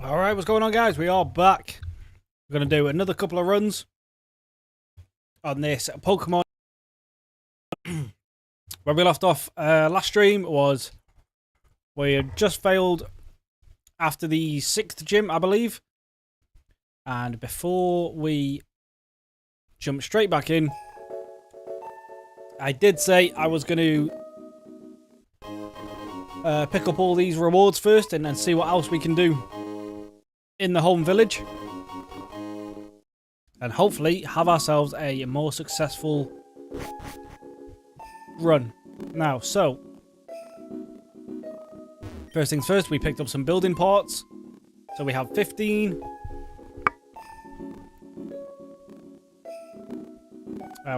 Alright, what's going on, guys? We are back. We're going to do another couple of runs on this Pokemon. Where we left off last stream was we had just failed after the 6th gym, I believe. And before we jump straight back in, I did say I was going to pick up all these rewards first and then see what else we can do in the home village, and hopefully have ourselves a more successful run. Now, so first things first, we picked up some building parts. So we have 15.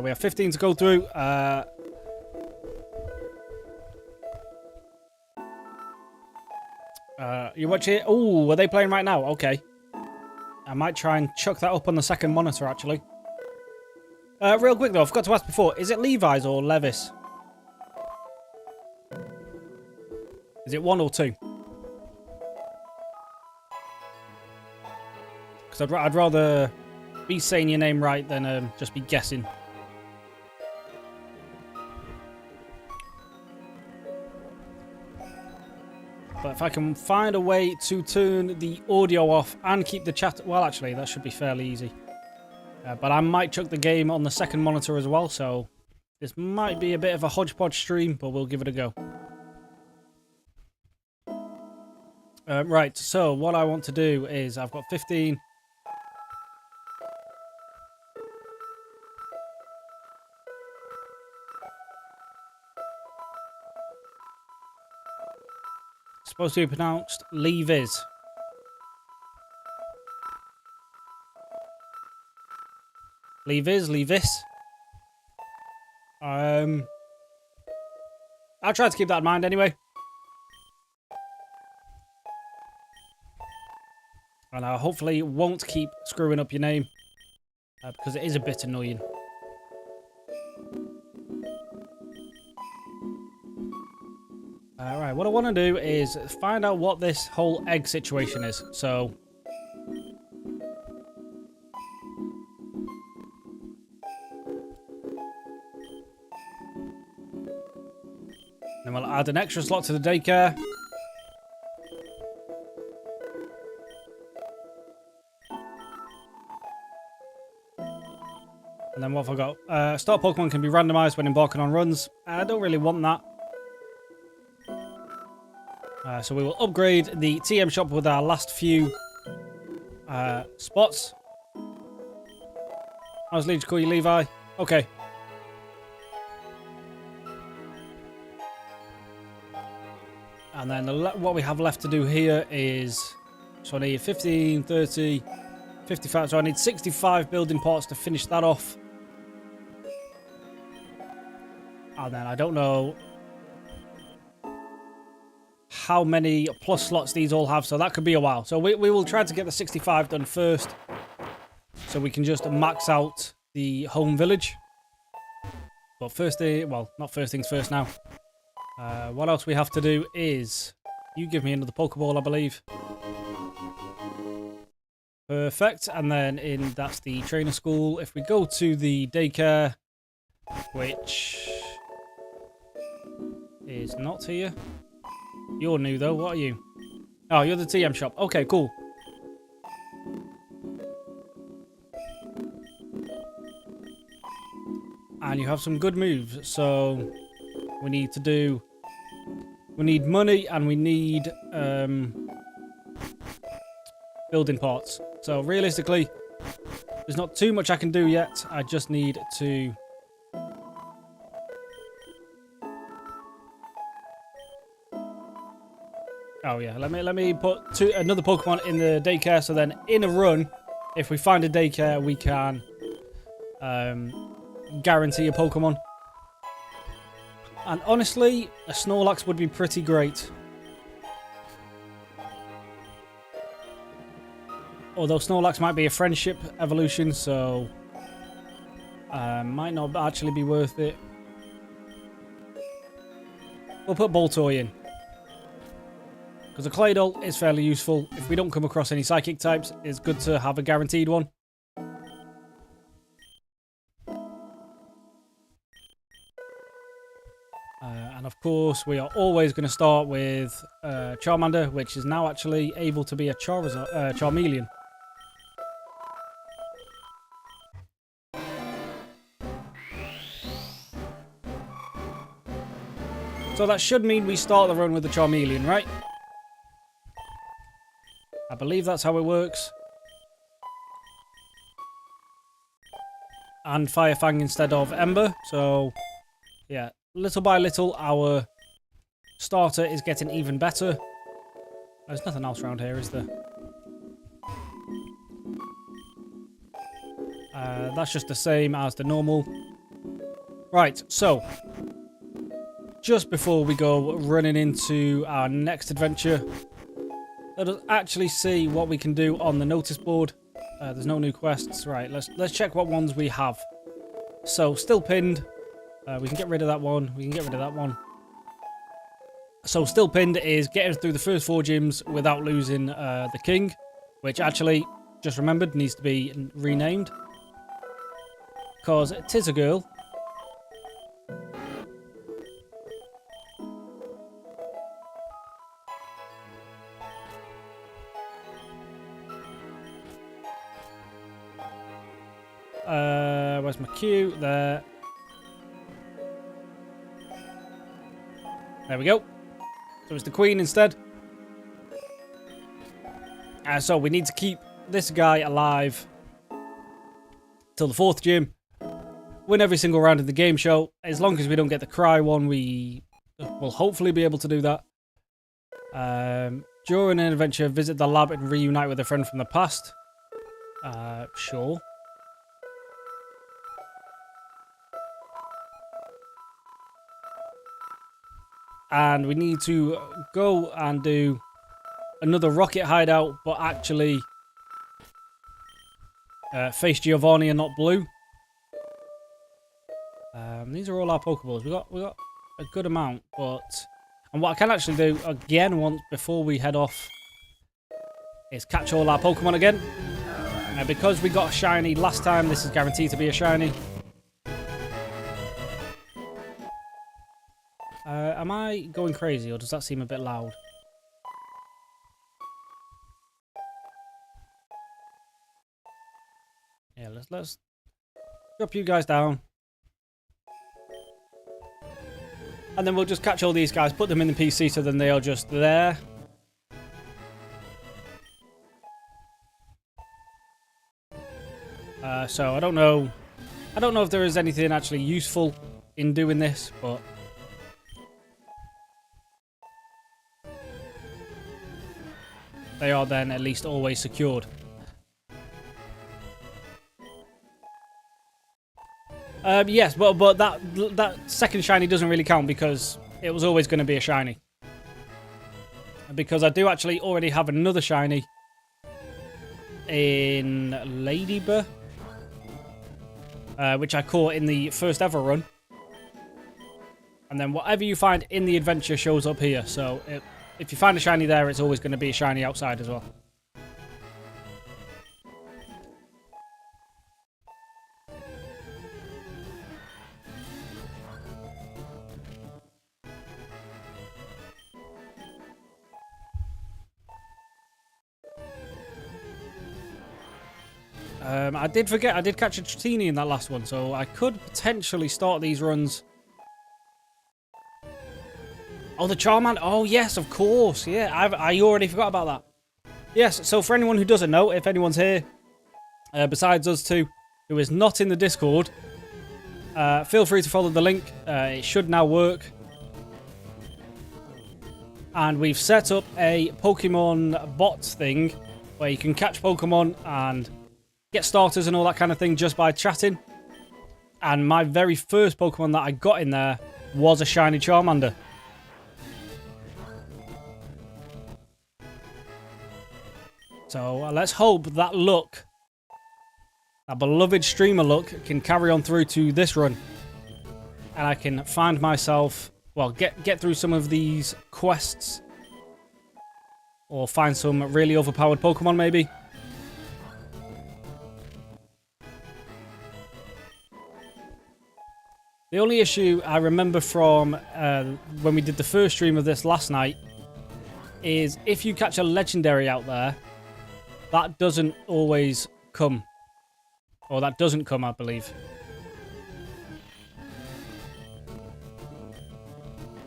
We have 15 to go through. You watch it? Oh, are they playing right now? Okay. I might try and chuck that up on the second monitor, actually. Real quick, though, I forgot to ask before. Is it Levi's or Levis? Is it 1 or 2? Because I'd rather be saying your name right than just be guessing. But if I can find a way to turn the audio off and keep the chat... Well, actually, that should be fairly easy. But I might chuck the game on the second monitor as well, so this might be a bit of a hodgepodge stream, but we'll give it a go. Right, so what I want to do is I've got 15... Supposed to be pronounced Levis. Levis. I'll try to keep that in mind anyway. And I hopefully won't keep screwing up your name, because it is a bit annoying. Alright, what I want to do is find out what this whole egg situation is. So, then we'll add an extra slot to the daycare. And then what have I got? Start Pokemon can be randomized when embarking on runs. I don't really want that. So we will upgrade the TM shop with our last few spots. I was lead to call you Levi. Okay. And then what we have left to do here is... So I need 15, 30, 55. So I need 65 building parts to finish that off. And then I don't know how many plus slots these all have, so that could be a while. So we will try to get the 65 done first, so we can just max out the home village. But first, well, not first things first now. What else we have to do is, you give me another Pokeball, I believe. Perfect, and then that's the trainer school. If we go to the daycare, which is not here. You're new, though. What are you? Oh, you're the TM shop. Okay, cool. And you have some good moves. So, we need to do... We need money and we need building parts. So, realistically, there's not too much I can do yet. I just need to... Oh yeah, let me put another Pokemon in the daycare, so then in a run, if we find a daycare, we can guarantee a Pokemon. And honestly, a Snorlax would be pretty great. Although Snorlax might be a friendship evolution, so might not actually be worth it. We'll put Boltoy in. Because a Claydol is fairly useful. If we don't come across any psychic types, it's good to have a guaranteed one. And of course, we are always going to start with Charmander, which is now actually able to be a Charmeleon. So that should mean we start the run with the Charmeleon, right? I believe that's how it works. And Fire Fang instead of Ember. So, yeah, little by little, our starter is getting even better. There's nothing else around here, is there? That's just the same as the normal. Right, so just before we go running into our next adventure, let us actually see what we can do on the notice board. There's no new quests. Right, let's check what ones we have. So, still pinned. We can get rid of that one. We can get rid of that one. So, still pinned is getting through the first 4 gyms without losing the king, which actually, just remembered, needs to be renamed. Because it is a girl. Where's my queue? There. There we go. So it's the queen instead. So we need to keep this guy alive till the 4th gym. Win every single round of the game show. As long as we don't get the cry one, we will hopefully be able to do that. During an adventure, visit the lab and reunite with a friend from the past. Sure. And we need to go and do another rocket hideout, but actually face Giovanni and not Blue. These are all our Pokeballs. We got a good amount, and what I can actually do again once before we head off is catch all our Pokemon again. Because we got a shiny last time, this is guaranteed to be a shiny. Am I going crazy, or does that seem a bit loud? Yeah, let's drop you guys down. And then we'll just catch all these guys, put them in the PC so then they are just there. So I don't know if there is anything actually useful in doing this, but they are then at least always secured. Yes, but that second shiny doesn't really count because it was always going to be a shiny. Because I do actually already have another shiny in Ladybur, which I caught in the first ever run. And then whatever you find in the adventure shows up here. So if you find a shiny there, it's always going to be a shiny outside as well. I did forget, I did catch a Tratini in that last one, so I could potentially start these runs. Oh, the Charmander. Oh, yes, of course. Yeah, I already forgot about that. Yes, so for anyone who doesn't know, if anyone's here, besides us two, who is not in the Discord, feel free to follow the link. It should now work. And we've set up a Pokemon bots thing where you can catch Pokemon and get starters and all that kind of thing just by chatting. And my very first Pokemon that I got in there was a shiny Charmander. So let's hope that luck, that beloved streamer luck, can carry on through to this run. And I can find myself, well, get through some of these quests Or find some really overpowered Pokemon, maybe. The only issue I remember from when we did the first stream of this last night is if you catch a legendary out there, that doesn't always come. Or that doesn't come, I believe.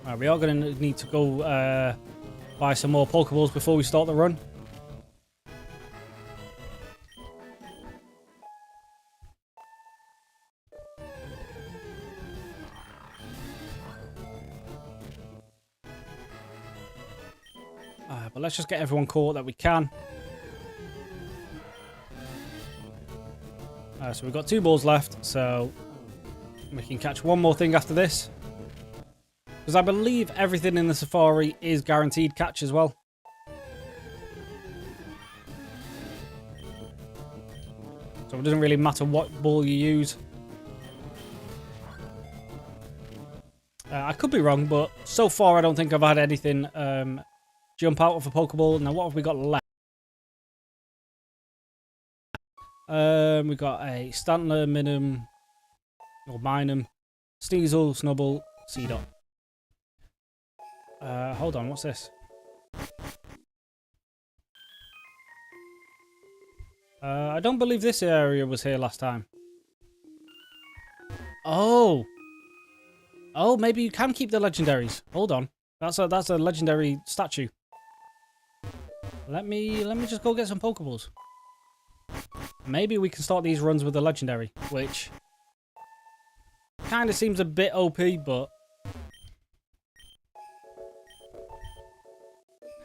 Right, we are going to need to go buy some more Pokeballs before we start the run. But let's just get everyone caught that we can. So we've got 2 balls left, so we can catch one more thing after this. Because I believe everything in the Safari is guaranteed catch as well. So it doesn't really matter what ball you use. I could be wrong, but so far I don't think I've had anything jump out of a Pokeball. Now what have we got left? We've got a Stantler, Minum, or Minum, Sneasel, Snubble, Seedot. Hold on, what's this? I don't believe this area was here last time. Oh! Oh, maybe you can keep the legendaries. Hold on. That's a legendary statue. Let me just go get some Pokeballs. Maybe we can start these runs with a legendary, which kind of seems a bit OP, but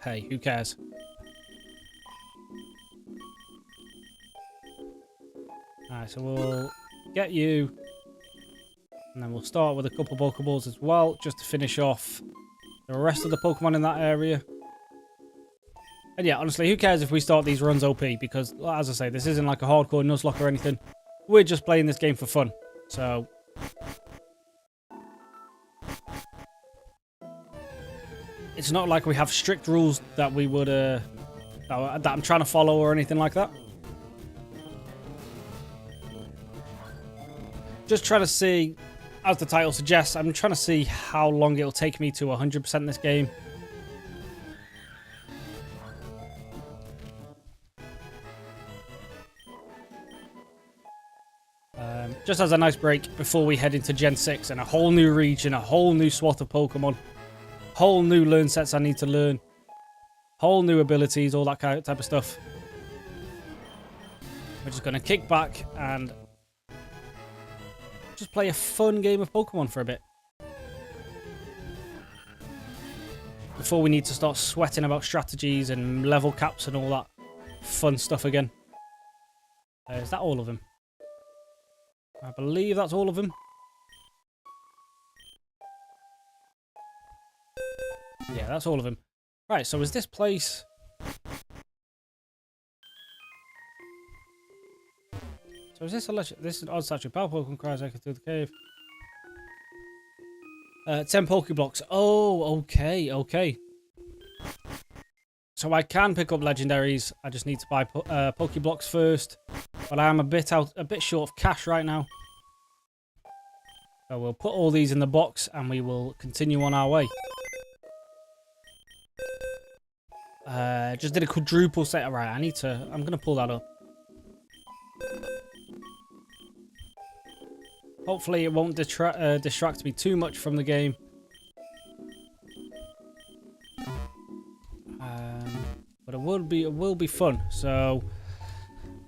hey, who cares? Alright, so we'll get you, and then we'll start with a couple Pokeballs as well, just to finish off the rest of the Pokemon in that area. And yeah, honestly, who cares if we start these runs OP? Because, as I say, this isn't like a hardcore Nuzlocke or anything. We're just playing this game for fun. So it's not like we have strict rules that we would that I'm trying to follow or anything like that. Just trying to see, as the title suggests, I'm trying to see how long it'll take me to 100% this game. Just as a nice break before we head into Gen 6 and a whole new region, a whole new swath of Pokemon, whole new learn sets I need to learn, whole new abilities, all that kind of type of stuff. We're just going to kick back and just play a fun game of Pokemon for a bit. Before we need to start sweating about strategies and level caps and all that fun stuff again. Is that all of them? I believe that's all of them. Yeah, that's all of them. Right, so is this place... So is this a legend? This is an odd statue. Power Pokemon cries echo through the cave. 10 Pokeblocks. Oh, okay, okay. So I can pick up legendaries. I just need to buy Pokeblocks first. But I am a bit short of cash right now. So we'll put all these in the box and we will continue on our way. Just did a quadruple set. Right, I'm going to pull that up. Hopefully it won't distract me too much from the game. But it will be fun. So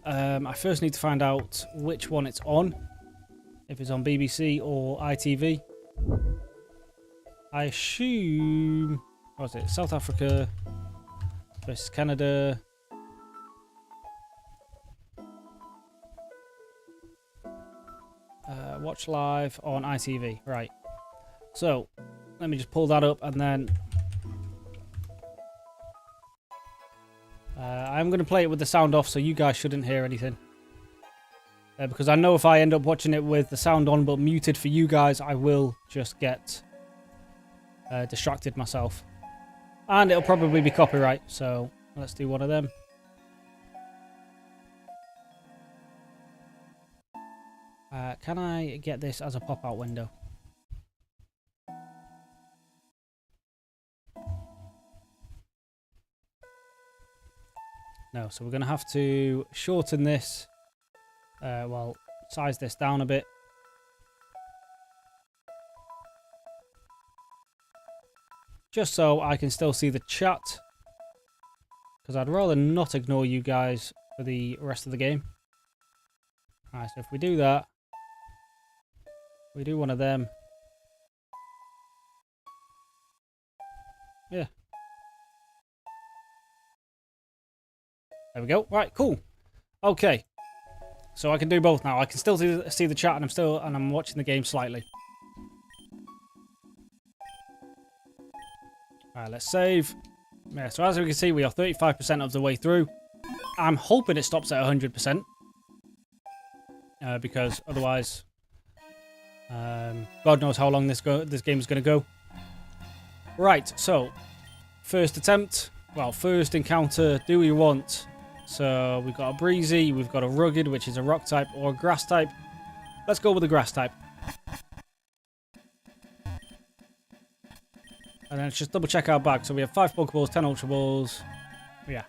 I first need to find out which one it's on. If it's on BBC or ITV. I assume... What was it? South Africa versus Canada. Watch live on ITV. Right. So, let me just pull that up and then... I'm going to play it with the sound off so you guys shouldn't hear anything. Because I know if I end up watching it with the sound on but muted for you guys, I will just get distracted myself. And it'll probably be copyright, so Let's do one of them. Can I get this as a pop-out window? No, so we're going to have to shorten this. Well, size this down a bit. Just so I can still see the chat. Because I'd rather not ignore you guys for the rest of the game. Alright, so if we do that, we do one of them. Yeah. There we go. Right, cool. Okay. So I can do both now. I can still see the chat, and I'm watching the game slightly. Alright, let's save. Yeah, so as we can see, we are 35% of the way through. I'm hoping it stops at 100%. Because otherwise, God knows how long this game is going to go. Right, so first attempt. Well, first encounter. Do we want? So we've got a breezy, we've got a rugged, which is a rock type, or a grass type. Let's go with the grass type. And then let's just double check our bag. So we have 5 Pokeballs, 10 Ultra Balls. Yeah.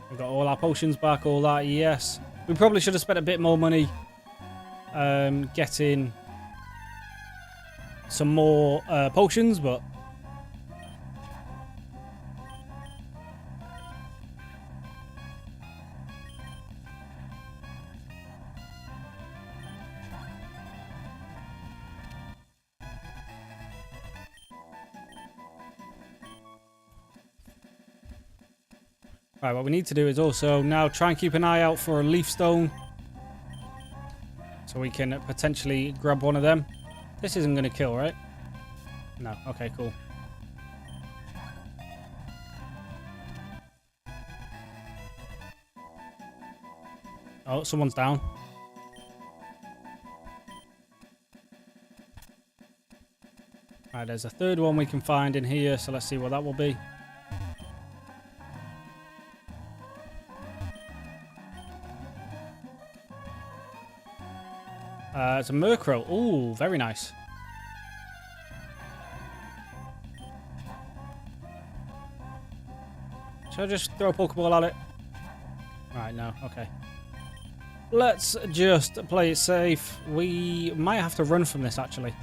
We've got all our potions back, all that, yes. We probably should have spent a bit more money getting some more potions, but... Right, what we need to do is also now try and keep an eye out for a leaf stone. So we can potentially grab one of them. This isn't going to kill, right? No. Okay, cool. Oh, someone's down. Right, there's a third one we can find in here, so let's see what that will be. It's a Murkrow. Ooh, very nice. Should I just throw a Pokeball at it? Right, no. Okay. Let's just play it safe. We might have to run from this, actually.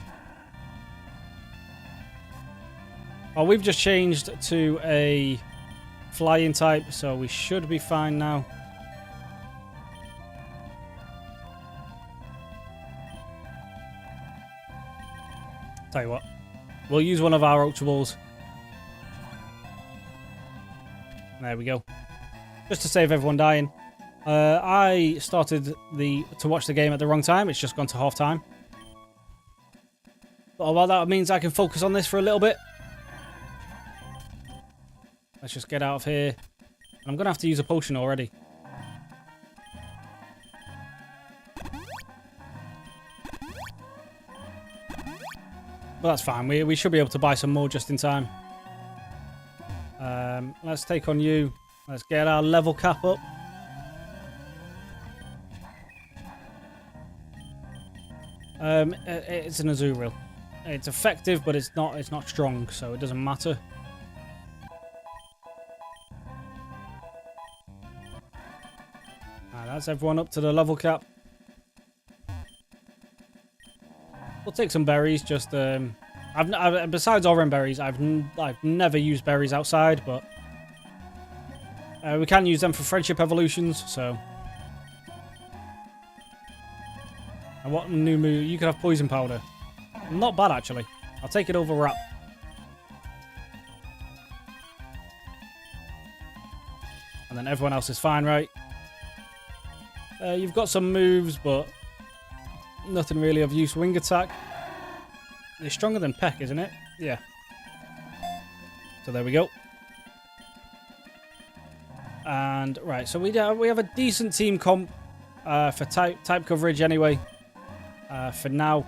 Oh, we've just changed to a flying type, so we should be fine now. Tell you what, we'll use one of our Ultra Balls. There we go. Just to save everyone dying. I started to watch the game at the wrong time. It's just gone to half time. But while that means I can focus on this for a little bit. Let's just get out of here. I'm going to have to use a potion already. But that's fine. We should be able to buy some more just in time. Let's take on you. Let's get our level cap up. It's an Azurill. It's effective, but it's not strong, so it doesn't matter. That's everyone up to the level cap. We'll take some berries. Just besides orange berries, I've never used berries outside, but we can use them for friendship evolutions. So, and what new move? You could have poison powder. Not bad actually. I'll take it over wrap. And then everyone else is fine, right? You've got some moves, but nothing really of use. Wing attack. It's stronger than Peck, isn't it? Yeah. So there we go. And right, so we have a decent team comp for type coverage anyway. For now.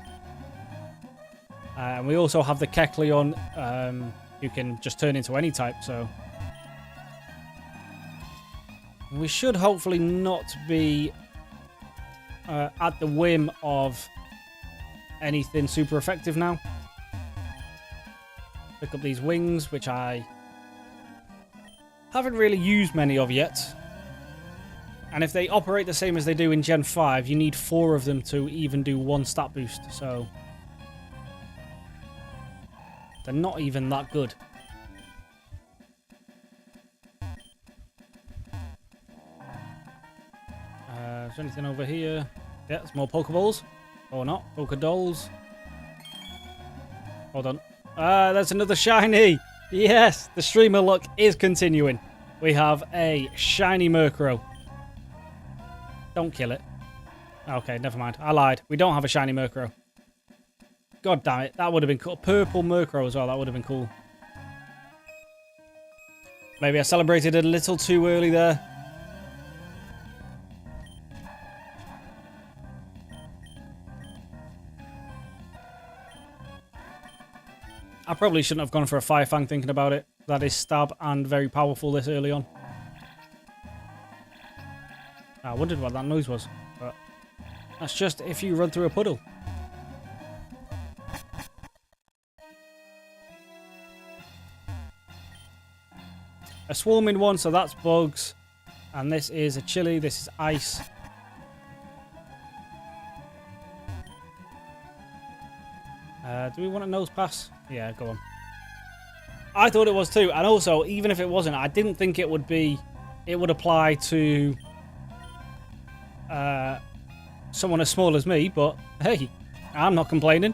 And we also have the Kecleon, who can just turn into any type. So We should hopefully not be at the whim of anything super effective now. Pick up these wings, which I haven't really used many of yet. And if they operate the same as they do in Gen 5, you need 4 of them to even do 1 stat boost. So they're not even that good. Is there anything over here? Yeah, there's more Pokeballs. Or not. Pokedolls. Hold on. That's another shiny. Yes, the streamer luck is continuing. We have a shiny Murkrow. Don't kill it. Okay, never mind. I lied. We don't have a shiny Murkrow. God damn it. That would have been cool. Purple Murkrow as well. That would have been cool. Maybe I celebrated a little too early there. I probably shouldn't have gone for a Fire Fang thinking about it. That is stab and very powerful this early on. I wondered what that noise was, but that's just if you run through a puddle. A swarming one, so that's bugs. And this is a chili, this is ice. Do we want a nose pass? Yeah, go on. I thought it was too, and also, even if it wasn't, I didn't think it would be... It would apply to... someone as small as me, but hey, I'm not complaining.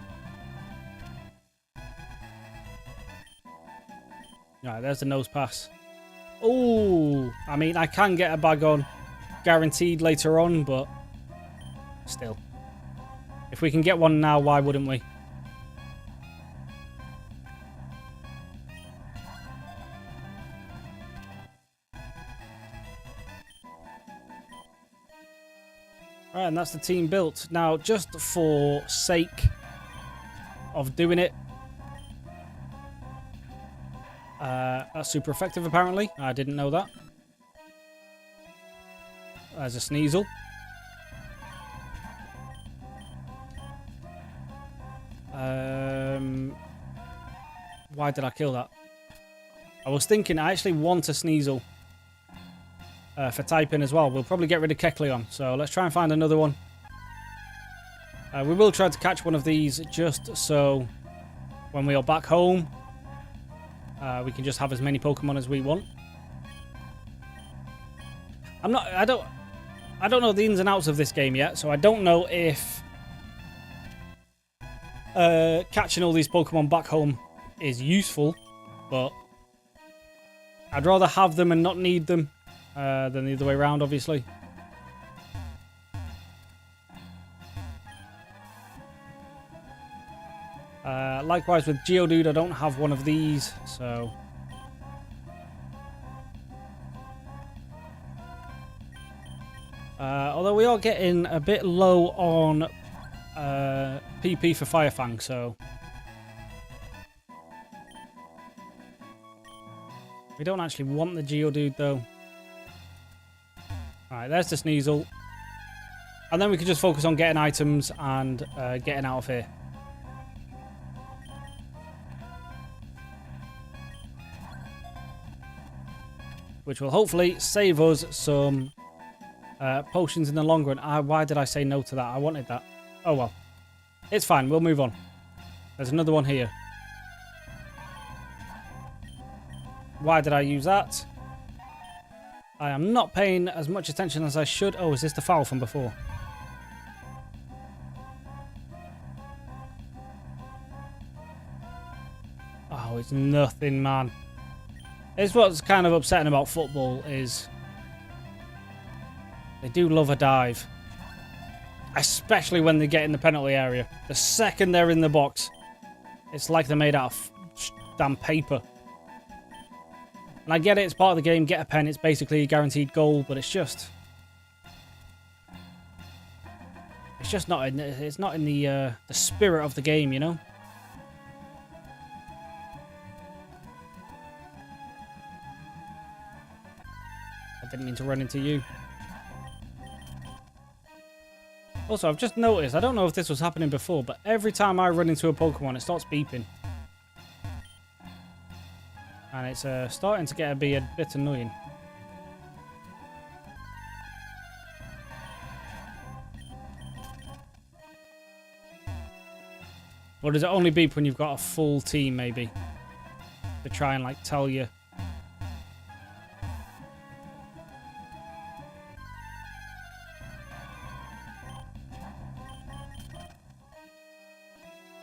Alright, there's the nose pass. Ooh, I mean, I can get a bag on guaranteed later on, but still. If we can get one now, why wouldn't we? Right, and that's the team built. Now, just for sake of doing it, that's super effective apparently. I didn't know that. There's a Sneasel. Why did I kill that? I was thinking I actually want a Sneasel. For typing as well. We'll probably get rid of Kecleon, so let's try and find another one. We will try to catch one of these just so when we are back home, we can just have as many Pokemon as we want. I don't know the ins and outs of this game yet, so I don't know if catching all these Pokemon back home is useful, but I'd rather have them and not need them. Than the other way around, obviously. Likewise with Geodude, I don't have one of these, so... although we are getting a bit low on PP for Fire Fang, so... We don't actually want the Geodude, though. Alright, there's the Sneasel. And then we can just focus on getting items and getting out of here. Which will hopefully save us some potions in the long run. Why did I say no to that? I wanted that. Oh well. It's fine, we'll move on. There's another one here. Why did I use that? I am not paying as much attention as I should. Oh, is this the foul from before? Oh, it's nothing, man. It's what's kind of upsetting about football is they do love a dive. Especially when they get in the penalty area. The second they're in the box, it's like they're made out of damn paper. And I get it, it's part of the game, get a pen, it's basically a guaranteed goal, but it's just not in it's not in the spirit of the game, you know? I Didn't mean to run into you. Also, I've just noticed, I don't know if this was happening before, but every time I run into a Pokemon, it starts beeping. And it's starting to be a bit annoying. Or does it only beep when you've got a full team, maybe? To try and, like, tell you.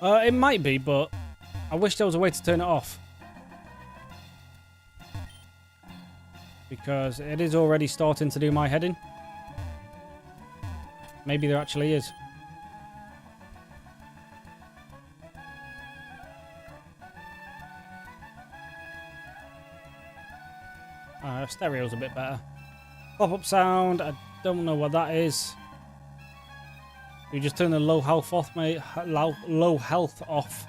It might be, but I wish there was a way to turn it off. Because it is already starting to do my head in. Maybe there actually is. Stereo's a bit better. Pop-up sound, I don't know what that is. You just turn the low health off, mate. Low health off.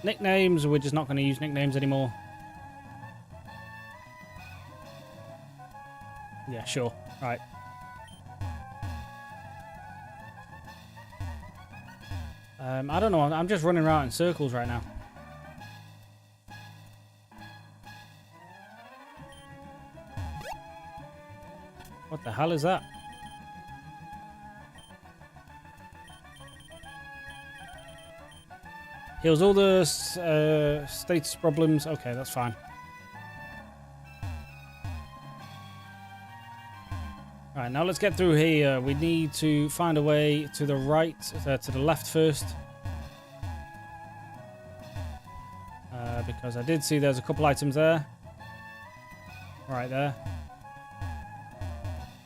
Nicknames, we're just not going to use nicknames anymore. Yeah, sure. Right. I don't know. I'm just running around in circles right now. What the hell is that? Heals all the status problems. Okay, that's fine. Alright, now let's get through here. We need to find a way to the right, to the left first. Because I did see there's a couple items there. Right there.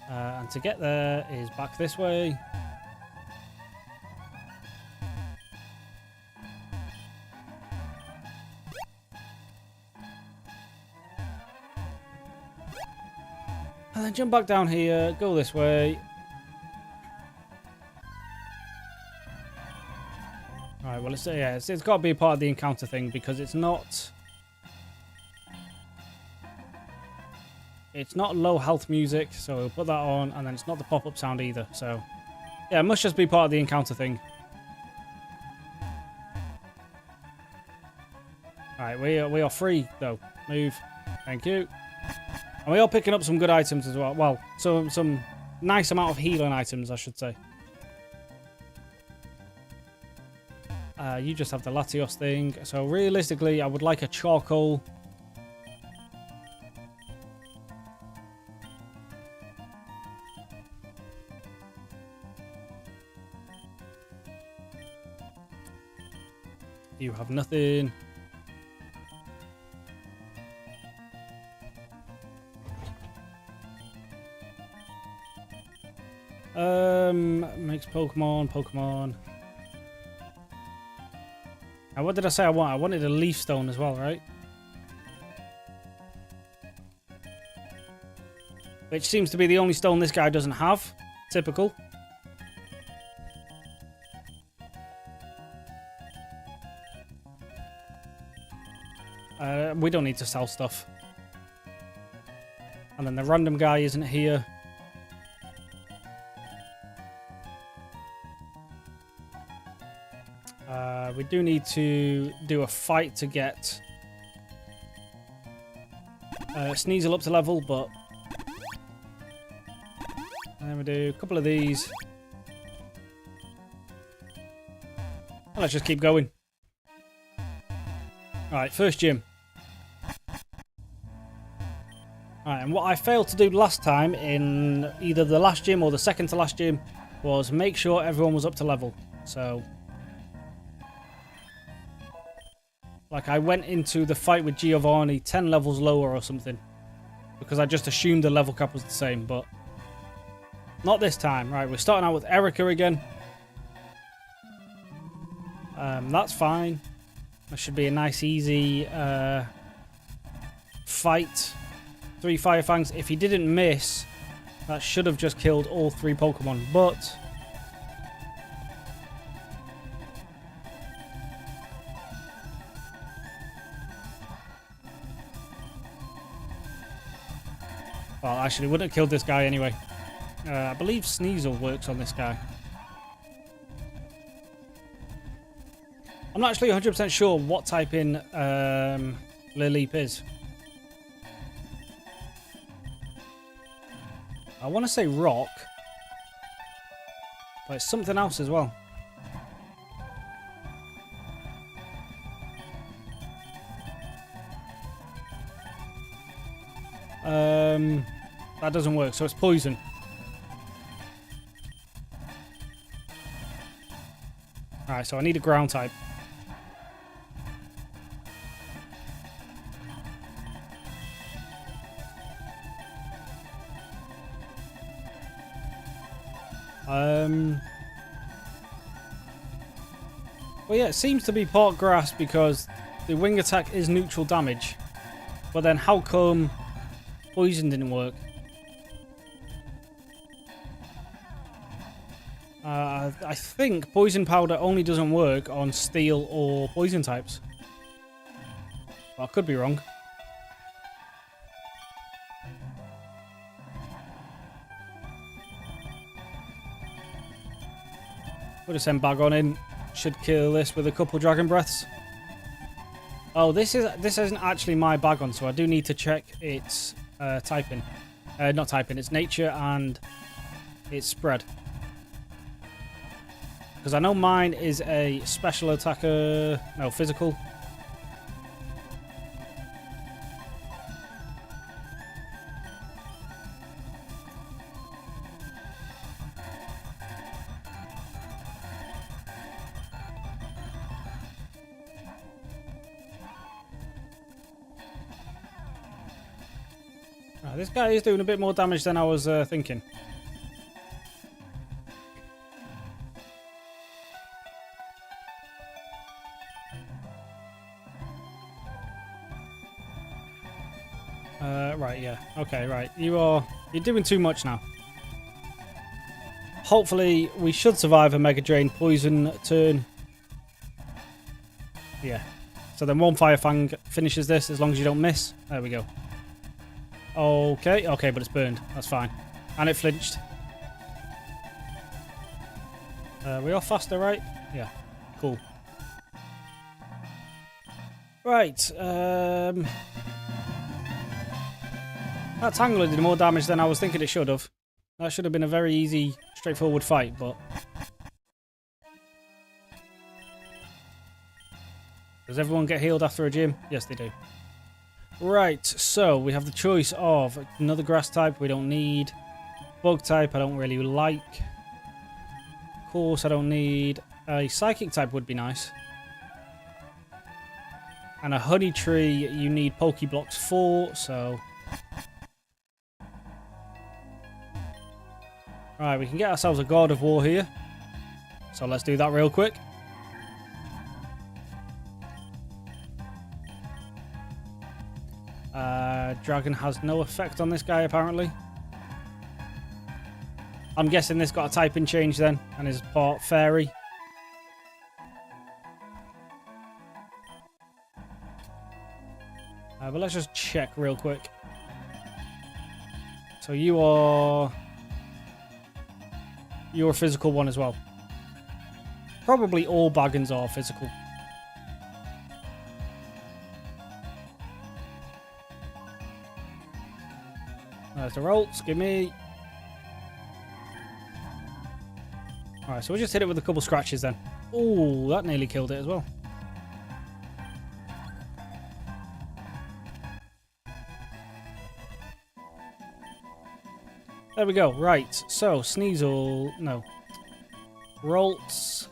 And to get there is back this way. And then jump back down here, go this way. Alright, well, it's got to be a part of the encounter thing because it's not low health music, so we'll put that on, and then it's not the pop-up sound either, so yeah, it must just be part of the encounter thing. Alright, we are free though. Move. Thank you. And we are picking up some good items as well. Well, some nice amount of healing items, I should say. You just have the Latios thing. So realistically, I would like a charcoal. You have nothing. Makes Pokemon. Now, what did I say I want? I wanted a leaf stone as well, right? Which seems to be the only stone this guy doesn't have. Typical. We don't need to sell stuff. And then the random guy isn't here. We do need to do a fight to get Sneasel up to level, but then we do a couple of these. And let's just keep going. Alright, first gym. Alright, and what I failed to do last time in either the last gym or the second to last gym was make sure everyone was up to level. So, like, I went into the fight with Giovanni 10 levels lower or something. Because I just assumed the level cap was the same, but not this time. Right, we're starting out with Erica again. That's fine. That should be a nice, easy fight. 3 Fire Fangs. If he didn't miss, that should have just killed all 3 Pokemon, but Well, actually, wouldn't have killed this guy anyway. I believe Sneasel works on this guy. I'm not actually 100% sure what type in Lilleep is. I want to say rock, but it's something else as well. That doesn't work, so it's poison. Alright, so I need a ground type. Well, yeah, it seems to be part grass because the wing attack is neutral damage. But then how come poison didn't work? I think poison powder only doesn't work on steel or poison types. Well, I could be wrong. We'll just send Bag on in. Should kill this with a couple dragon breaths. Oh, this isn't actually my Bagon, so I do need to check its typing. Not typing, its nature and its spread. Because I know mine is a special attacker. No, physical. This guy is doing a bit more damage than I was thinking. Right, yeah. Okay, right. You're doing too much now. Hopefully, we should survive a Mega Drain Poison turn. Yeah. So then one Fire Fang finishes this as long as you don't miss. There we go. Okay, but it's burned. That's fine. And it flinched. We are faster, right? Yeah. Cool. Right. That Tangler did more damage than I was thinking it should have. That should have been a very easy, straightforward fight, but... Does everyone get healed after a gym? Yes, they do. Right, so we have the choice of another grass type we don't need. Bug type I don't really like. Of course, I don't need. A psychic type would be nice. And a honey tree you need Pokeblocks for, so... Right, we can get ourselves a God of War here. So let's do that real quick. Dragon has no effect on this guy, apparently. I'm guessing this got a typing change then, and is part fairy. But let's just check real quick. So you're a physical one as well. Probably all Baggins are physical. There's the rolls, give me. Alright, so we'll just hit it with a couple scratches then. Ooh, that nearly killed it as well. There we go, right. So, Sneasel, no. Rolts.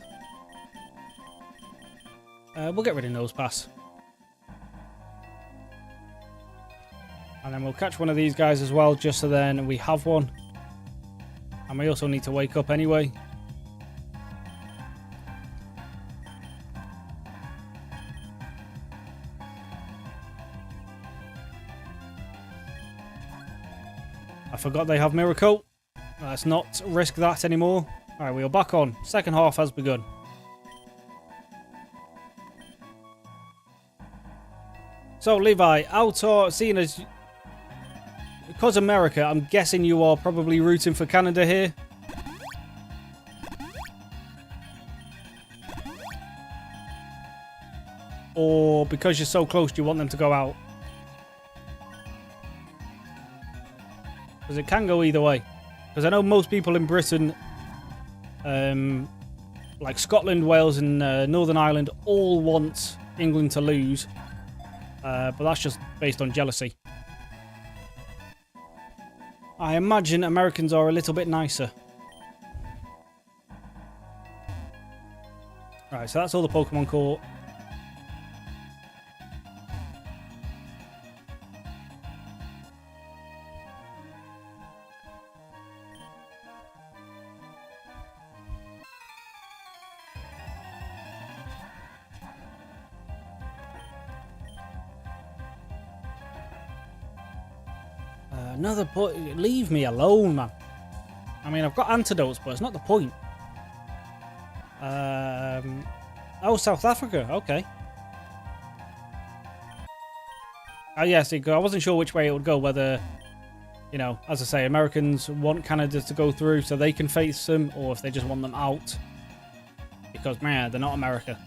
We'll get rid of Nose Pass. And then we'll catch one of these guys as well, just so then we have one. And we also need to wake up anyway. I forgot they have Mirror Coat. Let's not risk that anymore. Alright, we are back on. Second half has begun. So, Levi, seeing as because America, I'm guessing you are probably rooting for Canada here. Or because you're so close, do you want them to go out? Because it can go either way. Because I know most people in Britain, like Scotland, Wales, and Northern Ireland, all want England to lose. But that's just based on jealousy. I imagine Americans are a little bit nicer. Right, so that's all the Pokemon caught. Another point. Leave me alone, man. I mean, I've got antidotes, but it's not the point. Oh, South Africa. Okay. Oh, yes. I wasn't sure which way it would go. Whether, you know, as I say, Americans want Canada to go through so they can face them, or if they just want them out. Because, man, they're not America.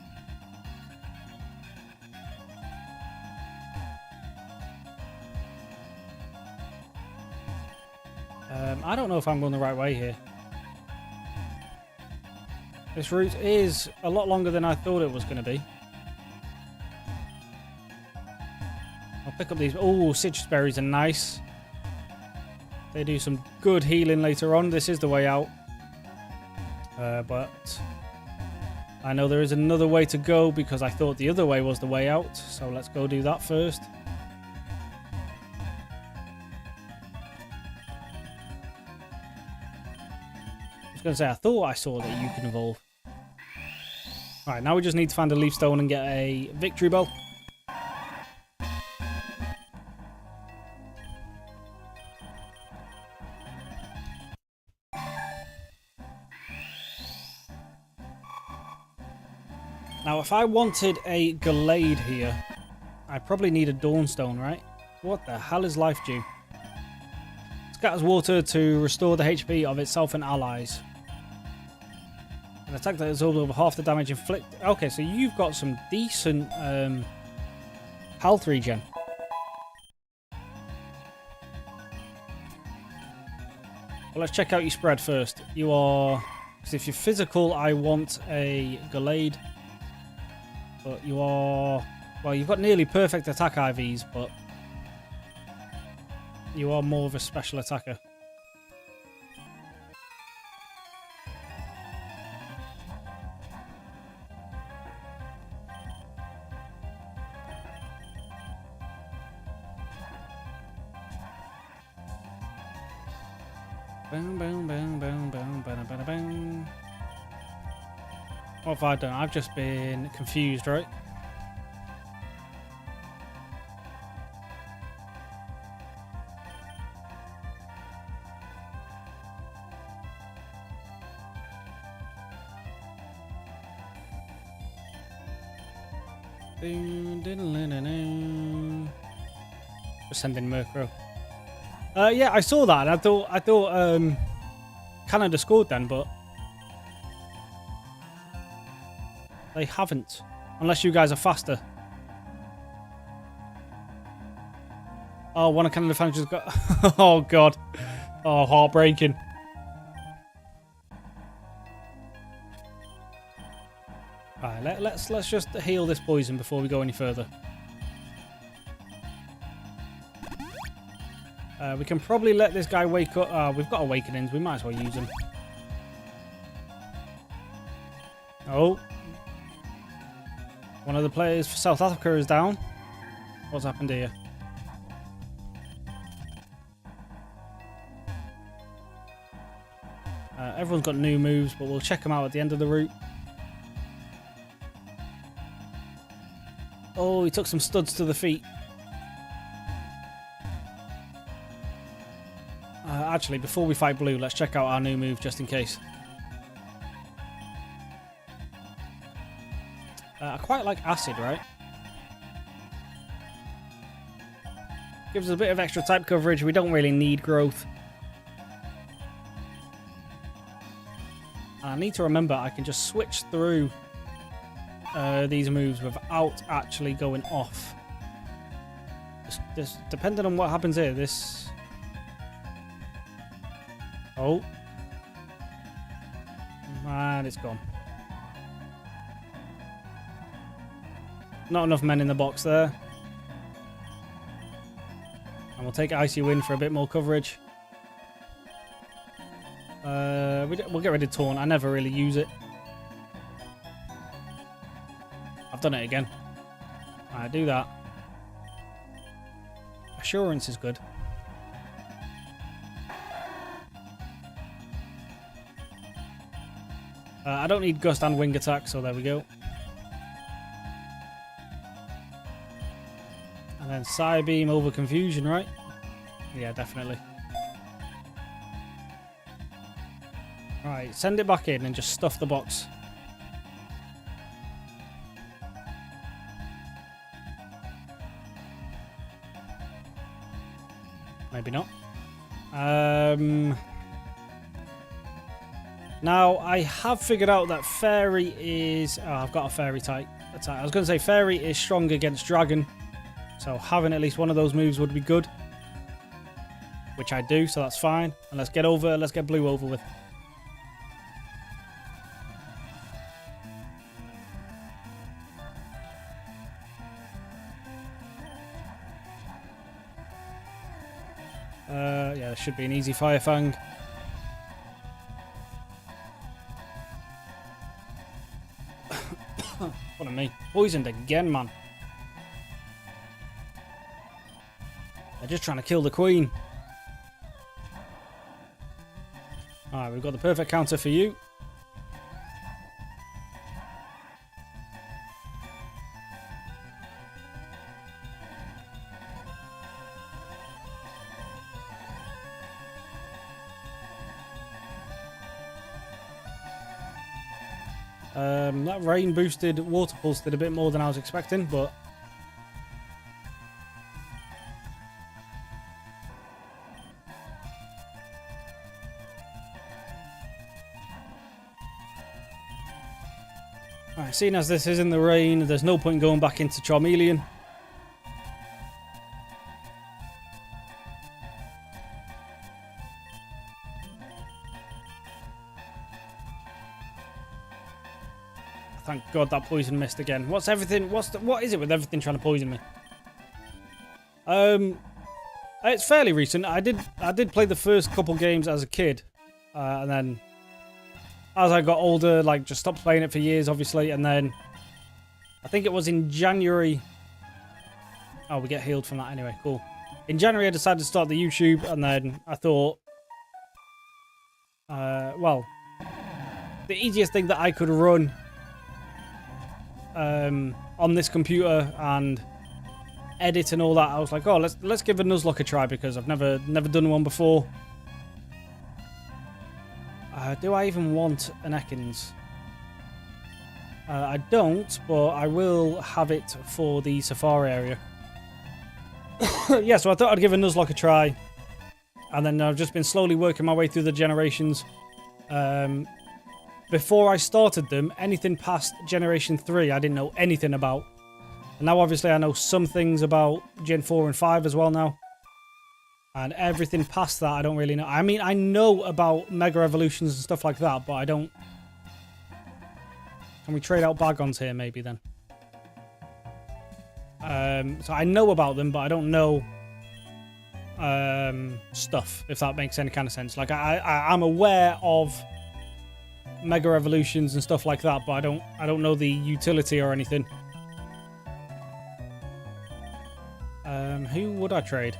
I don't know if I'm going the right way here. This route is a lot longer than I thought it was going to be. I'll pick up these. Oh, citrus berries are nice. They do some good healing later on. This is the way out. But I know there is another way to go because I thought the other way was the way out. So let's go do that first. I was going to say, I thought I saw that you can evolve. Alright, now we just need to find a leaf stone and get a victory bell. Now, if I wanted a Gallade here, I probably need a Dawnstone, right? What the hell is Life Dew? Scatters water to restore the HP of itself and allies. An attack that absorbs over half the damage inflicted. Okay, so you've got some decent health regen. Well, let's check out your spread first. You are... Because if you're physical, I want a Gallade. But you are... Well, you've got nearly perfect attack IVs, but... You are more of a special attacker. Boom, boom, boom, boom, boom, boom, boom, boom. What have I done? I've just been confused, right? Just sending Murkrow. Yeah, I saw that. And I thought Canada scored then, but they haven't, unless you guys are faster. Oh, one of Canada fans just got. Oh god. Oh, heartbreaking. Alright, let's just heal this poison before we go any further. We can probably let this guy wake up. We've got awakenings. We might as well use them. Oh. One of the players for South Africa is down. What's happened here? Everyone's got new moves, but we'll check them out at the end of the route. Oh, he took some studs to the feet. Actually, before we fight Blue, let's check out our new move just in case. I quite like Acid, right? Gives us a bit of extra type coverage. We don't really need growth. I need to remember I can just switch through these moves without actually going off. Just depending on what happens here, this... Oh. And it's gone. Not enough men in the box there. And we'll take Icy Wind for a bit more coverage. We'll get rid of Taunt. I never really use it. I've done it again. I do that. Assurance is good. I don't need Gust and Wing Attack, so there we go. And then Psybeam over Confusion, right? Yeah, definitely. Right, send it back in and just stuff the box. Maybe not. Now, I have figured out that Fairy is... Oh, I've got a Fairy type. I was going to say Fairy is strong against Dragon. So having at least one of those moves would be good. Which I do, so that's fine. And let's get Blue over with. Yeah, it should be an easy Fire Fang. What a me. Poisoned again, man. They're just trying to kill the Queen. Alright, we've got the perfect counter for you. That rain boosted Water Pulse did a bit more than I was expecting, but... Alright, seeing as this is in the rain, there's no point going back into Charmeleon. Thank God that poison missed again. What is it with everything trying to poison me? It's fairly recent. I did play the first couple games as a kid, and then as I got older, like just stopped playing it for years, obviously, and then I think it was in January. Oh, we get healed from that anyway. Cool. In January, I decided to start the YouTube, and then I thought, well, the easiest thing that I could run on this computer and edit and all that, I was like, oh, let's give a Nuzlocke a try because I've never done one before. Do I even want an Ekans? I don't, but I will have it for the Safari area. Yeah, so I thought I'd give a Nuzlocke a try, and then I've just been slowly working my way through the generations. Before I started them, anything past Generation 3 I didn't know anything about. And now obviously I know some things about Gen 4 and 5 as well now. And everything past that I don't really know. I mean, I know about Mega Evolutions and stuff like that, but I don't... Can we trade out Bagons here maybe then? So I know about them, but I don't know stuff, if that makes any kind of sense. Like I'm aware of Mega Evolutions and stuff like that, but I don't know the utility or anything. Who would I trade?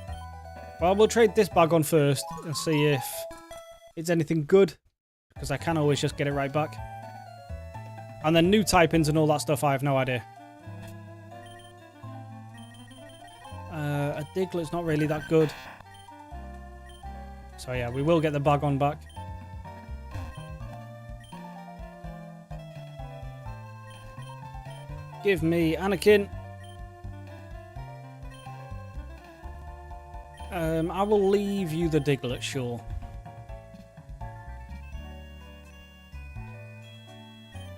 Well, we'll trade this Bagon first and see if it's anything good, because I can always just get it right back. And then new typings and all that stuff, I have no idea. A Diglett's not really that good. So yeah, we will get the Bagon back. Give me Anakin. I will leave you the Diglett, sure.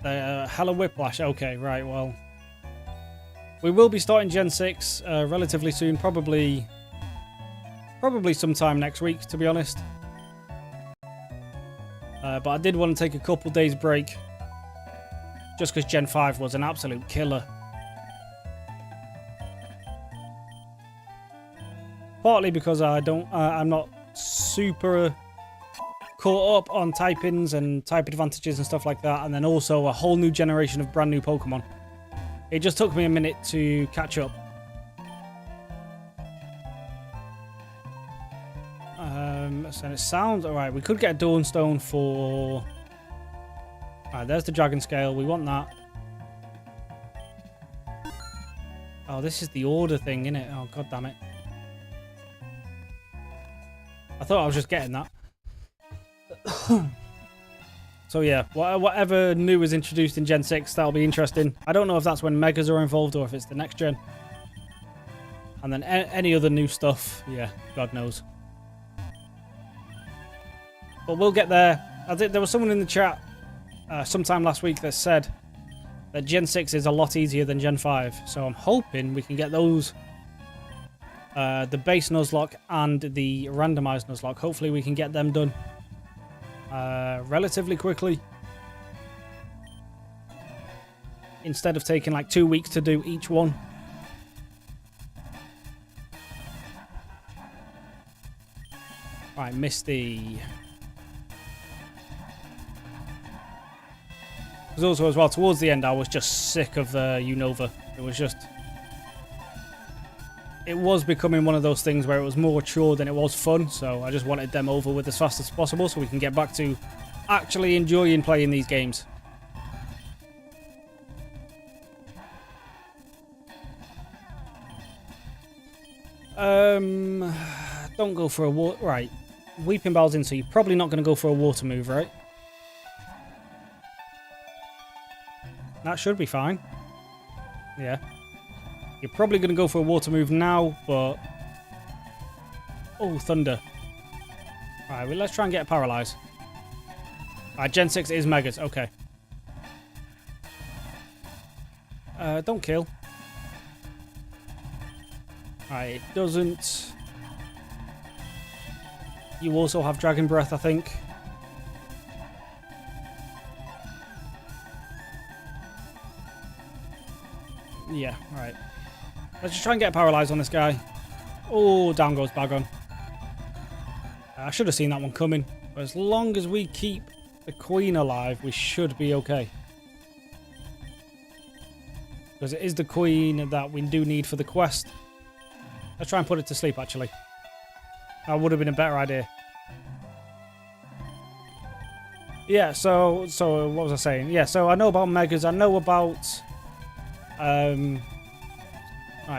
Hella Whiplash. Okay, right, well. We will be starting Gen 6 relatively soon. Probably sometime next week, to be honest. But I did want to take a couple days break. Just because Gen 5 was an absolute killer. Partly because I'm not super caught up on type-ins and type advantages and stuff like that. And then also a whole new generation of brand new Pokemon. It just took me a minute to catch up. So it sounds alright. We could get a Dawnstone for... Alright, there's the Dragon Scale. We want that. Oh, this is the order thing, isn't it? Oh, god damn it. I thought I was just getting that. So yeah, whatever new is introduced in Gen 6, that'll be interesting. I don't know if that's when Megas are involved or if it's the next gen. And then any other new stuff, yeah, God knows. But we'll get there. I think there was someone in the chat sometime last week that said that Gen 6 is a lot easier than Gen 5. So I'm hoping we can get those, the base Nuzlocke and the randomized Nuzlocke. Hopefully we can get them done relatively quickly. Instead of taking like 2 weeks to do each one. Right, Misty. Because also as well, towards the end, I was just sick of Unova. It was becoming one of those things where it was more chore than it was fun. So I just wanted them over with as fast as possible so we can get back to actually enjoying playing these games. Don't go for a water... Right. Weeping Bell's in, so you're probably not going to go for a water move, right? That should be fine. Yeah. You're probably going to go for a water move now, but... Oh, Thunder. Alright, well, let's try and get a Paralyze. Alright, Gen 6 is Megas. Okay. Don't kill. Alright, it doesn't... You also have Dragon Breath, I think. Yeah, right. Let's just try and get paralyzed on this guy. Oh, down goes Bagon. I should have seen that one coming. But as long as we keep the Queen alive, we should be okay. Because it is the Queen that we do need for the quest. Let's try and put it to sleep, actually. That would have been a better idea. Yeah, so what was I saying? Yeah, so I know about Megas. I know about... Alright,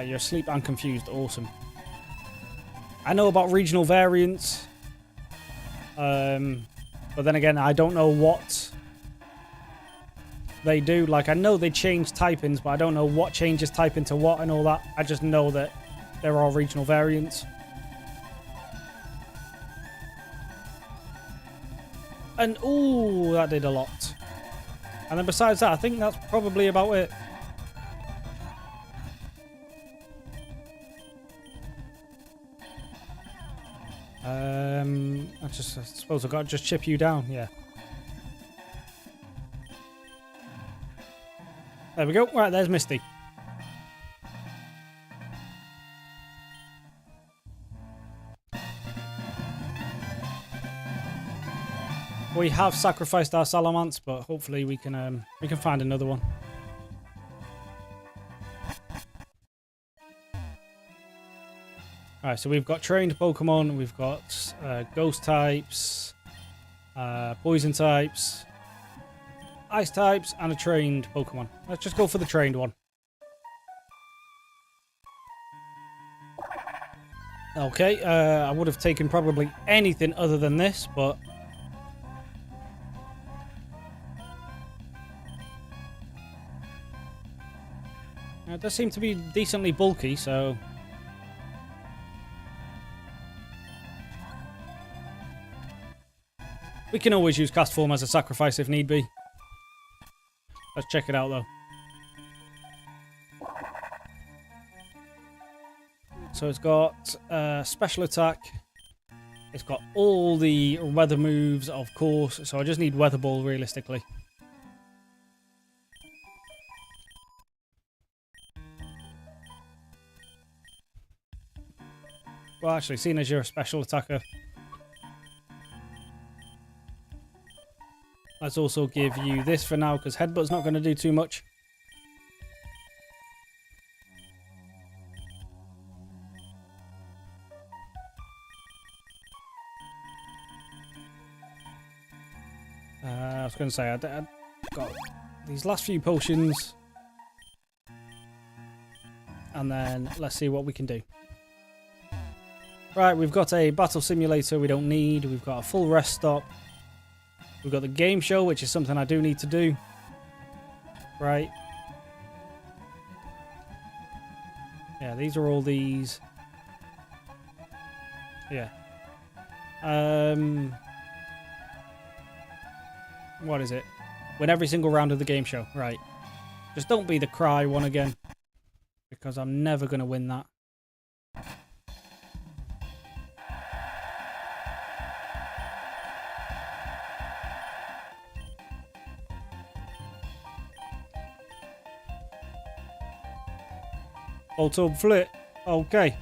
you're asleep and confused. Awesome. I know about regional variants. But then again, I don't know what they do. Like, I know they change typings, but I don't know what changes typing to what and all that. I just know that there are regional variants. And, ooh, that did a lot. And then besides that, I think that's probably about it. I suppose I've got to just chip you down, yeah. There we go. Right, there's Misty. We have sacrificed our Salamence, but hopefully we can find another one. Alright, so we've got trained Pokemon, we've got ghost types, poison types, ice types, and a trained Pokemon. Let's just go for the trained one. Okay, I would have taken probably anything other than this, but... It does seem to be decently bulky, so... We can always use cast form as a sacrifice if need be. Let's check it out though. So it's got special attack. It's got all the weather moves, of course. So I just need weather ball realistically. Well, actually, seeing as you're a special attacker, let's also give you this for now, because headbutt's not going to do too much. I was going to say, I got these last few potions. And then let's see what we can do. Right, we've got a battle simulator we don't need. We've got a full rest stop. We've got the game show, which is something I do need to do. Right. Yeah, these are all these. Yeah. What is it? Win every single round of the game show. Right. Just don't be the cry one again. Because I'm never going to win that. Auto flit. Okay.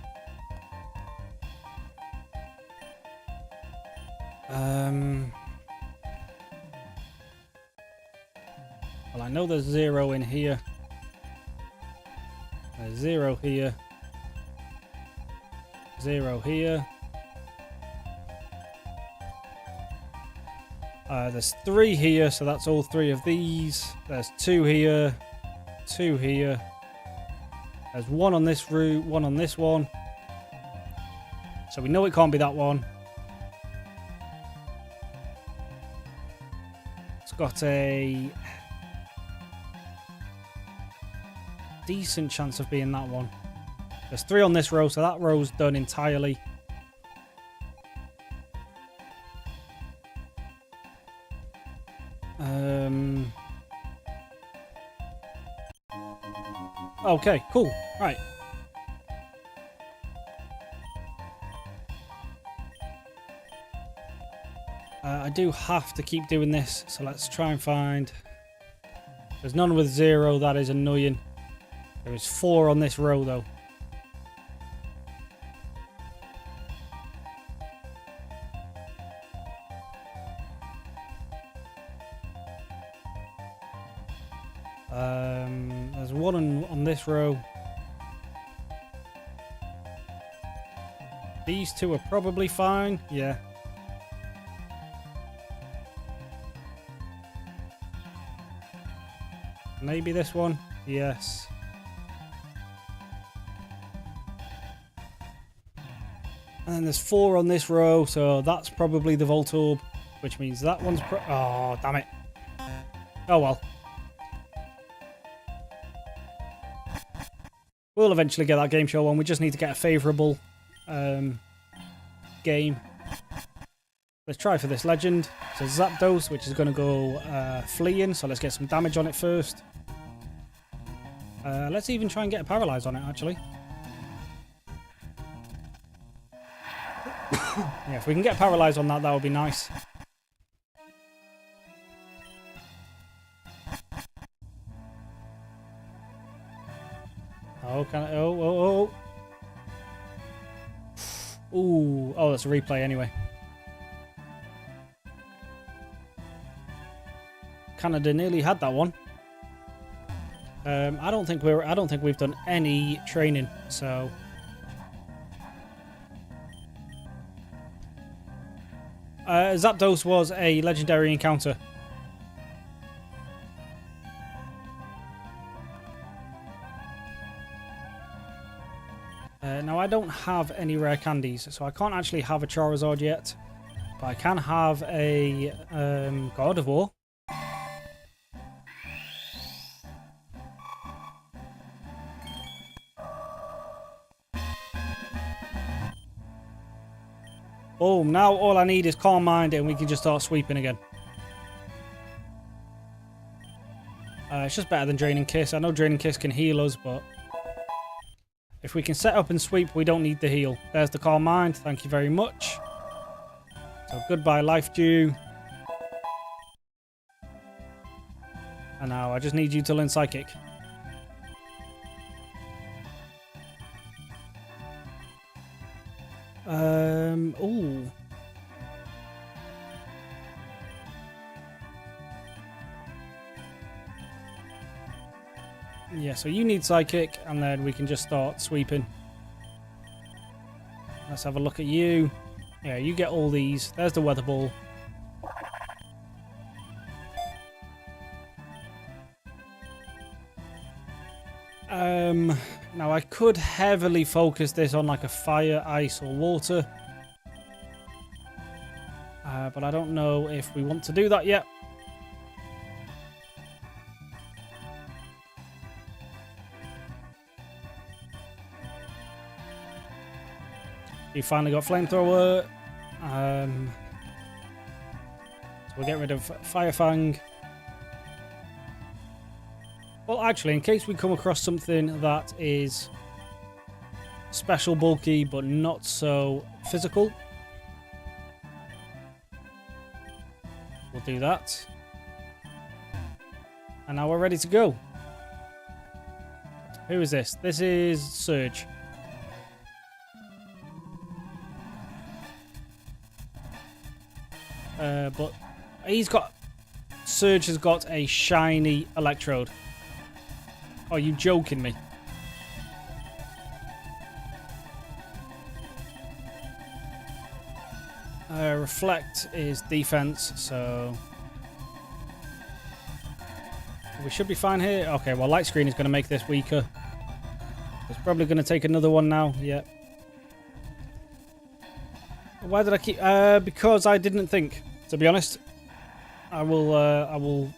Well, I know there's 0 in here. There's 0 here. 0 here. There's 3 here, so that's all 3 of these. There's 2 here. 2 here. There's 1 on this route, 1 on this one. So we know it can't be that one. It's got a decent chance of being that one. There's 3 on this row, so that row's done entirely. Okay, cool. Right. I do have to keep doing this, so let's try and find... There's none with 0, that is annoying. There is 4 on this row, though. There's 1 on this row. These 2 are probably fine. Yeah. Maybe this one. Yes. And then there's 4 on this row, so that's probably the Volt Orb, which means that one's oh, damn it. Oh well. We'll eventually get that game show on. We just need to get a favourable game. Let's try for this legend. So Zapdos, which is going to go fleeing, so let's get some damage on it first. Let's even try and get a paralyze on it, actually. Yeah, if we can get paralyzed on that, that would be nice. Oh, can I? Oh. Ooh. Oh, that's a replay anyway. Canada nearly had that one. I don't think we've done any training, so. Zapdos was a legendary encounter. Now I don't have any rare candies, so I can't actually have a Charizard yet, but I can have a God of War. Boom. Now all I need is Calm Mind and we can just start sweeping again. It's just better than Draining Kiss. I know Draining Kiss can heal us, but if we can set up and sweep, we don't need the heal. There's the Calm Mind. Thank you very much. So goodbye, Life Dew. And now I just need you to learn Psychic. Ooh. Yeah, so you need Psychic, and then we can just start sweeping. Let's have a look at you. Yeah, you get all these. There's the Weather Ball. Now I could heavily focus this on like a fire, ice, or water. But I don't know if we want to do that yet. You finally got Flamethrower. So we'll get rid of Fire Fang. Well, actually, in case we come across something that is special bulky but not so physical, we'll do that. And now we're ready to go. Who is this? This is Surge. But Surge has got a shiny Electrode. Are you joking me? Reflect is defense, so we should be fine here. Okay, well, Light Screen is going to make this weaker. It's probably going to take another one now. Yep. Why did I keep? Because I didn't think. To be honest, I will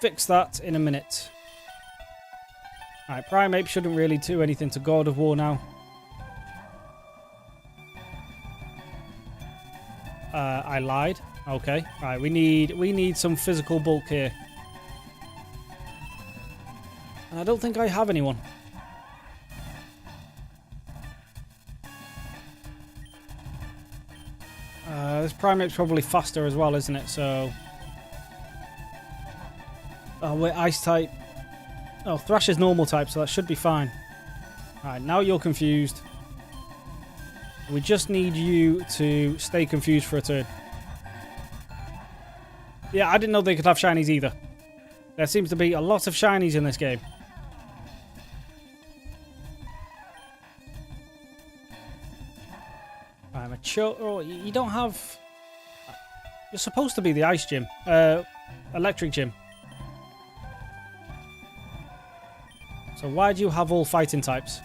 fix that in a minute. Alright, Primeape shouldn't really do anything to God of War now. I lied. Okay. Alright, we need some physical bulk here. And I don't think I have anyone. This Primeape's probably faster as well, isn't it? So... Oh, we're Ice type. Oh, Thrash is normal type, so that should be fine. Alright, now you're confused. We just need you to stay confused for a turn. Yeah, I didn't know they could have shinies either. There seems to be a lot of shinies in this game. Oh, you don't have... You're supposed to be the Ice Gym. Electric Gym. So why do you have all fighting types?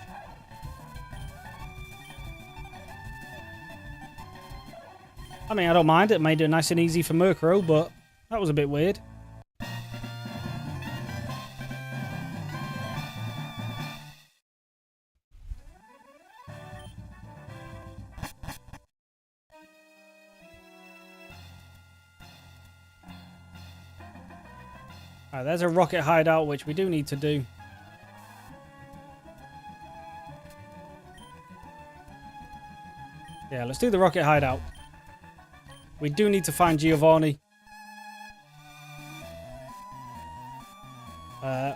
I mean, I don't mind. It made it nice and easy for Murkrow, but that was a bit weird. Alright, there's a rocket hideout, which we do need to do. Yeah, let's do the rocket hideout. We do need to find Giovanni. I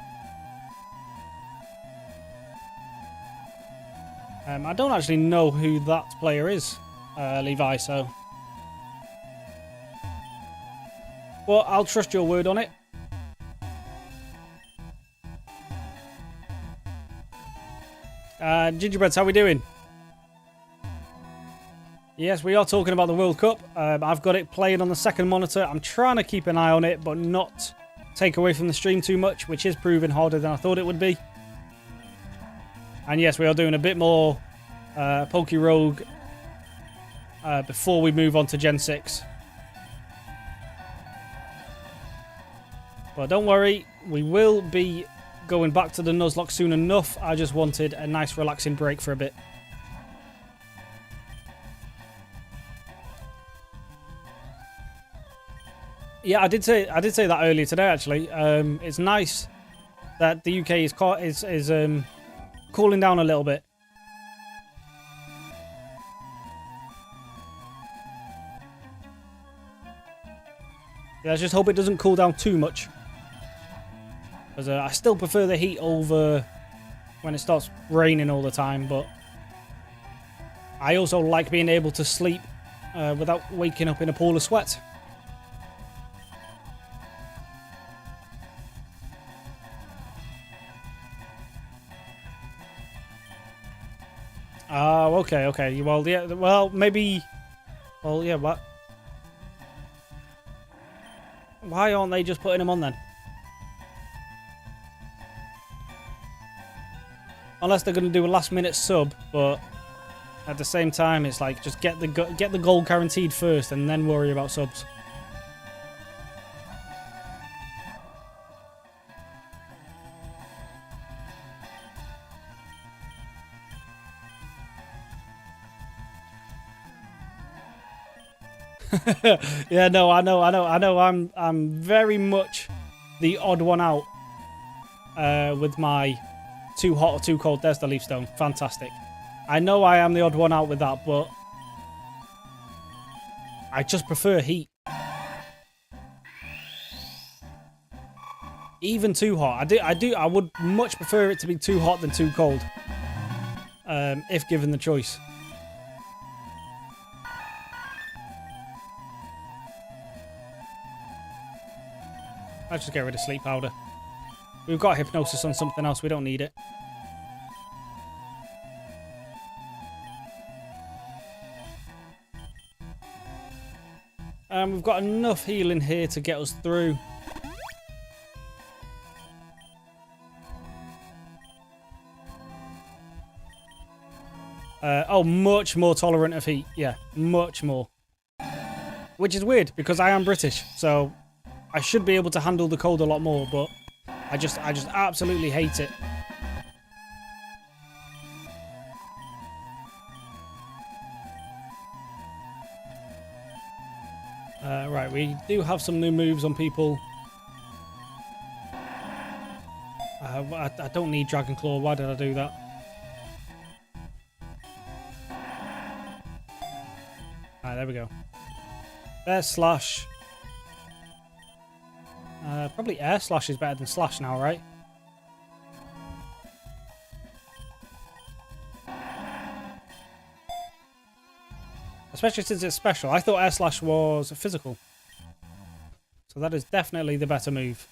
don't actually know who that player is, Levi, so... Well, I'll trust your word on it. Gingerbreads, how we doing? Yes, we are talking about the World Cup. I've got it playing on the second monitor. I'm trying to keep an eye on it, but not take away from the stream too much, which is proving harder than I thought it would be. And yes, we are doing a bit more Poke Rogue before we move on to Gen 6. But don't worry, we will be going back to the Nuzlocke soon enough. I just wanted a nice relaxing break for a bit. Yeah, I did say that earlier today. Actually, it's nice that the UK is cooling down a little bit. Yeah, let's just hope it doesn't cool down too much. Because I still prefer the heat over when it starts raining all the time, but I also like being able to sleep without waking up in a pool of sweat. Oh, okay, okay. Well, yeah, well, maybe... Well, yeah, what? Why aren't they just putting them on then? Unless they're going to do a last-minute sub, but at the same time, it's like, just get the gold guaranteed first and then worry about subs. Yeah, no, I know. I'm very much the odd one out with my too hot or too cold Desda Leaf Stone. Fantastic. I know I am the odd one out with that, but I just prefer heat. Even too hot. I would much prefer it to be too hot than too cold. If given the choice. Let's just get rid of sleep powder. We've got hypnosis on something else. We don't need it. We've got enough healing here to get us through. Oh, much more tolerant of heat. Yeah, much more. Which is weird because I am British, so I should be able to handle the cold a lot more, but I just absolutely hate it. Right, we do have some new moves on people. I don't need Dragon Claw. Why did I do that? Alright, there we go. There's Slash. Probably Air Slash is better than Slash now, right? Especially since it's special. I thought Air Slash was physical. So that is definitely the better move.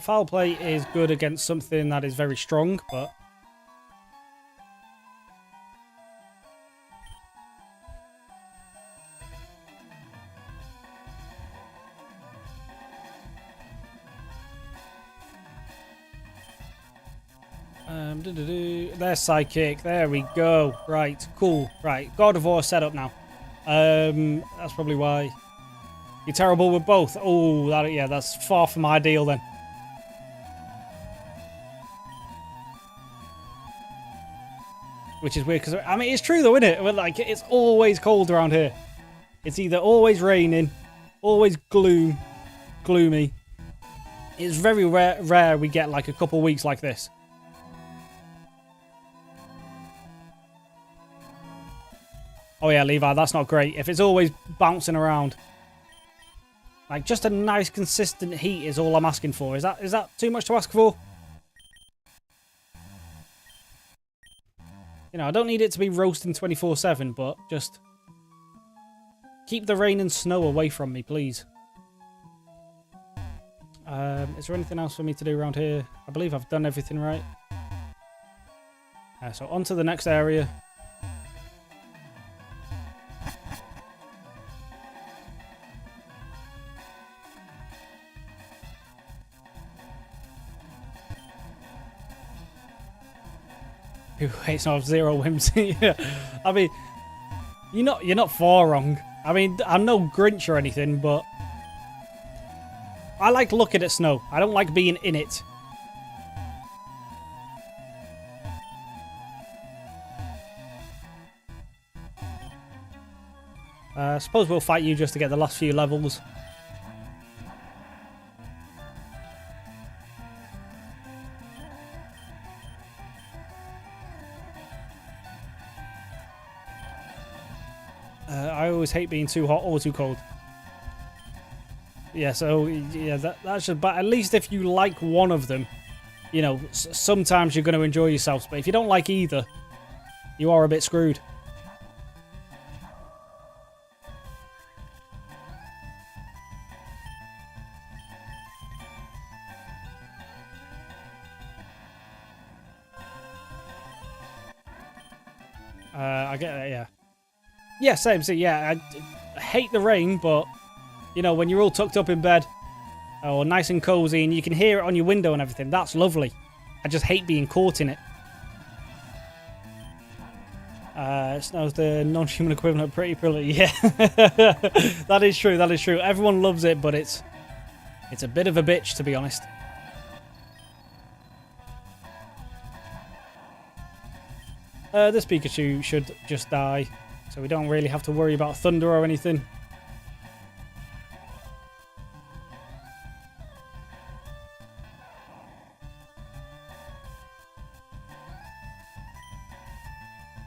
Foul Play is good against something that is very strong, but... There's Psychic. There we go. Right, cool. Right, God of War set up now. That's probably why. You're terrible with both. Oh, yeah, that's far from ideal then. Which is weird, because, I mean, it's true though, isn't it? Like, it's always cold around here. It's either always raining, always gloomy. It's very rare we get, like, a couple weeks like this. Oh yeah, Levi, that's not great. If it's always bouncing around. Like, just a nice, consistent heat is all I'm asking for. Is that too much to ask for? You know, I don't need it to be roasting 24/7, but just keep the rain and snow away from me, please. Is there anything else for me to do around here? I believe I've done everything right. So on to the next area. Who hates Zero Whimsy? Yeah. I mean, you're not far wrong. I mean, I'm no Grinch or anything, but I like looking at snow. I don't like being in it. I suppose we'll fight you just to get the last few levels. I always hate being too hot or too cold. Yeah, so yeah, that's just. But at least if you like one of them, you know, sometimes you're going to enjoy yourselves. But if you don't like either, you are a bit screwed. I get that, yeah. Yeah, same. So yeah, I hate the rain, but you know, when you're all tucked up in bed, or nice and cozy, and you can hear it on your window and everything, that's lovely. I just hate being caught in it. Snow's the non-human equivalent of Pretty Pillow. Yeah, that is true. That is true. Everyone loves it, but it's a bit of a bitch, to be honest. This Pikachu should just die, so we don't really have to worry about thunder or anything.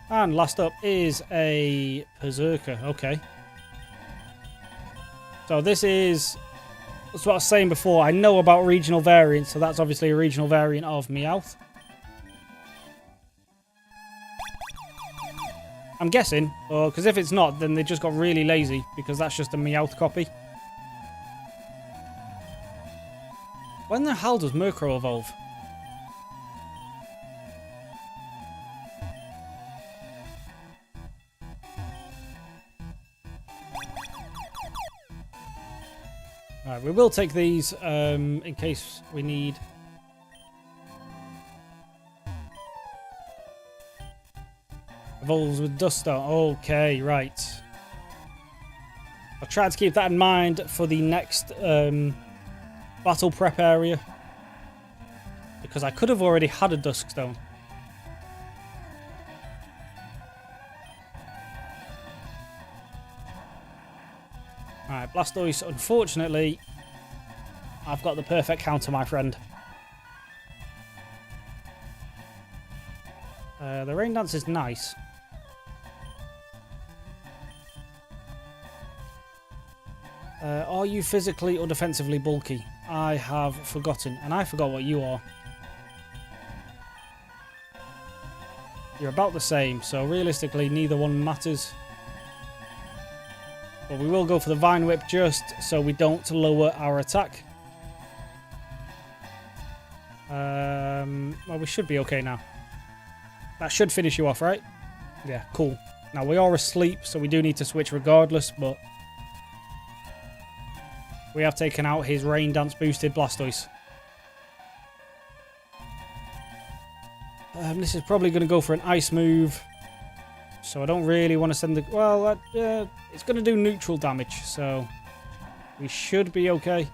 And last up is a Berserker. Okay. So this is... That's what I was saying before. I know about regional variants, so that's obviously a regional variant of Meowth. I'm guessing, because if it's not, then they just got really lazy, because that's just a Meowth copy. When the hell does Murkrow evolve? Alright, we will take these in case we need... Evolves with Duster. Okay, right. I'll try to keep that in mind for the next battle prep area. Because I could have already had a Duskstone. Alright, Blastoise, unfortunately, I've got the perfect counter, my friend. The Rain Dance is nice. Are you physically or defensively bulky? I have forgotten, and I forgot what you are. You're about the same, so realistically neither one matters. But we will go for the Vine Whip just so we don't lower our attack. Well, we should be okay now. That should finish you off, right? Yeah, cool. Now, we are asleep, so we do need to switch regardless, but... We have taken out his Rain Dance boosted Blastoise. This is probably going to go for an Ice move. So I don't really want to send the... Well, it's going to do neutral damage, so... We should be okay.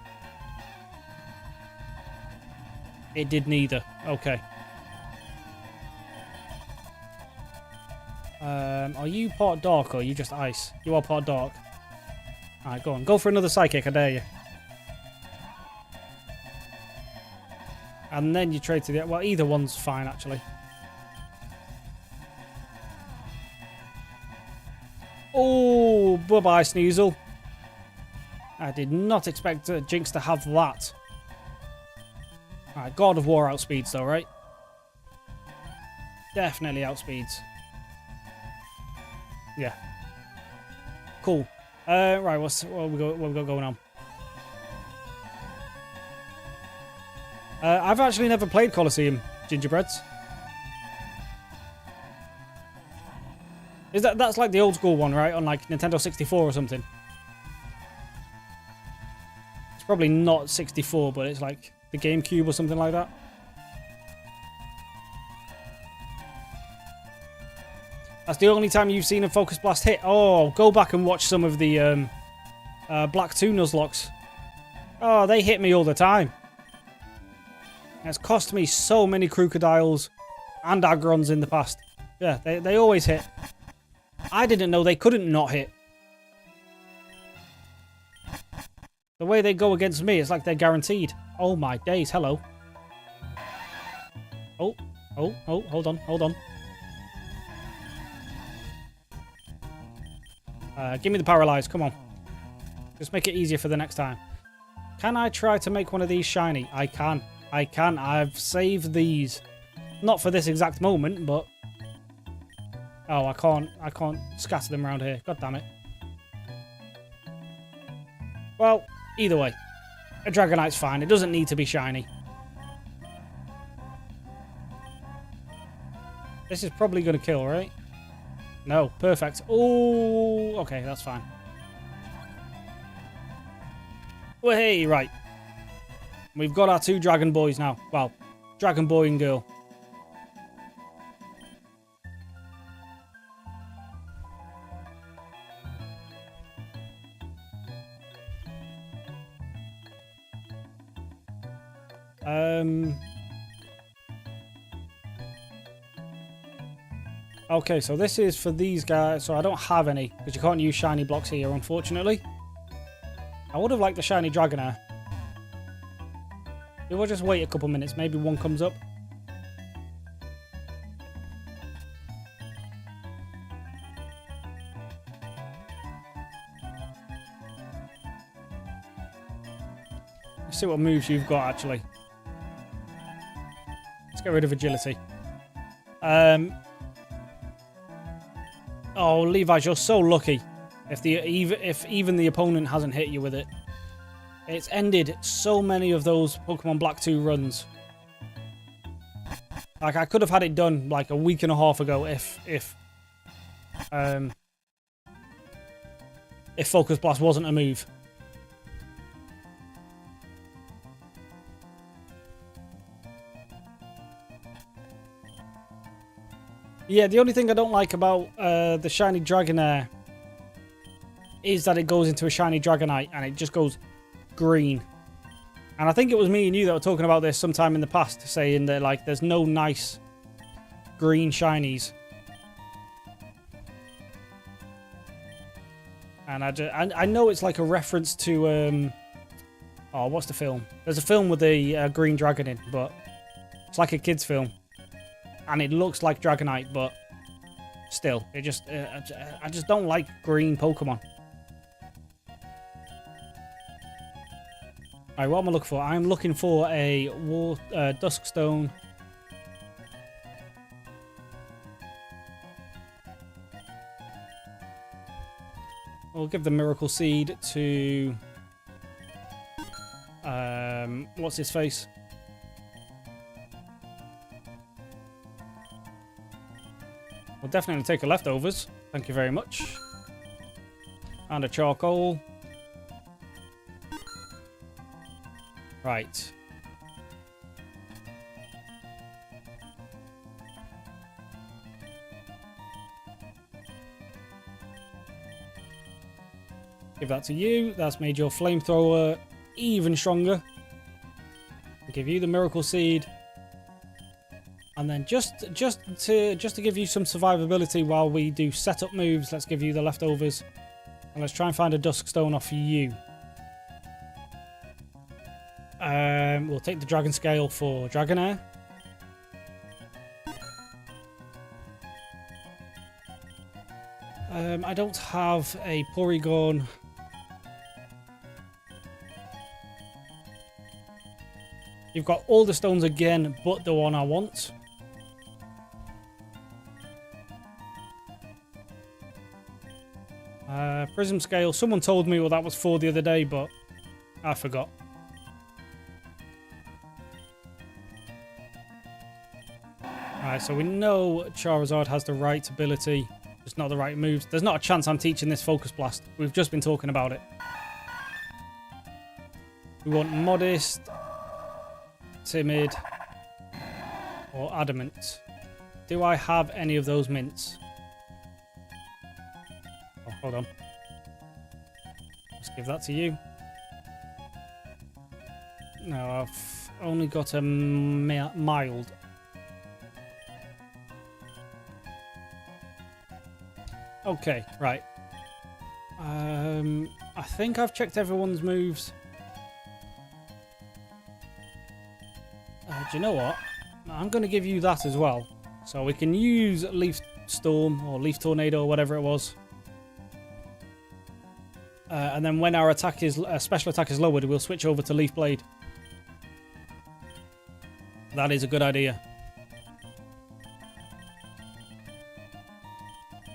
It did neither. Okay. Are you part dark or are you just ice? You are part dark. Alright, go on. Go for another Psychic, I dare you. And then you trade to the... Well, either one's fine, actually. Oh, bye-bye, Sneasel. I did not expect Jinx to have that. Alright, God of War outspeeds, though, right? Definitely outspeeds. Yeah. Cool. Right, what we got going on? I've actually never played Colosseum Gingerbreads. Is that's like the old school one, right? On like Nintendo 64 or something. It's probably not 64, but it's like the GameCube or something like that. That's the only time you've seen a Focus Blast hit. Oh, go back and watch some of the Black 2 Nuzlocks. Oh, they hit me all the time. It's cost me so many Crocodiles and Agrons in the past. Yeah, they always hit. I didn't know they couldn't not hit. way they go against me, it's like they're guaranteed. Oh my days, hello. Oh, hold on. Give me the paralyze, come on. Just make it easier for the next time. Can I try to make one of these shiny? I can. I've saved these. Not for this exact moment, but... Oh, I can't scatter them around here. God damn it. Well, either way. A Dragonite's fine. It doesn't need to be shiny. This is probably going to kill, right? No, perfect. Oh, okay, that's fine. Well, hey, right. We've got our 2 dragon boys now. Well, dragon boy and girl. Okay, so this is for these guys. So I don't have any, because you can't use shiny blocks here, unfortunately. I would have liked the shiny Dragonair. We'll just wait a couple minutes. Maybe one comes up. Let's see what moves you've got, actually. Let's get rid of agility. Oh, Levi's, you're so lucky. If even the opponent hasn't hit you with it. It's ended so many of those Pokemon Black 2 runs. Like, I could have had it done like a week and a half ago if Focus Blast wasn't a move. Yeah, the only thing I don't like about the shiny Dragonair is that it goes into a shiny Dragonite and it just goes green. And I think it was me and you that were talking about this sometime in the past, saying that like there's no nice green shinies. And I know it's like a reference to oh, what's the film? There's a film with a green dragon in, but it's like a kid's film. And it looks like Dragonite, but still, it just I just don't like green Pokemon. Alright, what am I looking for? I'm looking for a Duskstone. We'll give the Miracle Seed to what's his face? We'll definitely take a leftovers. Thank you very much. And a charcoal. Right. Give that to you. That's made your flamethrower even stronger. I'll give you the Miracle Seed. And then just to give you some survivability while we do setup moves, let's give you the leftovers. And let's try and find a Duskstone off you. We'll take the Dragon Scale for Dragonair. I don't have a Porygon. You've got all the stones again, but the one I want. Prism Scale. Someone told me what that was for the other day, but I forgot. Alright, so we know Charizard has the right ability, just not the right moves. There's not a chance I'm teaching this Focus Blast. We've just been talking about it. We want Modest, Timid, or Adamant. Do I have any of those mints? Oh, hold on. Let's give that to you. No, I've only got a mild. Okay, right. I think I've checked everyone's moves. Do you know what? I'm going to give you that as well. So we can use Leaf Storm or Leaf Tornado or whatever it was. And then when our attack is special attack is lowered, we'll switch over to Leaf Blade. That is a good idea.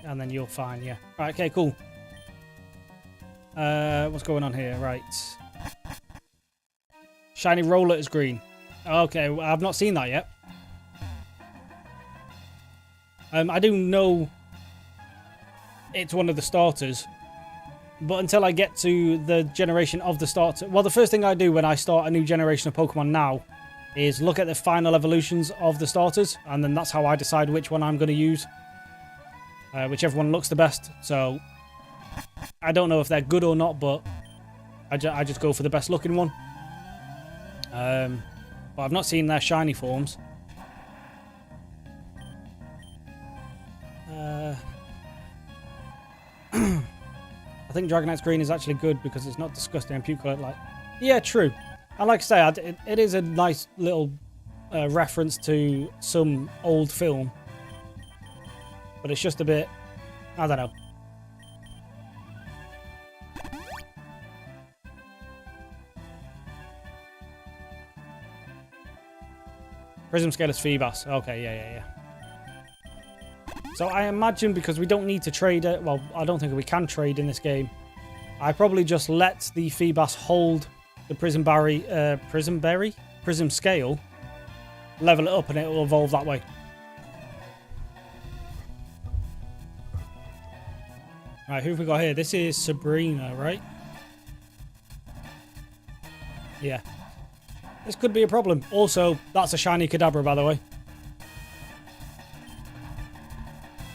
And then you're fine, yeah. Right, okay, cool. What's going on here? Right. Shiny Roller is green. Okay, I've not seen that yet. I do know it's one of the starters. But until I get to the generation of the starter... Well, the first thing I do when I start a new generation of Pokemon now is look at the final evolutions of the starters. And then that's how I decide which one I'm going to use. Whichever one looks the best. So, I don't know if they're good or not, but I just go for the best looking one. But I've not seen their shiny forms. I think Dragonite's green is actually good because it's not disgusting and puke like. Yeah, true. And like I say, it is a nice little reference to some old film. But it's just a bit... I don't know. Prism Scaleless Feebas. Okay, yeah. So I imagine because we don't need to trade it... Well, I don't think we can trade in this game. I probably just let the Feebas hold the Prism Scale, level it up, and it will evolve that way. Right, who have we got here? This is Sabrina, right? Yeah. This could be a problem. Also, that's a shiny Kadabra, by the way.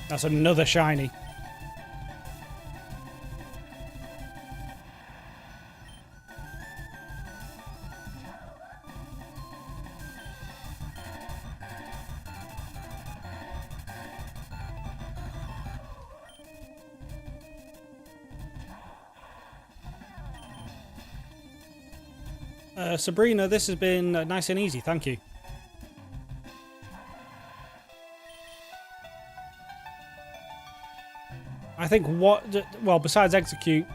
That's another shiny. Sabrina, this has been nice and easy, thank you. I think well, besides Execute,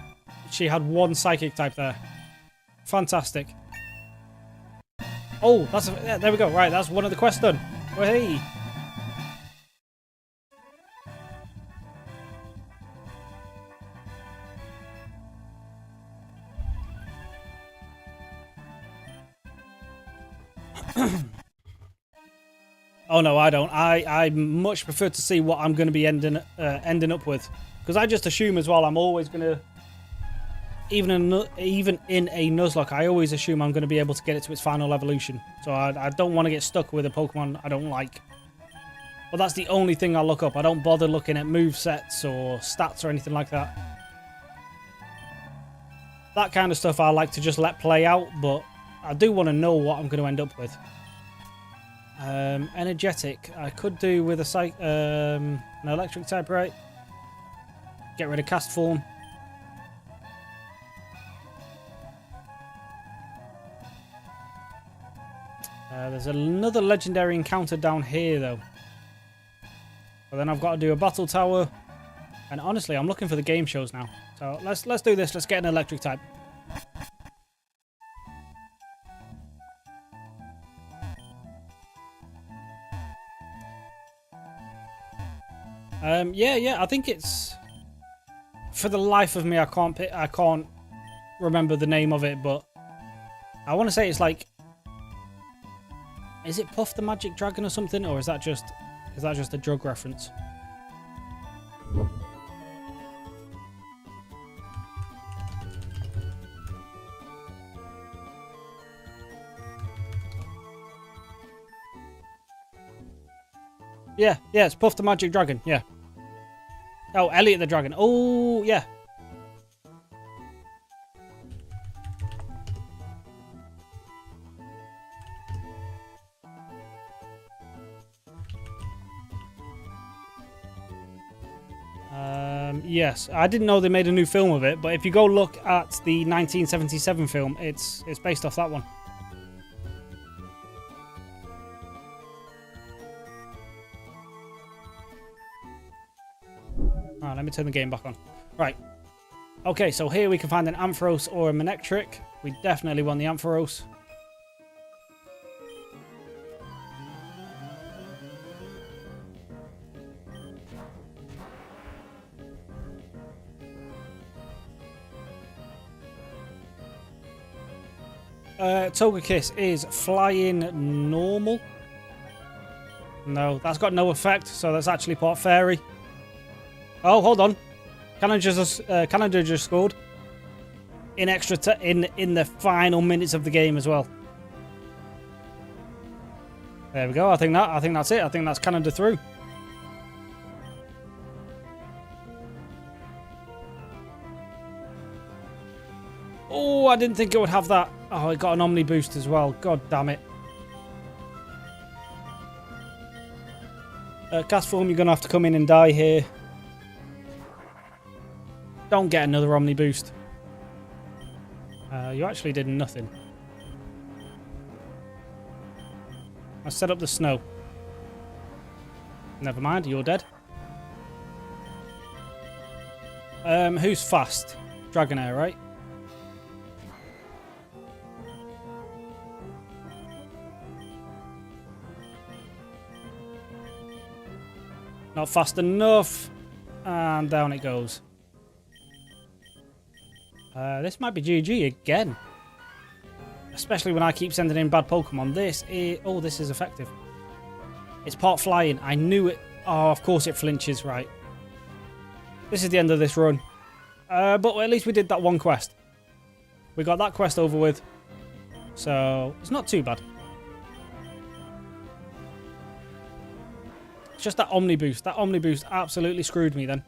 she had one Psychic type there. Fantastic. Oh, yeah, there we go. Right, that's one of the quests done. Oh, hey. Oh no, I don't. I much prefer to see what I'm going to be ending up with, because I just assume as well I'm always going to, even in a Nuzlocke, I always assume I'm going to be able to get it to its final evolution. So I don't want to get stuck with a Pokemon I don't like. But that's the only thing I look up. I don't bother looking at movesets or stats or anything like that. That kind of stuff I like to just let play out, but I do want to know what I'm going to end up with. Energetic, I could do with an electric type, right? Get rid of cast form. There's another legendary encounter down here though. But then I've got to do a battle tower. And honestly, I'm looking for the game shows now. So let's do this. Let's get an electric type. Yeah, I think it's... For the life of me, I can't remember the name of it, but I want to say it's like... Is it Puff the Magic Dragon or something, or is that just a drug reference? Yeah, it's Puff the Magic Dragon, yeah. Oh, Elliot the Dragon. Oh, yeah. Yes, I didn't know they made a new film of it, but if you go look at the 1977 film, it's based off that one. Alright, let me turn the game back on. Right. Okay, so here we can find an Ampharos or a Manectric. We definitely want the Ampharos. Togekiss is flying normal. No, that's got no effect, so that's actually Port Fairy. Oh, hold on. Canada just scored in in the final minutes of the game as well. There we go. I think that's it. I think that's Canada through. Oh, I didn't think it would have that. Oh, it got an Omni boost as well. God damn it. Castform, you're going to have to come in and die here. Don't get another Omni boost. You actually did nothing. I set up the snow. Never mind, you're dead. Who's fast? Dragonair, right? Not fast enough. And down it goes. This might be GG again. Especially when I keep sending in bad Pokemon. This is... Oh, this is effective. It's part flying. I knew it. Oh, of course it flinches, right. This is the end of this run. But at least we did that one quest. We got that quest over with. So, it's not too bad. It's just that Omni boost. That Omni boost absolutely screwed me then.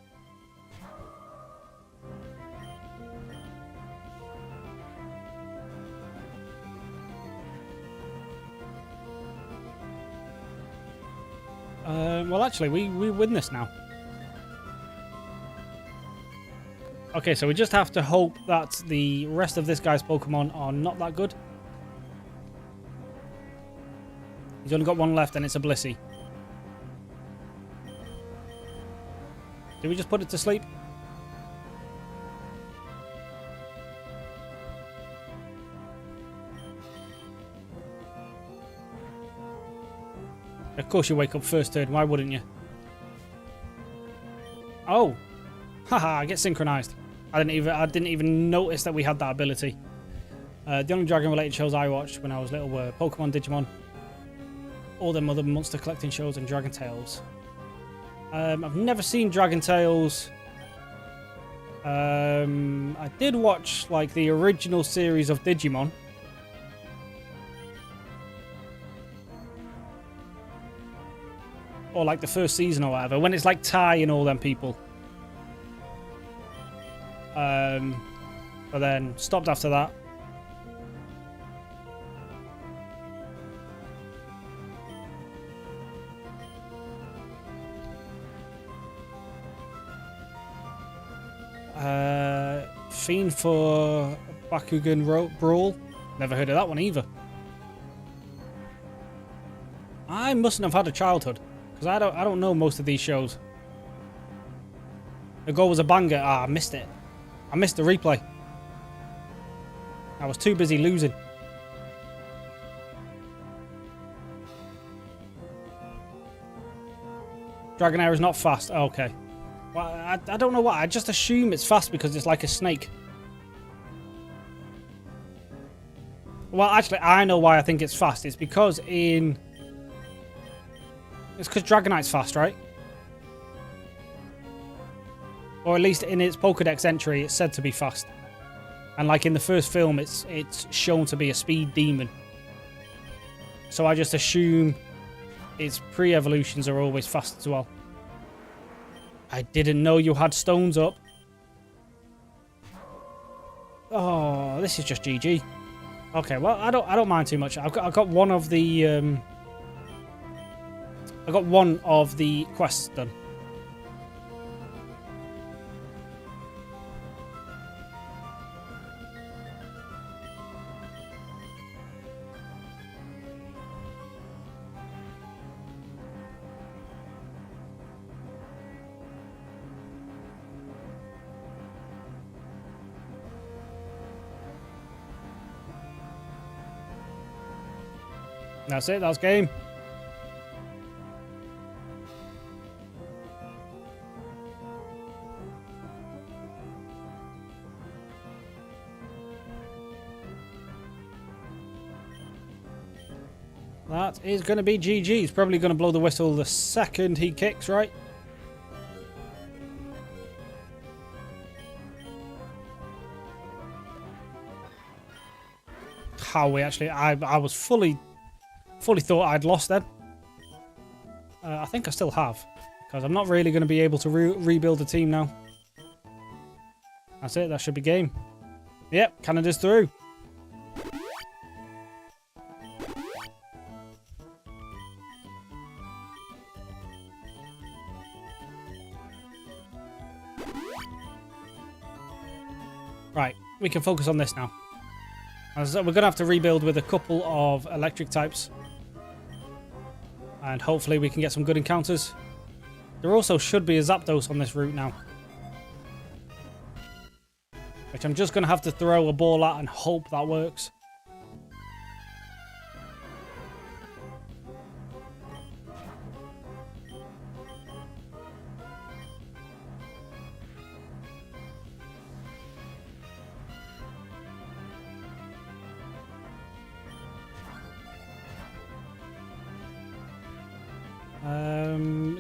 Well, actually, we win this now. Okay, so we just have to hope that the rest of this guy's Pokemon are not that good. He's only got one left, and it's a Blissey. Did we just put it to sleep? Of course you wake up first turn, why wouldn't you? Oh! Haha, I get synchronized. I didn't even notice that we had that ability. The only dragon related shows I watched when I was little were Pokemon, Digimon, all them other monster collecting shows, and Dragon Tales. I've never seen Dragon Tales. I did watch like the original series of Digimon. Or like the first season or whatever, when it's like Ty and all them people. But then stopped after that. Fiend for Bakugan Brawl. Never heard of that one either. I mustn't have had a childhood. Because I don't know most of these shows. The goal was a banger. Ah, I missed it. I missed the replay. I was too busy losing. Dragonair is not fast. Oh, okay. Well, I don't know why. I just assume it's fast because it's like a snake. Well, actually, I know why I think it's fast. It's because in... It's because Dragonite's fast, right? Or at least in its Pokedex entry, it's said to be fast. And like in the first film, it's shown to be a speed demon. So I just assume its pre-evolutions are always fast as well. I didn't know you had stones up. Oh, this is just GG. Okay, well, I don't mind too much. I got one of the I got one of the quests done. That's it. That's game. That is going to be GG. He's probably going to blow the whistle the second he kicks, right? How we actually... I was fully thought I'd lost then. I think I still have. Because I'm not really going to be able to rebuild the team now. That's it. That should be game. Yep, Canada's through. Right, we can focus on this now. We're going to have to rebuild with a couple of electric types. And hopefully we can get some good encounters. There also should be a Zapdos on this route now. Which I'm just going to have to throw a ball at and hope that works.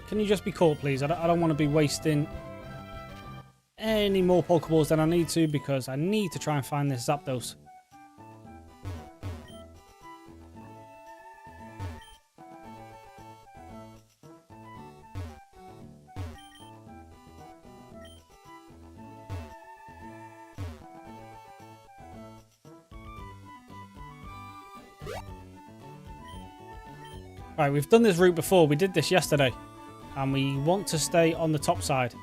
Can you just be caught, please? I don't want to be wasting any more Pokeballs than I need to, because I need to try and find this Zapdos. Right, we've done this route before. We did this yesterday. And we want to stay on the top side.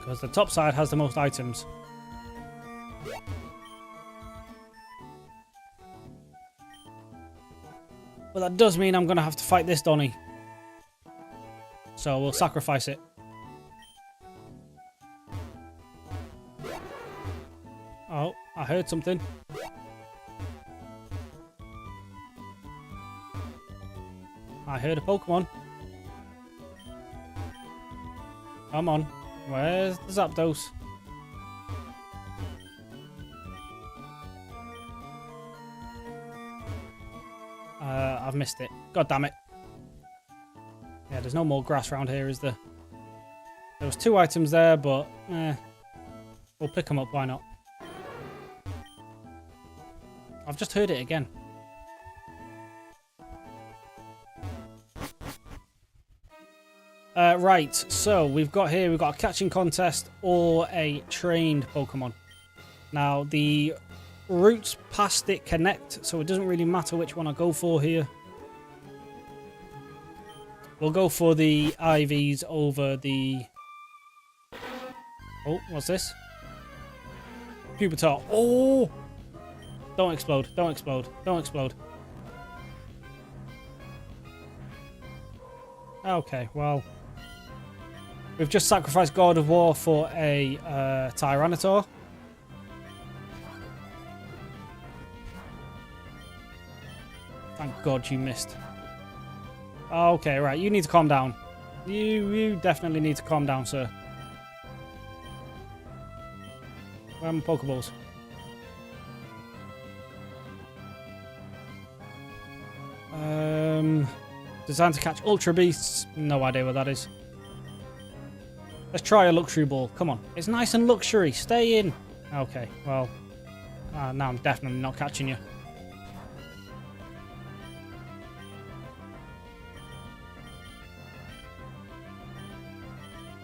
Because the top side has the most items. But that does mean I'm going to have to fight this Donny. So we'll sacrifice it. Oh, I heard something. I heard a Pokemon. Come on. Where's the Zapdos? I've missed it. God damn it. Yeah, there's no more grass around here, is there? There was 2 items there, but we'll pick them up. Why not? I've just heard it again. Right, so we've got a catching contest or a trained Pokemon. Now, the routes past it connect, so it doesn't really matter which one I go for here. We'll go for the IVs over the... Oh, what's this? Pupitar. Oh! Don't explode, don't explode, don't explode. Okay, well... We've just sacrificed God of War for a Tyranitar. Thank God you missed. Okay, right. You need to calm down. You definitely need to calm down, sir. Where are my Pokeballs? Designed to catch Ultra Beasts. No idea what that is. Let's try a luxury ball. Come on. It's nice and luxury. Stay in. Okay, well. Now I'm definitely not catching you.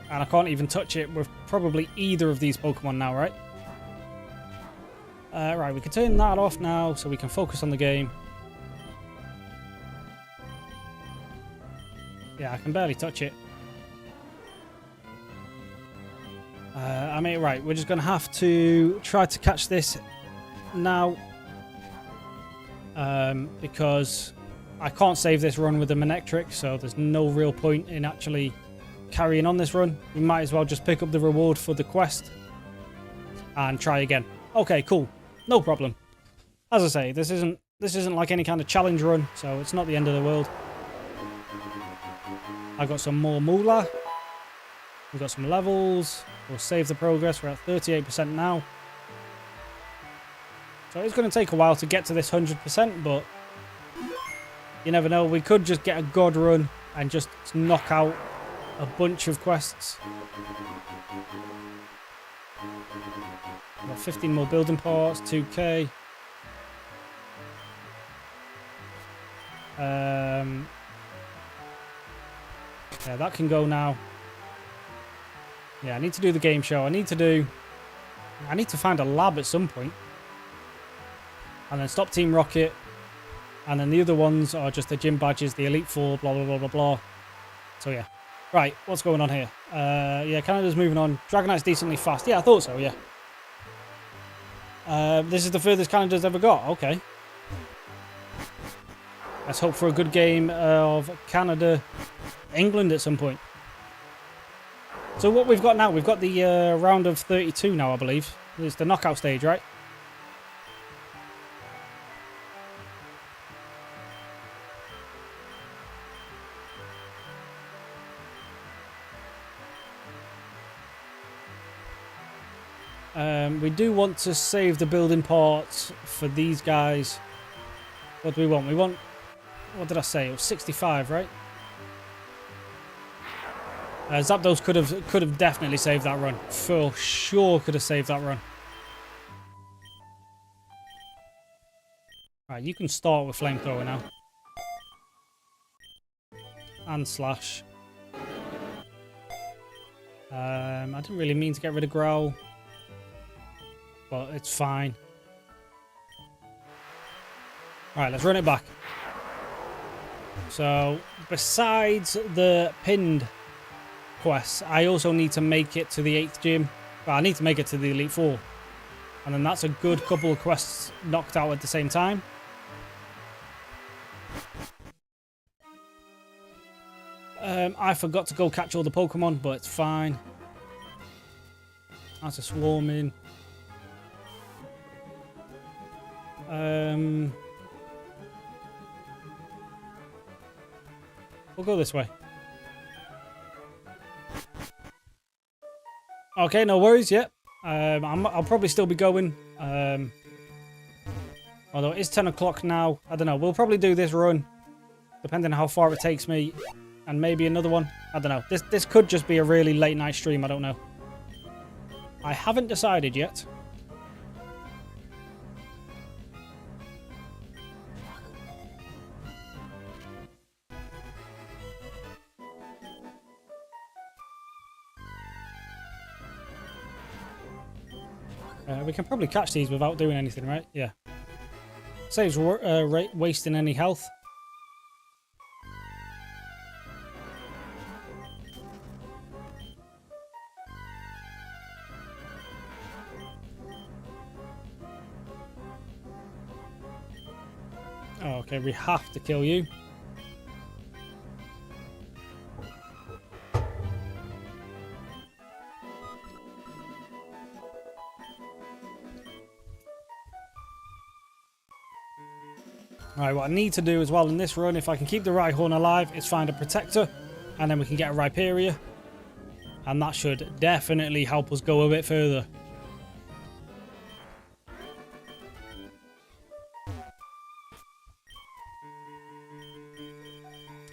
And I can't even touch it with probably either of these Pokemon now, right? Right, we can turn that off now so we can focus on the game. Yeah, I can barely touch it. I mean, right, we're just going to have to try to catch this now. Because I can't save this run with a Manectric, so there's no real point in actually carrying on this run. We might as well just pick up the reward for the quest and try again. Okay, cool. No problem. As I say, this isn't This isn't like any kind of challenge run, so it's not the end of the world. I got some more moolah. We've got some levels. We'll save the progress. We're at 38% now. So it's going to take a while to get to this 100%, but you never know. We could just get a god run and just knock out a bunch of quests. We've got 15 more building parts, 2k. Yeah, that can go now. Yeah, I need to do the game show. I need to find a lab at some point. And then stop Team Rocket. And then the other ones are just the gym badges, the Elite Four, blah, blah, blah, blah, blah. So, yeah. Right, what's going on here? Yeah, Canada's moving on. Dragonite's decently fast. Yeah, I thought so, yeah. This is the furthest Canada's ever got. Okay. Let's hope for a good game of Canada-England at some point. So what we've got now, we've got the round of 32 now, I believe. It's the knockout stage, right? We do want to save the building parts for these guys. What do we want? We want... What did I say? It was 65, right? Zapdos could have definitely saved that run. For sure could have saved that run. Right, you can start with Flamethrower now. And Slash. I didn't really mean to get rid of Growl. But it's fine. Alright, let's run it back. So, besides the pinned quests, I also need to make it to the 8th gym. Well, I need to make it to the Elite Four. And then that's a good couple of quests knocked out at the same time. I forgot to go catch all the Pokemon, but it's fine. That's a swarming. We'll go this way. Okay, no worries. Yep. I'll probably still be going. Although it is 10 o'clock now. I don't know. We'll probably do this run, depending on how far it takes me, and maybe another one. I don't know. This could just be a really late night stream. I don't know. I haven't decided yet. We can probably catch these without doing anything, right? Yeah. Saves wasting any health. Oh, okay, we have to kill you. Alright, what I need to do as well in this run, if I can keep the Rhyhorn alive, is find a Protector, and then we can get a Rhyperior. And that should definitely help us go a bit further.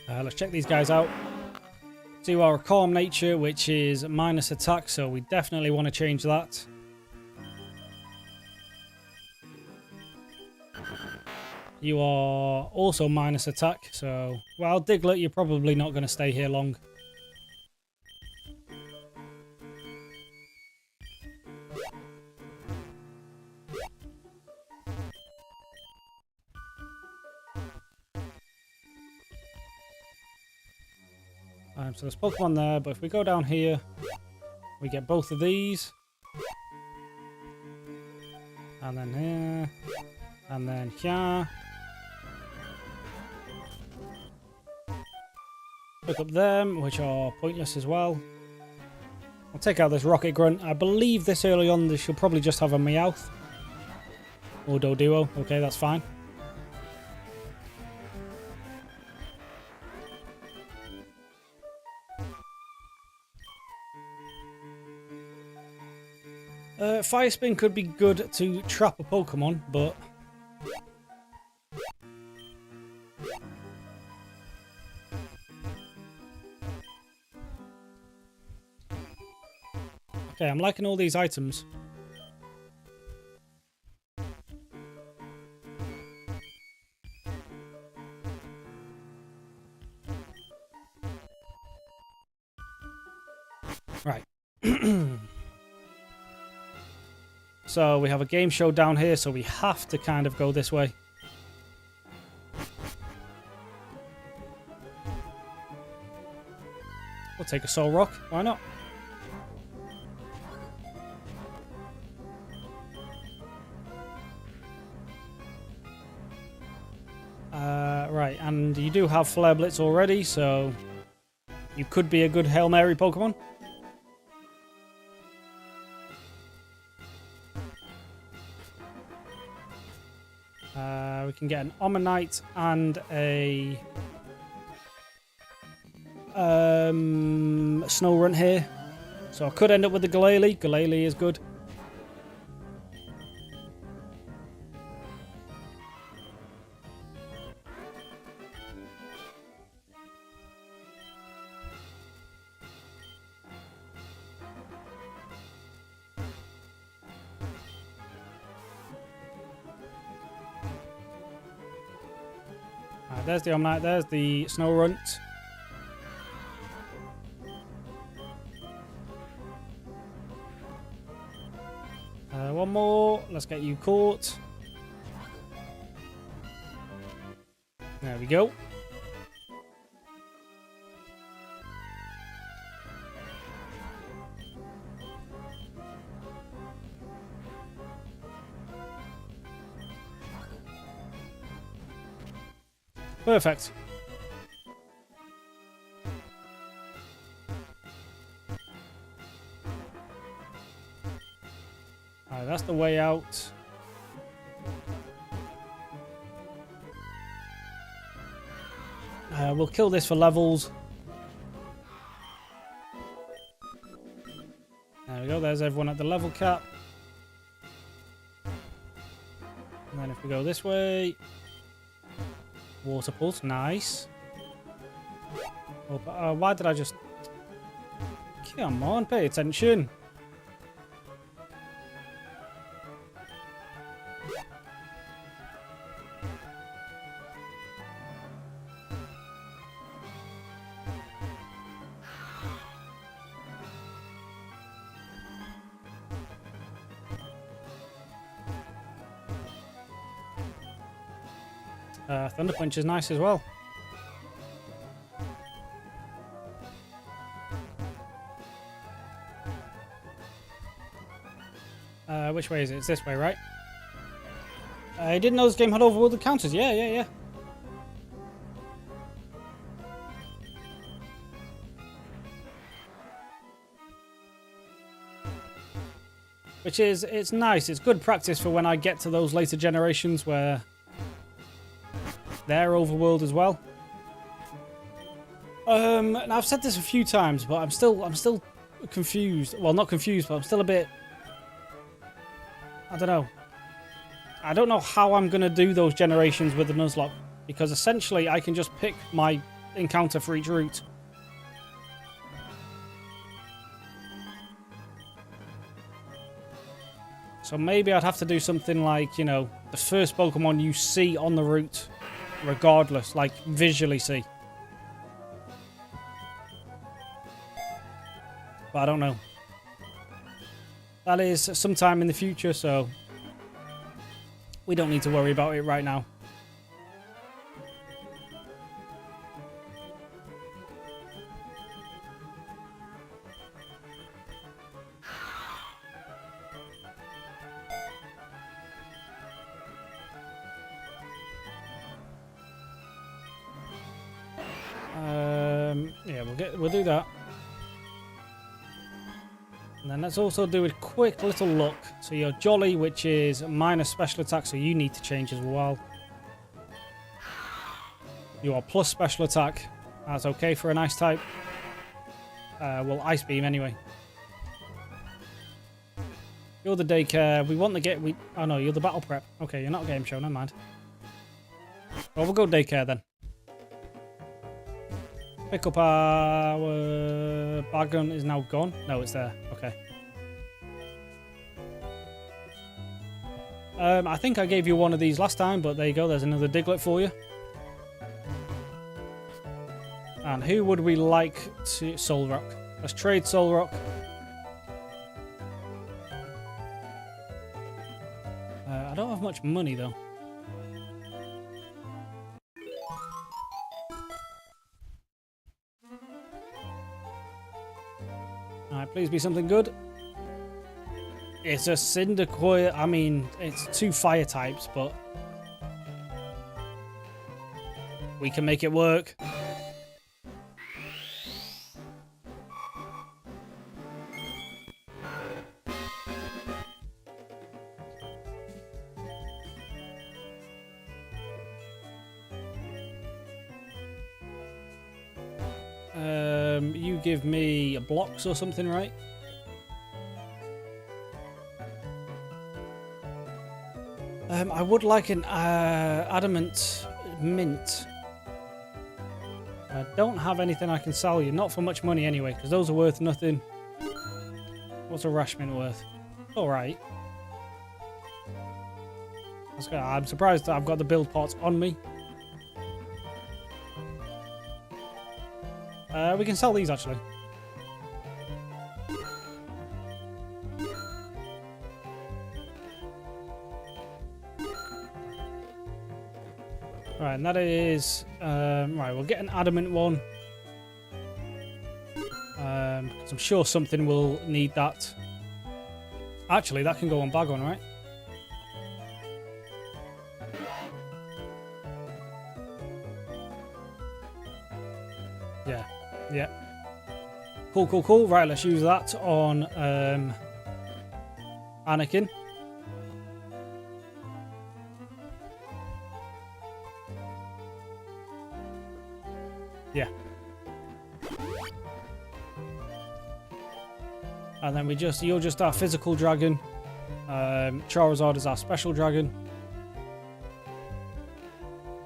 Let's check these guys out. So you are a Calm Nature, which is minus attack, so we definitely want to change that. You are also minus attack, so... Well, Diglett, you're probably not going to stay here long. So there's Pokemon there, but if we go down here, we get both of these. And then here. And then here. Pick up them, which are pointless as well. I'll take out this Rocket Grunt. I believe this early on, this should probably just have a Meowth. Or Doduo. Okay, that's fine. Fire Spin could be good to trap a Pokemon, but... Okay, I'm liking all these items. Right. So we have a game show down here, so we have to kind of go this way. We'll take a Soul Rock. Why not? Right, and you do have Flare Blitz already, so you could be a good Hail Mary Pokemon. We can get an Omanyte and a Snorunt here. So I could end up with the Glalie. Glalie is good. There's the Omanyte, there's the Snorunt. One more. Let's get you caught. There we go. Perfect. Alright, that's the way out. We'll kill this for levels. There we go, there's everyone at the level cap. And then if we go this way... Water Pulse, nice. Oh, why did I just... Come on, pay attention. Thunder Punch is nice as well. Which way is it? It's this way, right? I didn't know this game had overworld counters. Yeah. Which is, it's nice. It's good practice for when I get to those later generations where they're overworld as well. And I've said this a few times, but I'm still confused. Well, not confused, but I'm still a bit... I don't know. I don't know how I'm going to do those generations with the Nuzlocke, because essentially I can just pick my encounter for each route. So maybe I'd have to do something like, you know, the first Pokemon you see on the route, regardless, like visually see. But I don't know. That is sometime in the future, so we don't need to worry about it right now. Yeah, we'll do that. And then let's also do a quick little look. So your Jolly, which is minus special attack, so you need to change as well. You are plus special attack. That's okay for an ice type. Well, Ice Beam anyway. You're the daycare. We want the get. Oh no, you're the battle prep. Okay, you're not a game show. Never mind. Well, we'll go daycare then. Pick up our bag gun is now gone. No, it's there. Okay. I think I gave you one of these last time, but there you go. There's another Diglett for you. And who would we like to... Soul Rock. Let's trade Soul Rock. I don't have much money, though. Alright, please be something good. It's a Cyndaquil. I mean, it's 2 fire types, but... we can make it work. You give me a blocks or something, right? I would like an adamant mint. I don't have anything I can sell you. Not for much money anyway, because those are worth nothing. What's a rash mint worth? Alright. I'm surprised that I've got the build pots on me. We can sell these actually. Right, and that is right. We'll get an adamant one. Because I'm sure something will need that. Actually, that can go on bag on, right? Yeah. Yeah. Cool, cool, cool. Right, let's use that on Anakin. Yeah. And then you're just our physical dragon. Charizard is our special dragon.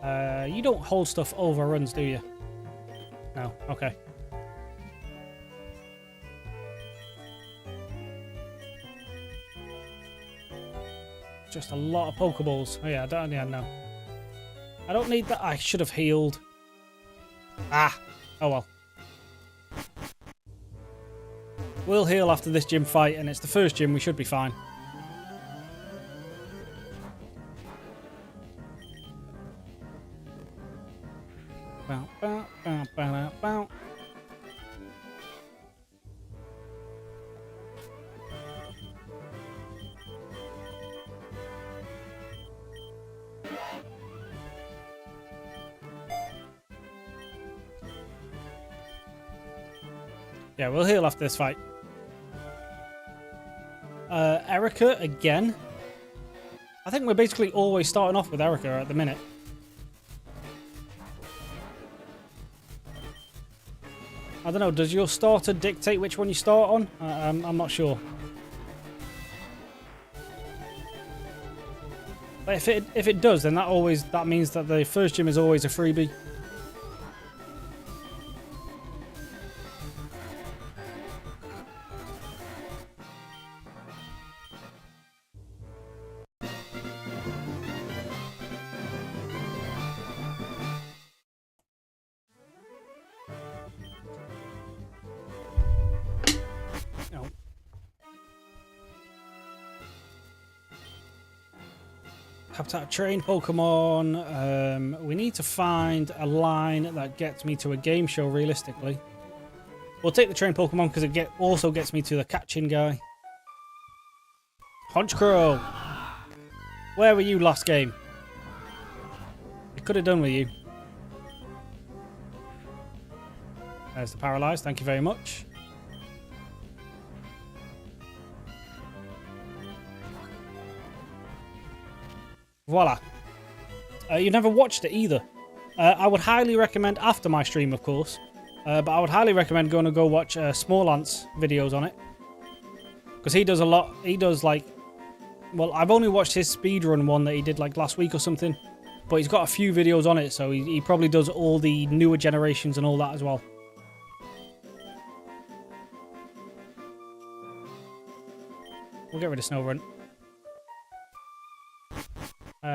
You don't hold stuff overruns, do you? No, okay. Just a lot of Pokeballs. Oh yeah, no. I don't need that. I should have healed. Ah! Oh well. We'll heal after this gym fight, and it's the first gym. We should be fine. Bow, bow, bow, bow, bow. Yeah, we'll heal after this fight. Erica again. I think we're basically always starting off with Erica at the minute. I don't know, does your starter dictate which one you start on? I'm not sure. But if it does, then that means that the first gym is always a freebie. Habitat train Pokemon. We need to find a line that gets me to a game show realistically. We'll take the train Pokemon because it also gets me to the catching guy. Honchkrow! Where were you last game? I could have done with you. There's the Paralyzed, thank you very much. Voila. You never watched it either. I would highly recommend, after my stream of course, but I would highly recommend going to go watch Small Ants videos on it. Because he does a lot. He does like... Well, I've only watched his speedrun one that he did like last week or something. But he's got a few videos on it, so he probably does all the newer generations and all that as well. We'll get rid of Snowrun.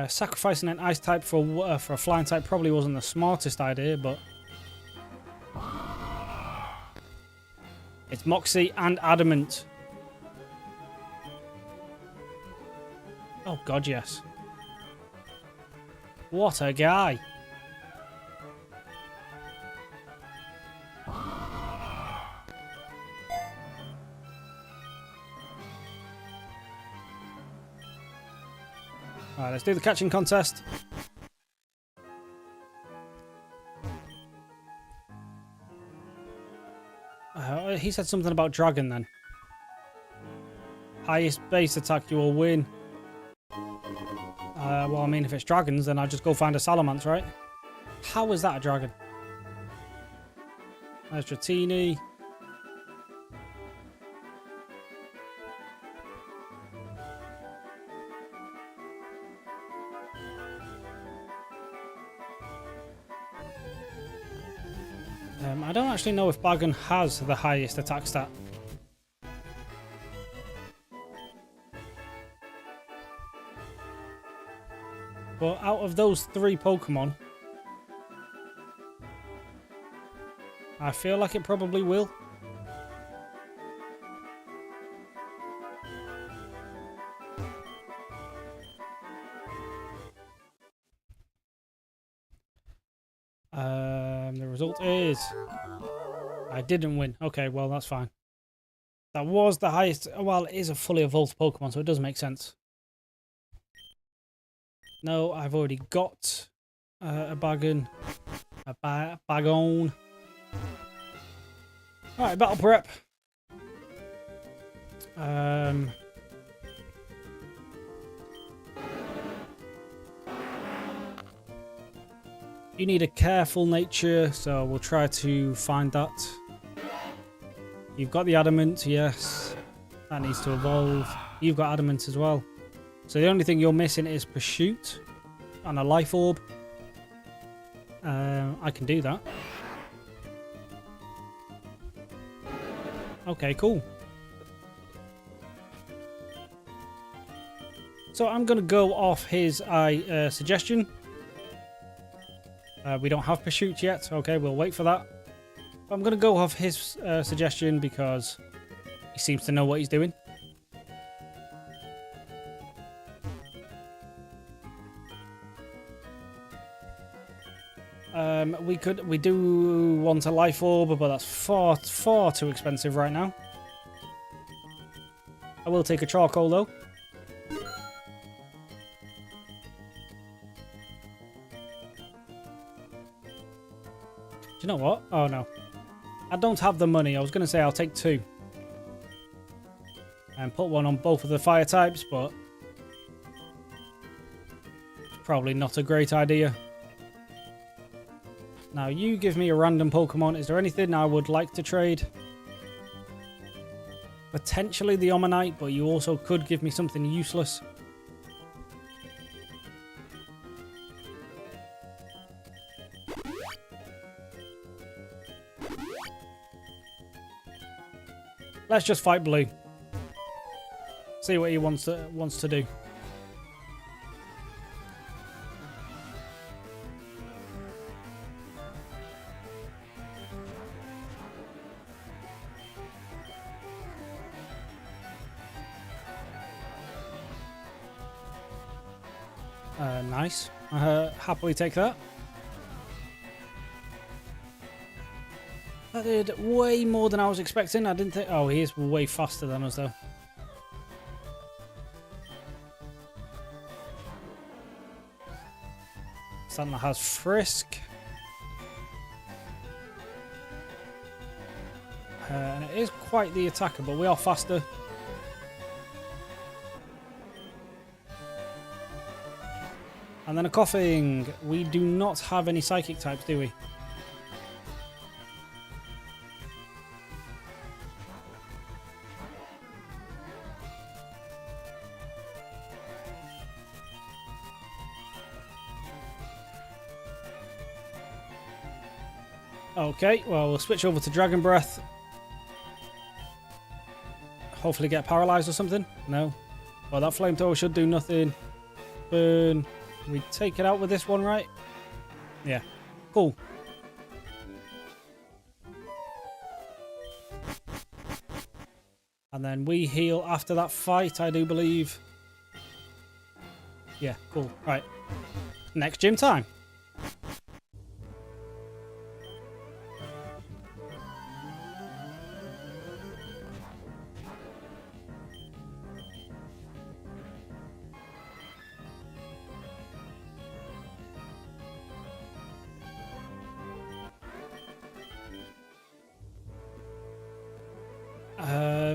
Sacrificing an ice type for a flying type probably wasn't the smartest idea, but... It's Moxie and Adamant. Oh god, yes. What a guy. Alright, let's do the catching contest. He said something about dragon then. Highest base attack, you will win. Well, I mean, if it's dragons, then I'll just go find a Salamence, right? How is that a dragon? There's Dratini. I don't actually know if Bagon has the highest attack stat. But out of those 3 Pokemon, I feel like it probably will. The result is I didn't win. Okay, well, that's fine. That was the highest. Well, it is a fully evolved Pokemon, so it does make sense. No, I've already got a Bagon. A Bagon. Alright, battle prep. You need a careful nature, so we'll try to find that. You've got the Adamant, yes. That needs to evolve. You've got Adamant as well. So the only thing you're missing is Pursuit and a Life Orb. I can do that. Okay, cool. So I'm going to go off his suggestion. We don't have Pursuit yet. Okay, we'll wait for that. I'm going to go off his suggestion because he seems to know what he's doing. We do want a Life Orb, but that's far too expensive right now. I will take a Charcoal though. Do you know what? Oh no. I don't have the money. I was going to say I'll take 2. And put one on both of the fire types, but it's probably not a great idea. Now you give me a random Pokemon. Is there anything I would like to trade? Potentially the Omanyte, but you also could give me something useless. Let's just fight Blue. See what he wants to do. Nice. Happily take that. That did way more than I was expecting. I didn't think... Oh, he is way faster than us, though. Sandler has Frisk. And it is quite the attacker, but we are faster. And then a Coughing. We do not have any Psychic types, do we? Okay, well, we'll switch over to Dragon Breath. Hopefully get paralyzed or something. No. Well, that flamethrower should do nothing. Burn. We take it out with this one, right? Yeah. Cool. And then we heal after that fight, I do believe. Yeah, cool. Right. Next gym time.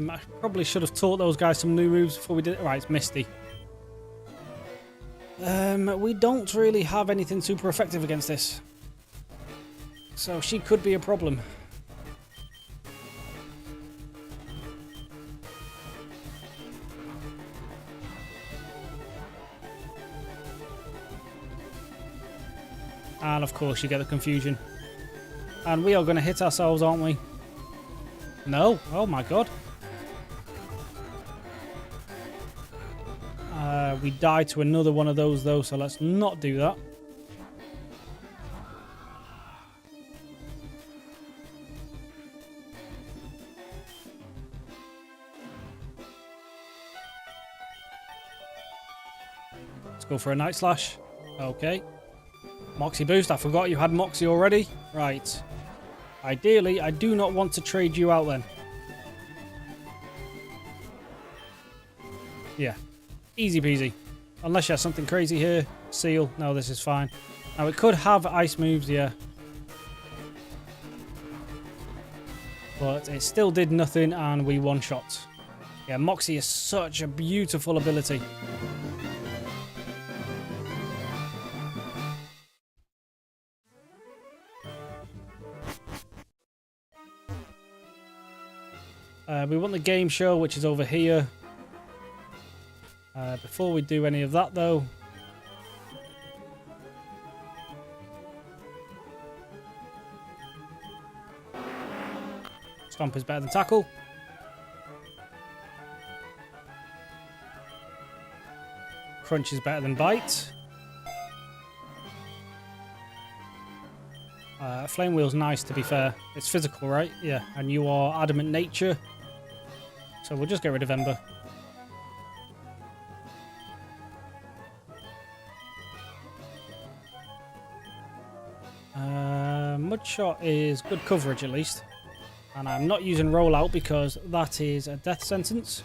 I probably should have taught those guys some new moves before we did it. Right, it's Misty. We don't really have anything super effective against this. So she could be a problem. And of course you get the confusion. And we are going to hit ourselves, aren't we? No. Oh my god. We died to another one of those though, so let's not do that. Let's go for a Night Slash. Okay. Moxie boost. I forgot you had Moxie already. Right. Ideally, I do not want to trade you out then. Yeah. Easy peasy. Unless you have something crazy here. Seal. No, this is fine. Now, it could have ice moves, yeah. But it still did nothing and we one-shot. Yeah, Moxie is such a beautiful ability. We want the game show, which is over here. Before we do any of that, though, Stomp is better than Tackle. Crunch is better than Bite. Flame Wheel's nice, to be fair. It's physical, right? Yeah, and you are Adamant Nature. So we'll just get rid of Ember. Mudshot is good coverage, at least. And I'm not using Rollout because that is a death sentence.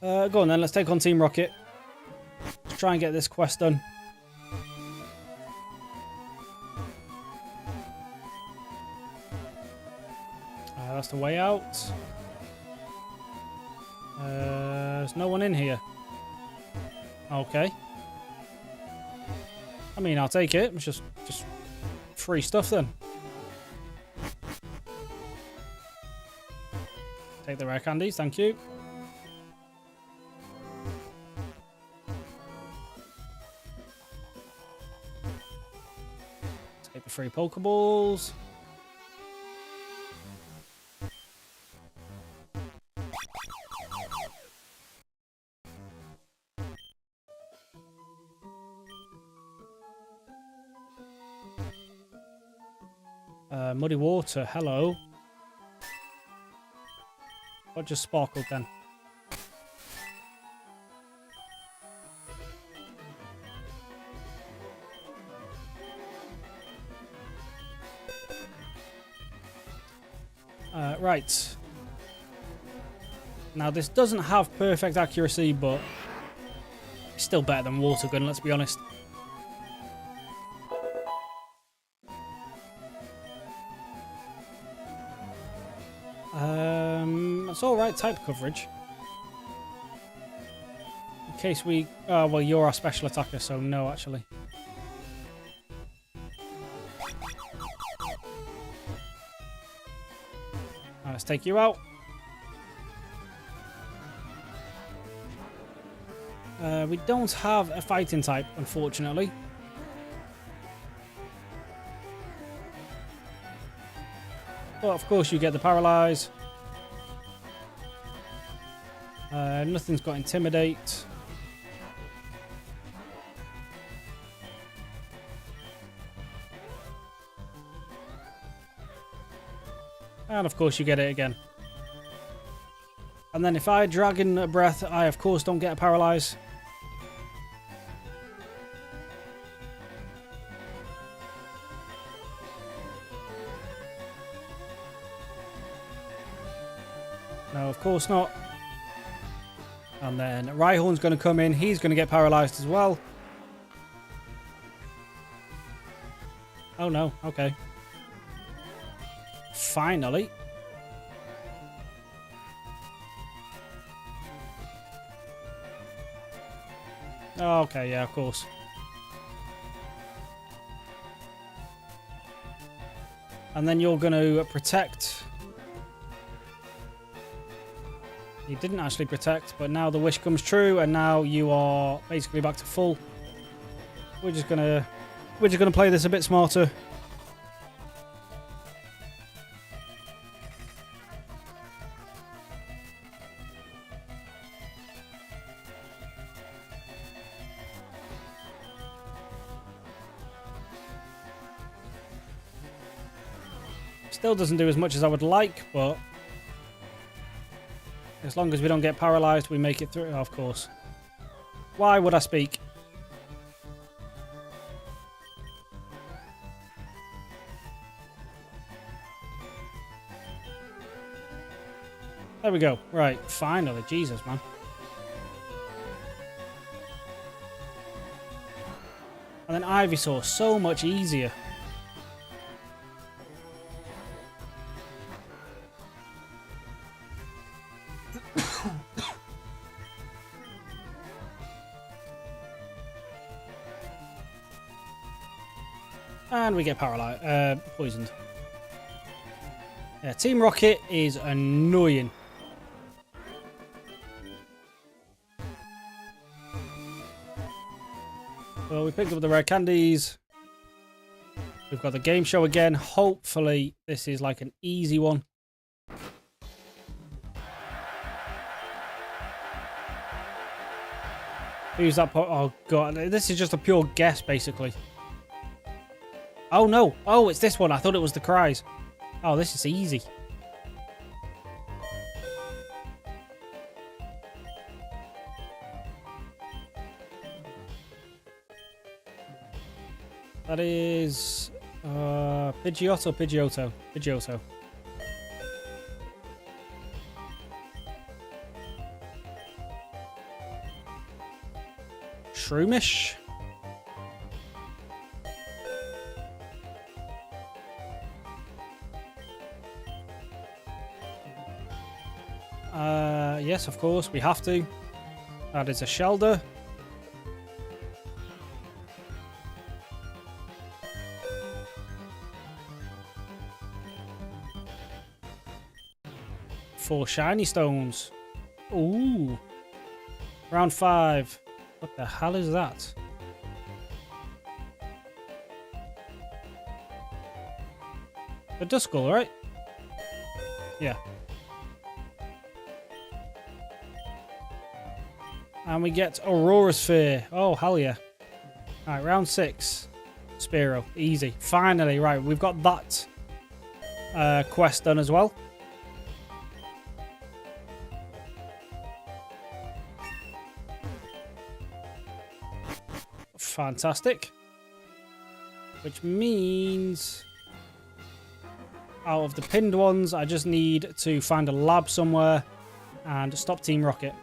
Go on then, let's take on Team Rocket. Let's try and get this quest done. That's the way out. There's no one in here. Okay. I mean, I'll take it. It's just free stuff then. Take the rare candies, thank you. Take the free Pokeballs. Muddy water, hello. What just sparkled then? Right. Now this doesn't have perfect accuracy, but it's still better than Water Gun, let's be honest. It's alright type coverage. In case we... Oh, well, you're our special attacker, so no, actually. Let's take you out. We don't have a fighting type, unfortunately. But of course you get the paralyze. Nothing's got intimidate. And of course you get it again. And then if I dragon breath, I of course don't get a paralyze. No, of course not. And then Rhyhorn's going to come in. He's going to get paralyzed as well. Oh no, okay. Finally. Oh, okay, yeah, of course. And then you're going to protect. You didn't actually protect, but now the wish comes true, and now you are basically back to full. We're just gonna play this a bit smarter. Still doesn't do as much as I would like, but as long as we don't get paralyzed, we make it through. Oh, of course. Why would I speak? There we go. Right, finally. Jesus, man. And then Ivysaur, so much easier. And we get paralyzed, poisoned. Yeah, Team Rocket is annoying. Well, we picked up the rare candies. We've got the game show again. Hopefully, this is like an easy one. Who's that? Oh, God. This is just a pure guess, basically. Oh, no. Oh, it's this one. I thought it was the cries. Oh, this is easy. That is Pidgeotto, Pidgeotto. Shroomish. Yes, of course, we have to. That is a Shelder. Four shiny stones. Ooh. Round 5. What the hell is that? The Duskull, right? Yeah. And we get Aurora Sphere. Oh, hell yeah. Alright, round 6. Spearow. Easy. Finally, right. We've got that quest done as well. Fantastic. Which means out of the pinned ones, I just need to find a lab somewhere and stop Team Rocket.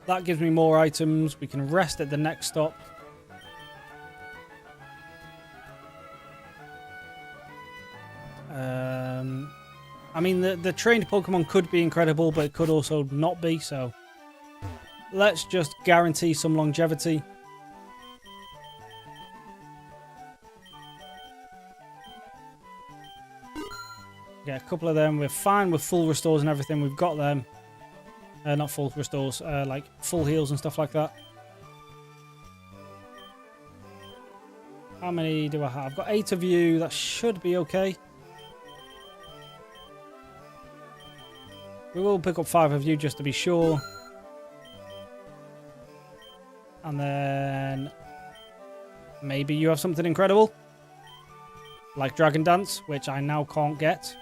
That gives me more items. We can rest at the next stop. I mean, the trained Pokemon could be incredible, but it could also not be, so let's just guarantee some longevity. Get a couple of them. We're fine with full restores and everything. We've got them. Not full restores, like full heals and stuff like that. How many do I have? I've got 8 of you. That should be okay. We will pick up 5 of you just to be sure. And then maybe you have something incredible. Like Dragon Dance, which I now can't get.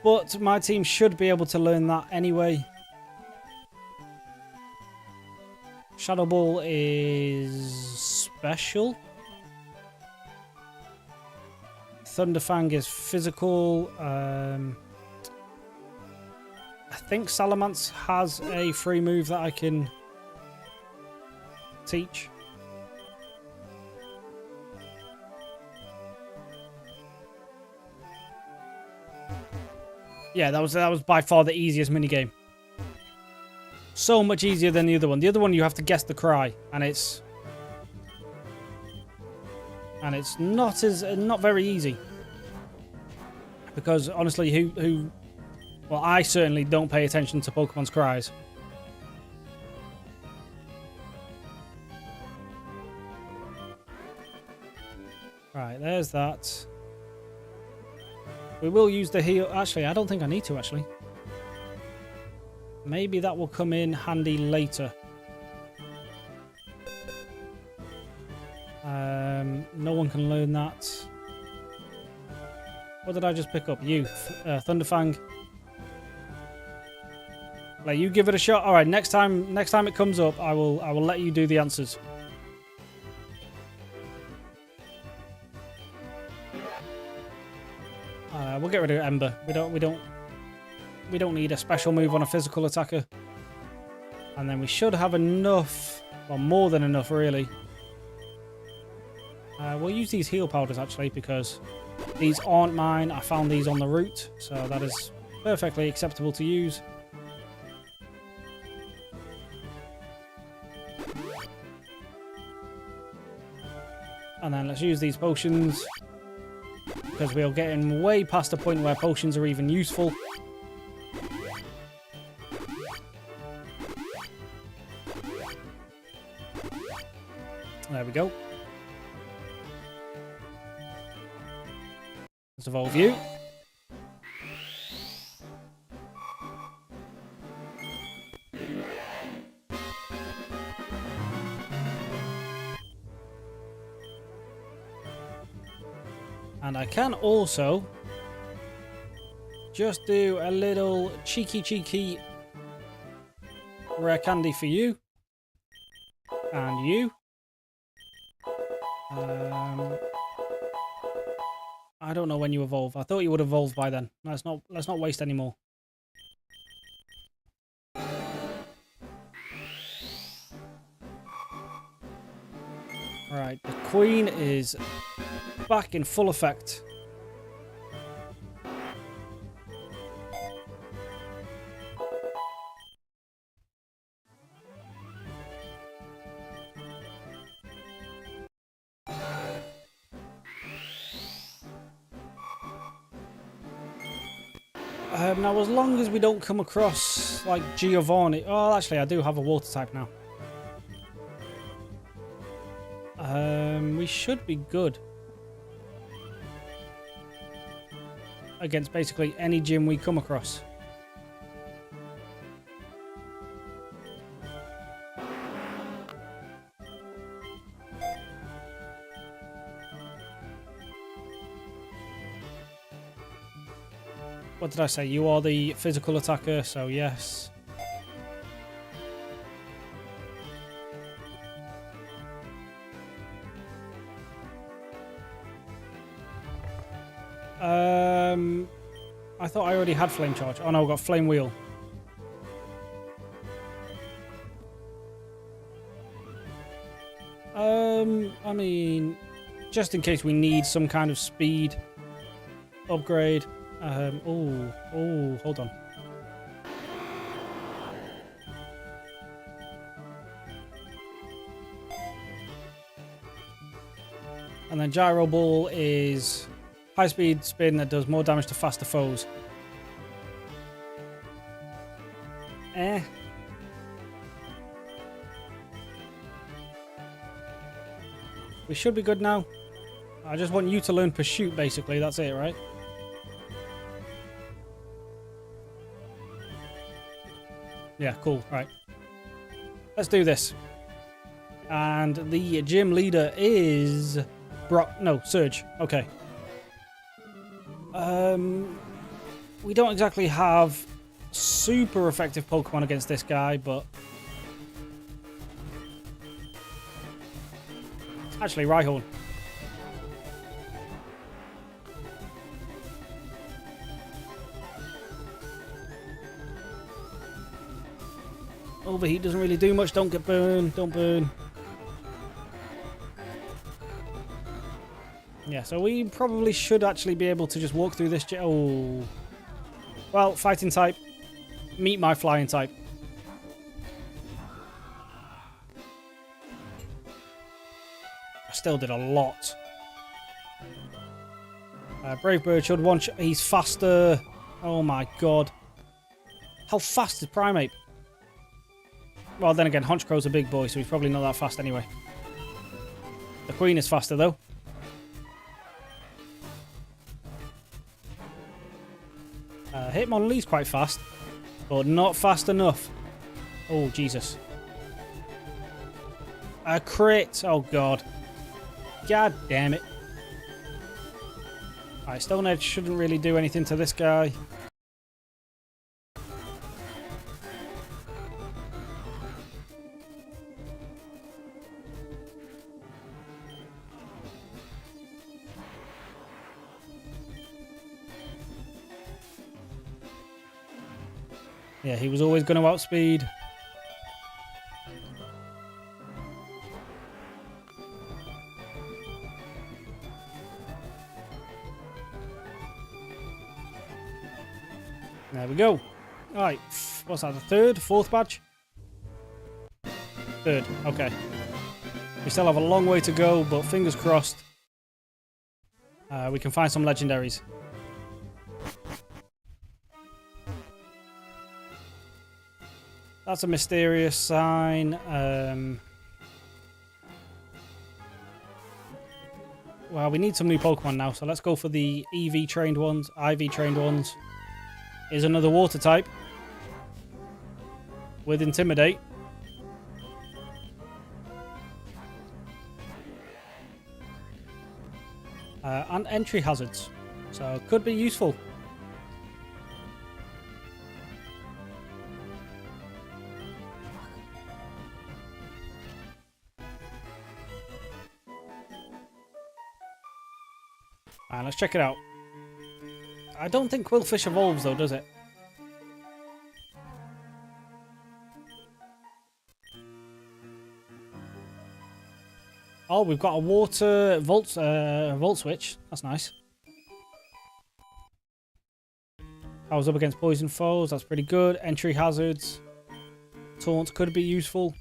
But my team should be able to learn that anyway. Shadow Ball is special. Thunderfang is physical. I think Salamence has a free move that I can teach. Yeah, that was by far the easiest minigame. So much easier than the other one. The other one you have to guess the cry, and it's not very easy. Because honestly, well, I certainly don't pay attention to Pokemon's cries. Right, there's that. We will use the heal. Actually, I don't think I need to, actually. Maybe that will come in handy later. No one can learn that. What did I just pick up? You, Thunderfang. Like, you give it a shot. All right, next time it comes up, I will let you do the answers. We'll get rid of Ember. We don't need a special move on a physical attacker. And then we should have enough, well, more than enough, really. We'll use these heal powders, actually, because these aren't mine. I found these on the route, so that is perfectly acceptable to use. And then let's use these potions, because we're getting way past the point where potions are even useful. There we go. Let's evolve you. And I can also just do a little cheeky rare candy for you. And you. I don't know when you evolve. I thought you would evolve by then. Let's not waste any more. Alright, the Queen is back in full effect. Now, as long as we don't come across, like, Giovanni... Oh, actually, I do have a water type now. We should be good. Against basically any gym we come across. What did I say? You are the physical attacker, so yes. I thought I already had Flame Charge. Oh no, I've got Flame Wheel. I mean, just in case we need some kind of speed upgrade. Oh, hold on. And then Gyro Ball is high-speed spin that does more damage to faster foes. We should be good now. I just want you to learn Pursuit, basically. That's it, right? Yeah, cool. Right. Let's do this. And the gym leader is... Brock. No, Surge. Okay. We don't exactly have super effective Pokemon against this guy, but... Actually, Rhyhorn. Overheat doesn't really do much. Don't get burned. Don't burn. Yeah, so we probably should actually be able to just walk through this... Oh. Well, fighting type. Meet my flying type. I still did a lot. Brave Bird should one shot. He's faster. Oh my god. How fast is Primeape? Well, then again, Honchcrow's a big boy, so he's probably not that fast anyway. The Queen is faster, though. Hitmonlee's quite fast, but not fast enough. Oh, Jesus. A crit! Oh, God. God damn it. Alright, Stone Edge shouldn't really do anything to this guy. Yeah, he was always going to outspeed. There we go. Alright, what's that, the third? Fourth badge? Third, okay. We still have a long way to go, but fingers crossed. We can find some legendaries. That's a mysterious sign. Well, we need some new Pokemon now, so let's go for the EV trained ones, IV trained ones. Is another water type with Intimidate. And entry hazards, so could be useful. Alright, let's check it out. I don't think Quillfish evolves though, does it? Oh, we've got a water volt switch. That's nice. Powers up against poison foes. That's pretty good. Entry hazards. Taunt could be useful.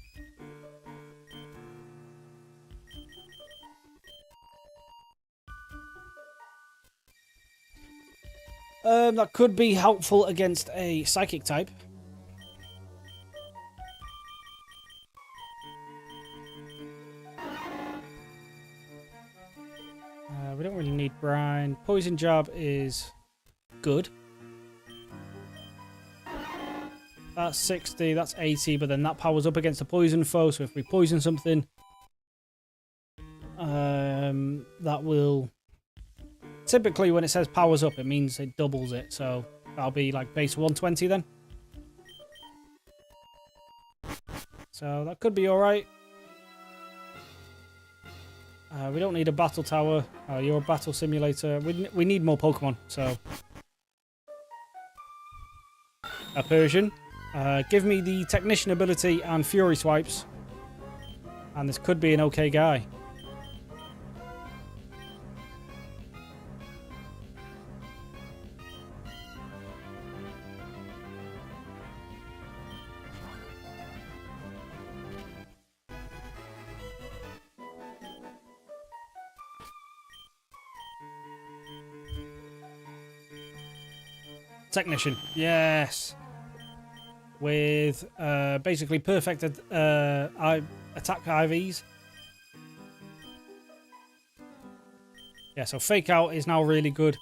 That could be helpful against a psychic type. We don't really need brine. Poison Jab is good. That's 60, that's 80, but then that powers up against a poison foe, so if we poison something, that will... Typically, when it says powers up, it means it doubles it, so that'll be like base 120 then. So that could be alright. We don't need a battle tower. You're a battle simulator. We need more Pokemon, so... A Persian. Give me the Technician ability and Fury Swipes. And this could be an okay guy. Technician, yes. With basically perfect attack IVs. Yeah, so fake out is now really good.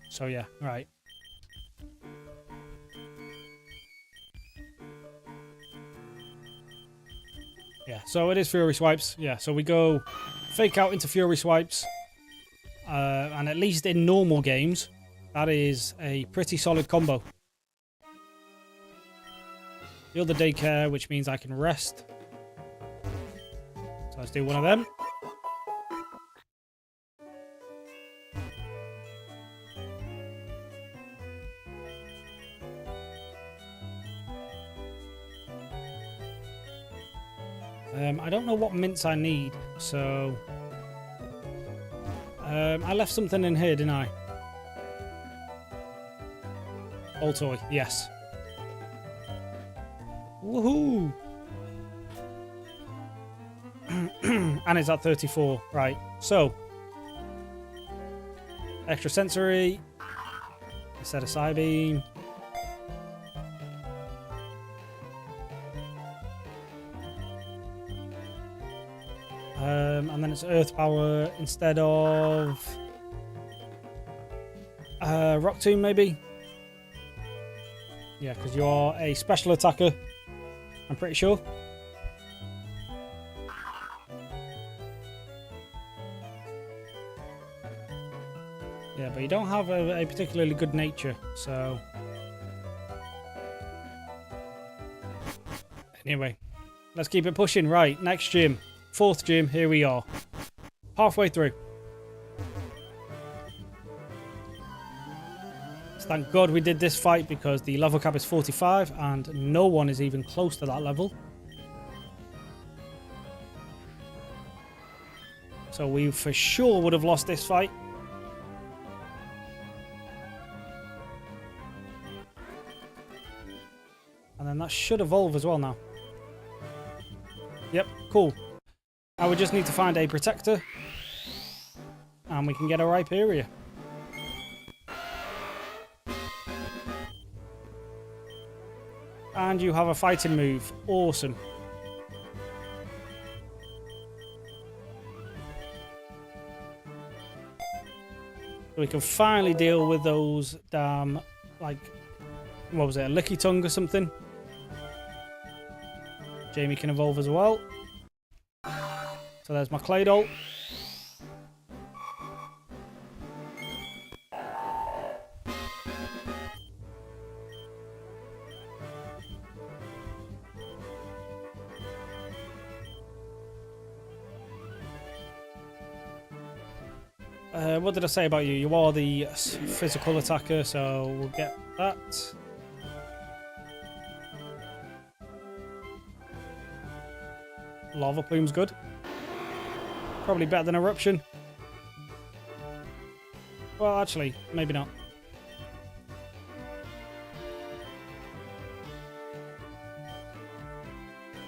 So yeah, right. Yeah, so it is Fury Swipes. Yeah, so we go fake out into Fury Swipes. And at least in normal games, that is a pretty solid combo. The other daycare, which means I can rest. So let's do one of them. I don't know what mints I need, so... I left something in here, didn't I? Old toy, yes. Woohoo! And it's at 34. Right, so... Extra sensory. Instead of Psybeam. And then it's Earth Power instead of Rock Tomb, maybe? Yeah, because you are a special attacker, I'm pretty sure. Yeah, but you don't have a particularly good nature, so... Anyway, let's keep it pushing. Right, next gym. 4th gym, here we are. Halfway through. So thank God we did this fight because the level cap is 45 and no one is even close to that level. So we for sure would have lost this fight. And then that should evolve as well now. Yep, cool. Now we just need to find a protector. And we can get a Rhyperia. And you have a fighting move. Awesome. We can finally deal with those damn, like, what was it, a Licky Tongue or something? Jamie can evolve as well. So there's my Claydol. What did I say about you? You are the physical attacker, so we'll get that. Lava Plume's good. Probably better than Eruption. Well, actually, maybe not.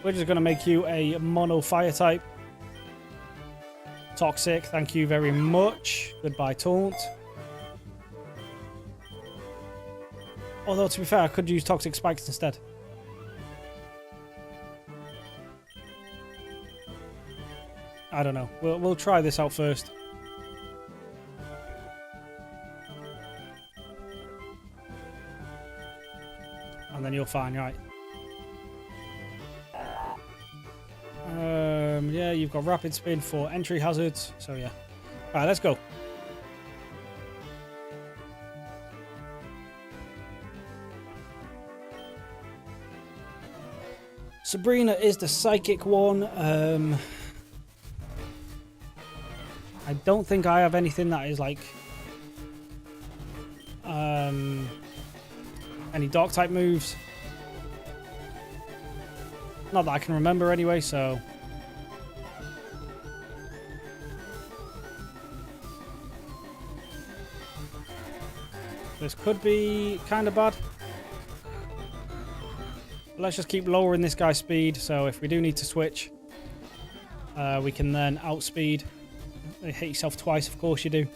We're just going to make you a mono fire type. Toxic, thank you very much. Goodbye, Taunt. Although, to be fair, I could use Toxic Spikes instead. I don't know. We'll try this out first. And then you'll find, right. Yeah, you've got Rapid Spin for entry hazards. So, yeah. Alright, let's go. Sabrina is the psychic one. I don't think I have anything that is like any dark type moves. Not that I can remember anyway, so this could be kind of bad. Let's just keep lowering this guy's speed, so if we do need to switch, we can then outspeed. You hit yourself twice, of course you do.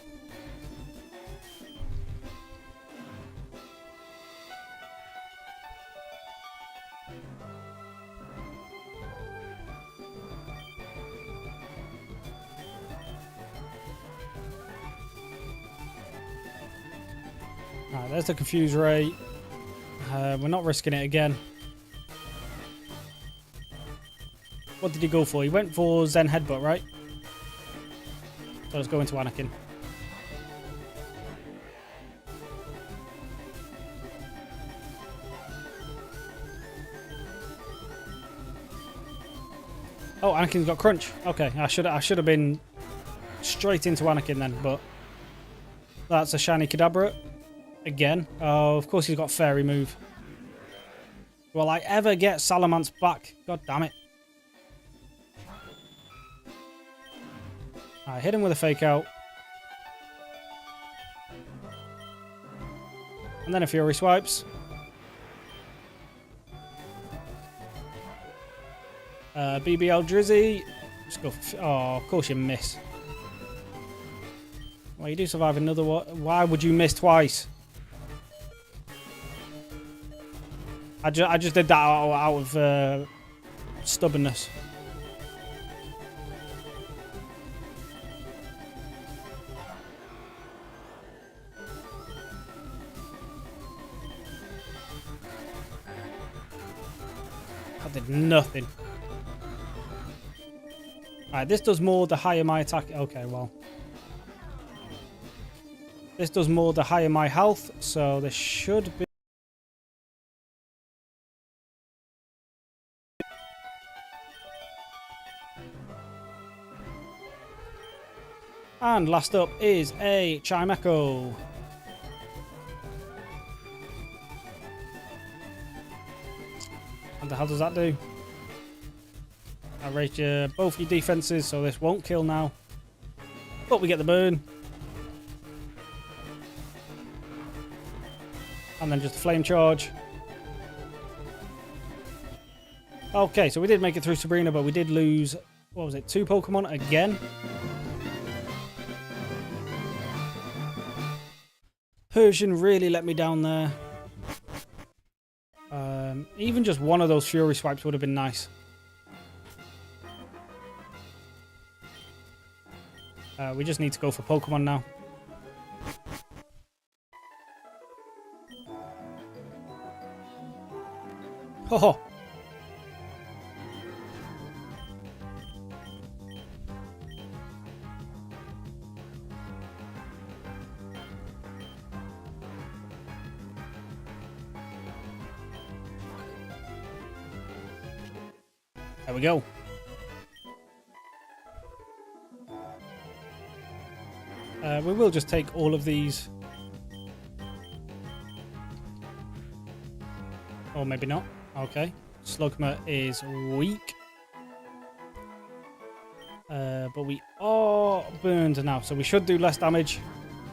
Alright, there's the confuse ray. We're not risking it again. What did he go for? He went for Zen Headbutt, right? So let's go into Anakin. Oh, Anakin's got crunch. Okay, I should have been straight into Anakin then, but that's a shiny Kadabra again. Oh, of course he's got fairy move. Will I ever get Salamence back? God damn it. I hit him with a fake out. And then a Fury Swipes. BBL Drizzy. Just go for, oh, of course you miss. Well, you do survive another one. Why would you miss twice? I just did that out of stubbornness. I did nothing. Alright, this does more the higher my attack. Okay, well. This does more the higher my health, so this should be. And last up is a Chimecho. What the hell does that do? I raised both your defenses, so this won't kill now. But we get the burn. And then just a flame charge. Okay, so we did make it through Sabrina, but we did lose, what was it, 2 Pokemon again? Persian really let me down there. Even just one of those Fury Swipes would have been nice. We just need to go for Pokemon now. Oh! There we go. We will just take all of these. Or maybe not. Okay. Slugma is weak. But we are burned now, so we should do less damage.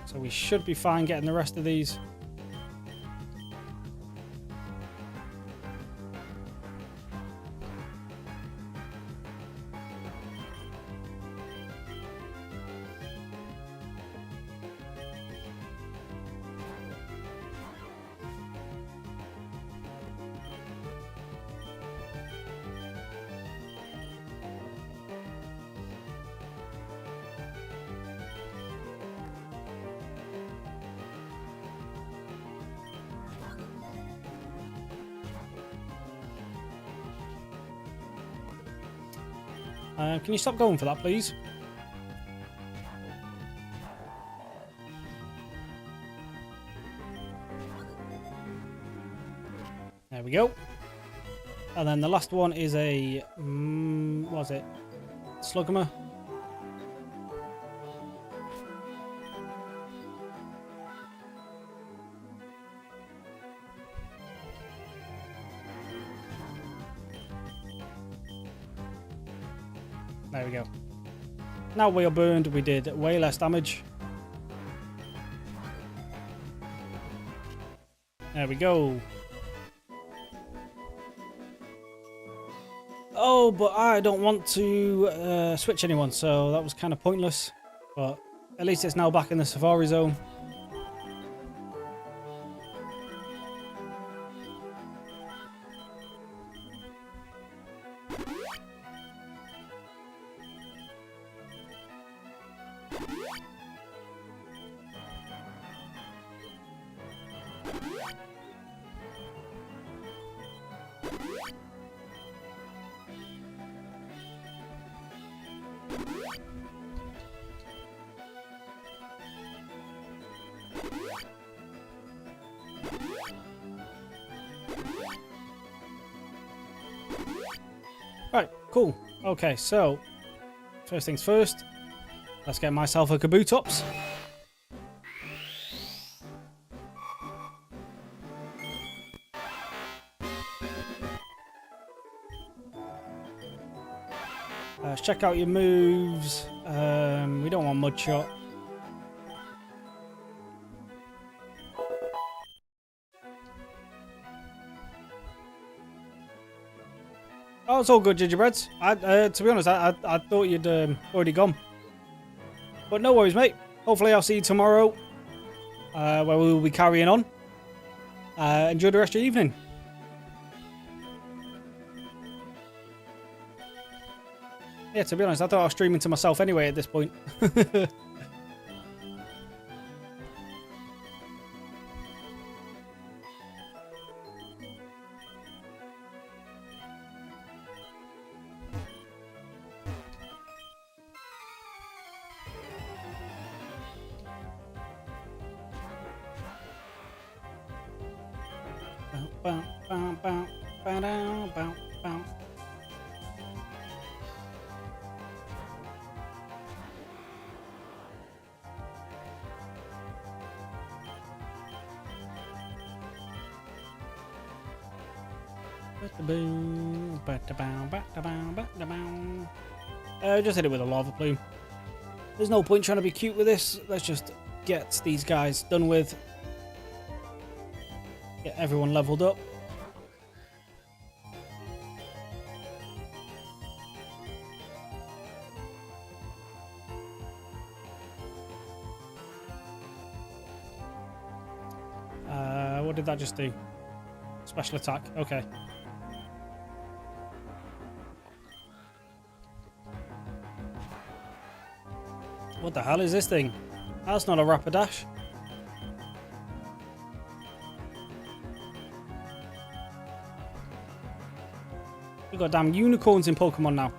So we should be fine getting the rest of these. Can you stop going for that, please? There we go. And then the last one is a... what was it? Slugma. There we go. Now we are burned. We did way less damage. There we go. Oh, but I don't want to switch anyone, so that was kind of pointless. But at least it's now back in the Safari Zone. Right, cool. Okay, so first things first, let's get myself a Kabutops. Let's check out your moves. We don't want Mud Shot. Oh, it's all good, Gingerbreads. To be honest, I thought you'd already gone. But no worries, mate. Hopefully I'll see you tomorrow, where we will be carrying on. Enjoy the rest of your evening. Yeah, to be honest, I thought I was streaming to myself anyway at this point. Just hit it with a lava plume. There's no point trying to be cute with this. Let's just get these guys done with. Get everyone leveled up. What did that just do? Special attack. Okay. What the hell is this thing? That's not a Rapidash. We've got damn unicorns in Pokemon now.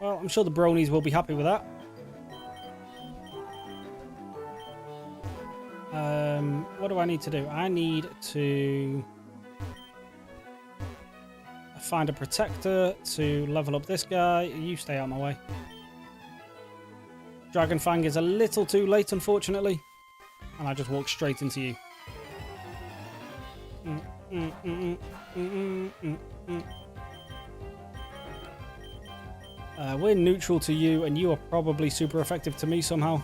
Well, I'm sure the bronies will be happy with that. What do I need to do? I need to find a protector to level up this guy. You stay out of my way. Dragon Fang is a little too late, unfortunately. And I just walk straight into you. We're neutral to you, and you are probably super effective to me somehow.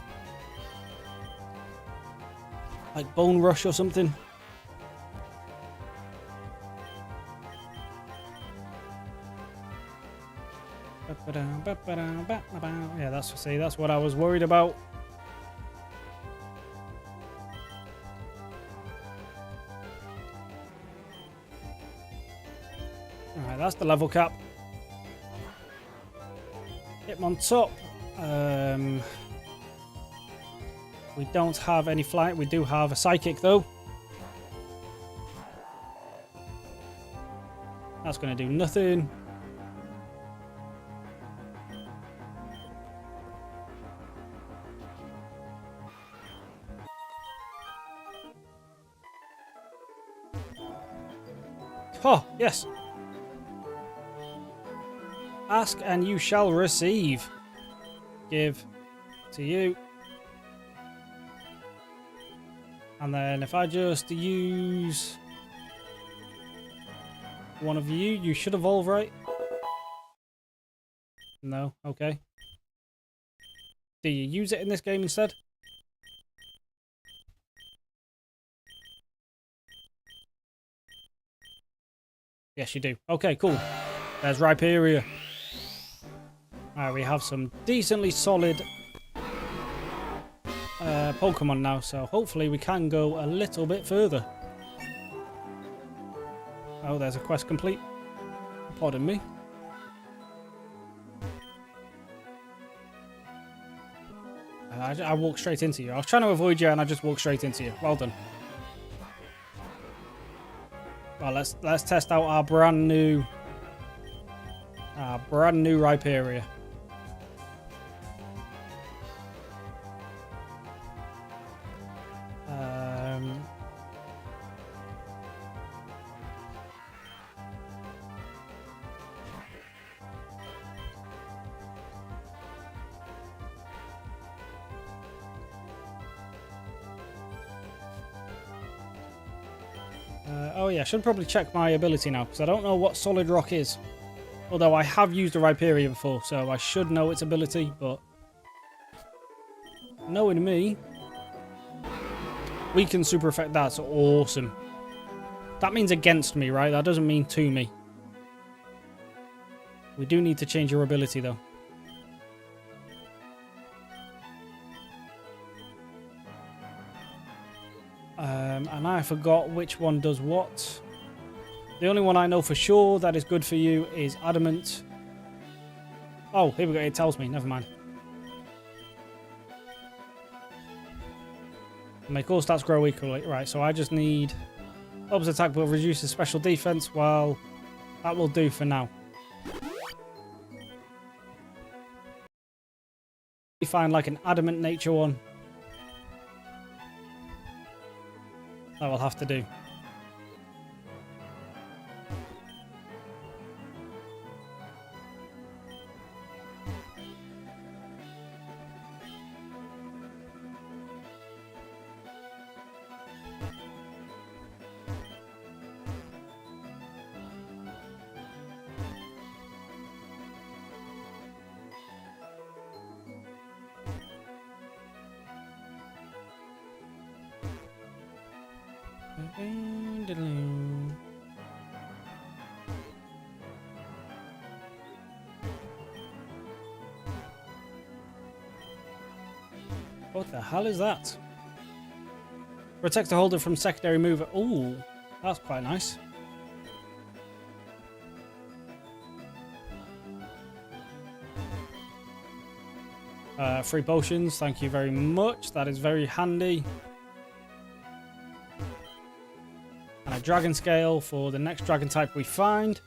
Like Bone Rush or something. Yeah, that's what I was worried about. Alright, that's the level cap. Hitmontop. We don't have any flight. We do have a Psychic, though. That's going to do nothing. Oh, yes. Ask and you shall receive. Give to you. And then if I just use one of you, you should evolve, right? No? Okay. Do you use it in this game instead? Yes, you do. Okay, cool. There's Rhyperior. Alright, we have some decently solid Pokemon now, so hopefully we can go a little bit further. Oh, there's a quest complete. Pardon me. I walked straight into you. I was trying to avoid you and I just walked straight into you. Well done. Well, let's test out our brand new Rhyperior. Oh yeah, I should probably check my ability now, because I don't know what solid rock is. Although I have used a Rhyperia before, so I should know its ability, but... knowing me... we can super effect. That's awesome. That means against me, right? That doesn't mean to me. We do need to change your ability, though. And I forgot which one does what. The only one I know for sure that is good for you is Adamant. Oh, here we go. It tells me. Never mind. Make all stats grow equally. Right, so I just need... Ups attack but reduces special defense. Well, that will do for now. We find like an Adamant nature one. That will have to do. What the hell is that? Protect the holder from secondary mover. Ooh, that's quite nice. Free potions, thank you very much. That is very handy. And a dragon scale for the next dragon type we find.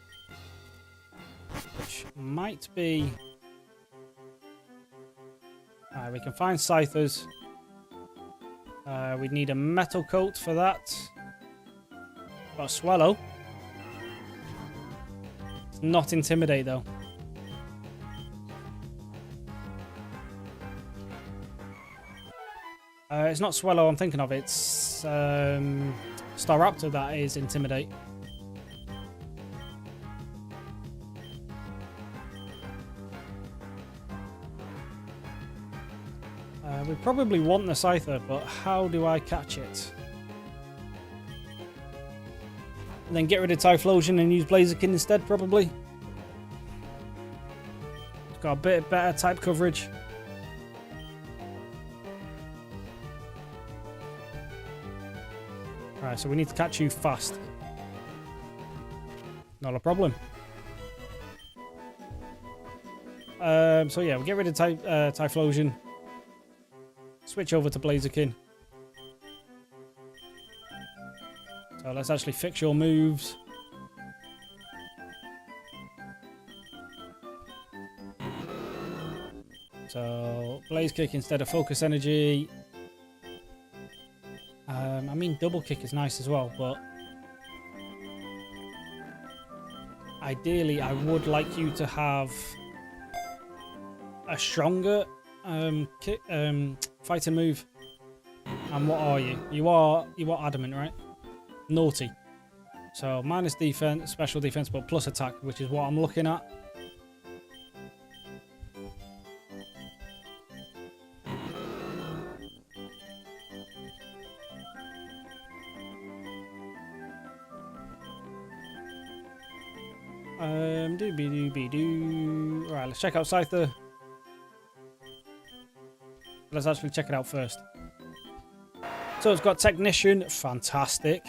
Which might be... we can find Scythers. We need a metal coat for that. Got a Swallow. It's not Intimidate though. It's not Swallow I'm thinking of. It's Staraptor that is Intimidate. We probably want the Scyther, but how do I catch it? And then get rid of Typhlosion and use Blaziken instead, probably. It's got a bit better type coverage. Right, so we need to catch you fast. Not a problem. So yeah, we'll get rid of Typhlosion. Switch over to Blaziken. So let's actually fix your moves. So Blaze Kick instead of Focus Energy. I mean, Double Kick is nice as well, but ideally I would like you to have a stronger fighting move. And what are you? You are Adamant, right? Naughty. So minus defense, special defense, but plus attack, which is what I'm looking at. Right, let's check out Scyther. Let's actually check it out first. So it's got Technician, fantastic.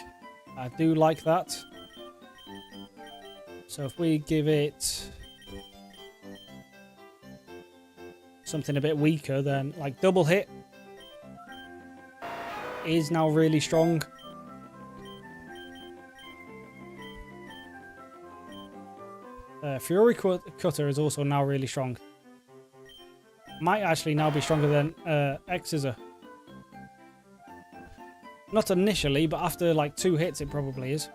I do like that. So if we give it something a bit weaker, then like Double Hit is now really strong. Fury Cutter is also now really strong. Might actually now be stronger than X-Scissor. Not initially, but after like 2 hits it probably is.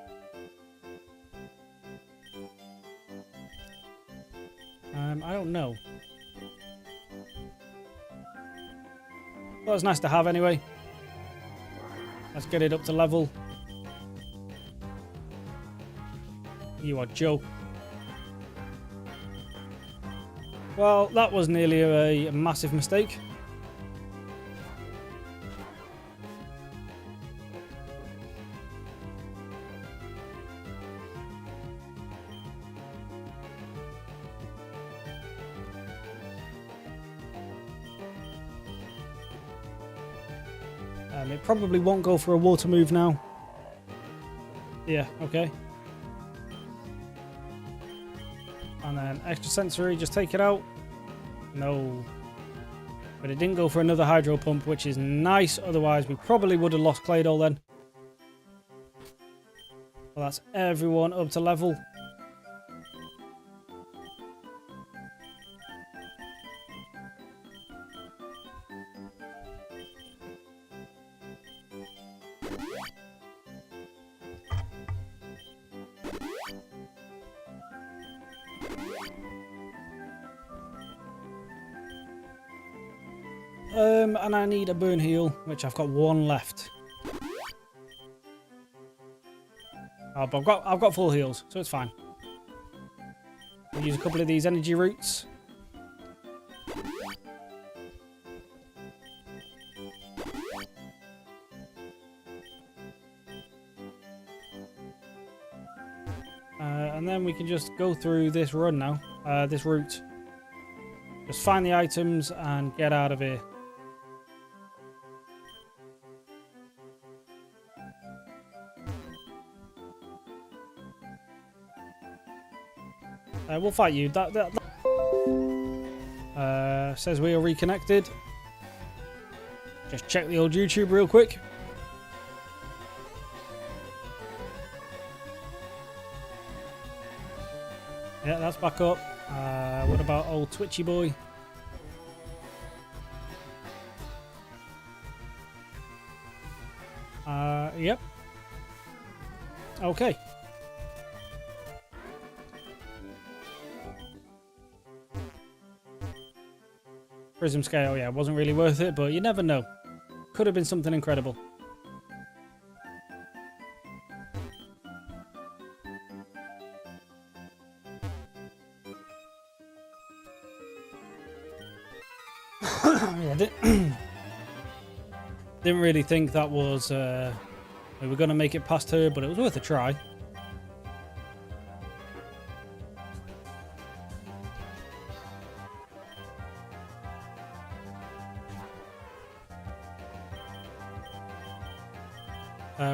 I don't know. Well, it's nice to have anyway. Let's get it up to level. You are joke. Well, that was nearly a massive mistake. It probably won't go for a water move now. Yeah, okay. And then extra sensory, just take it out. No. But it didn't go for another hydro pump, which is nice. Otherwise, we probably would have lost Claydol then. Well, that's everyone up to level. And I need a burn heal, which I've got one left. Oh, but I've got full heals, so it's fine. We'll use a couple of these energy roots. And then we can just go through this run now, this route. Just find the items and get out of here. We'll fight you. Says we are reconnected. Just check the old YouTube real quick. Yeah, that's back up. What about old Twitchy boy? Yep. Okay. Prism scale, yeah, wasn't really worth it, but you never know. Could have been something incredible. Yeah, didn't really think that was we were going to make it past her, but it was worth a try.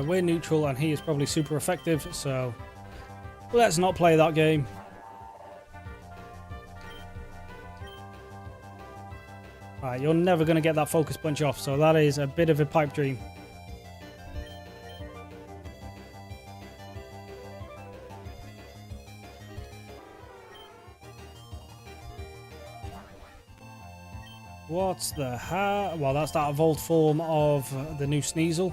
We're neutral and he is probably super effective, so let's not play that game. Right, you're never going to get that focus punch off, so that is a bit of a pipe dream. What's the hat? Well, that's that evolved form of the new Sneasel.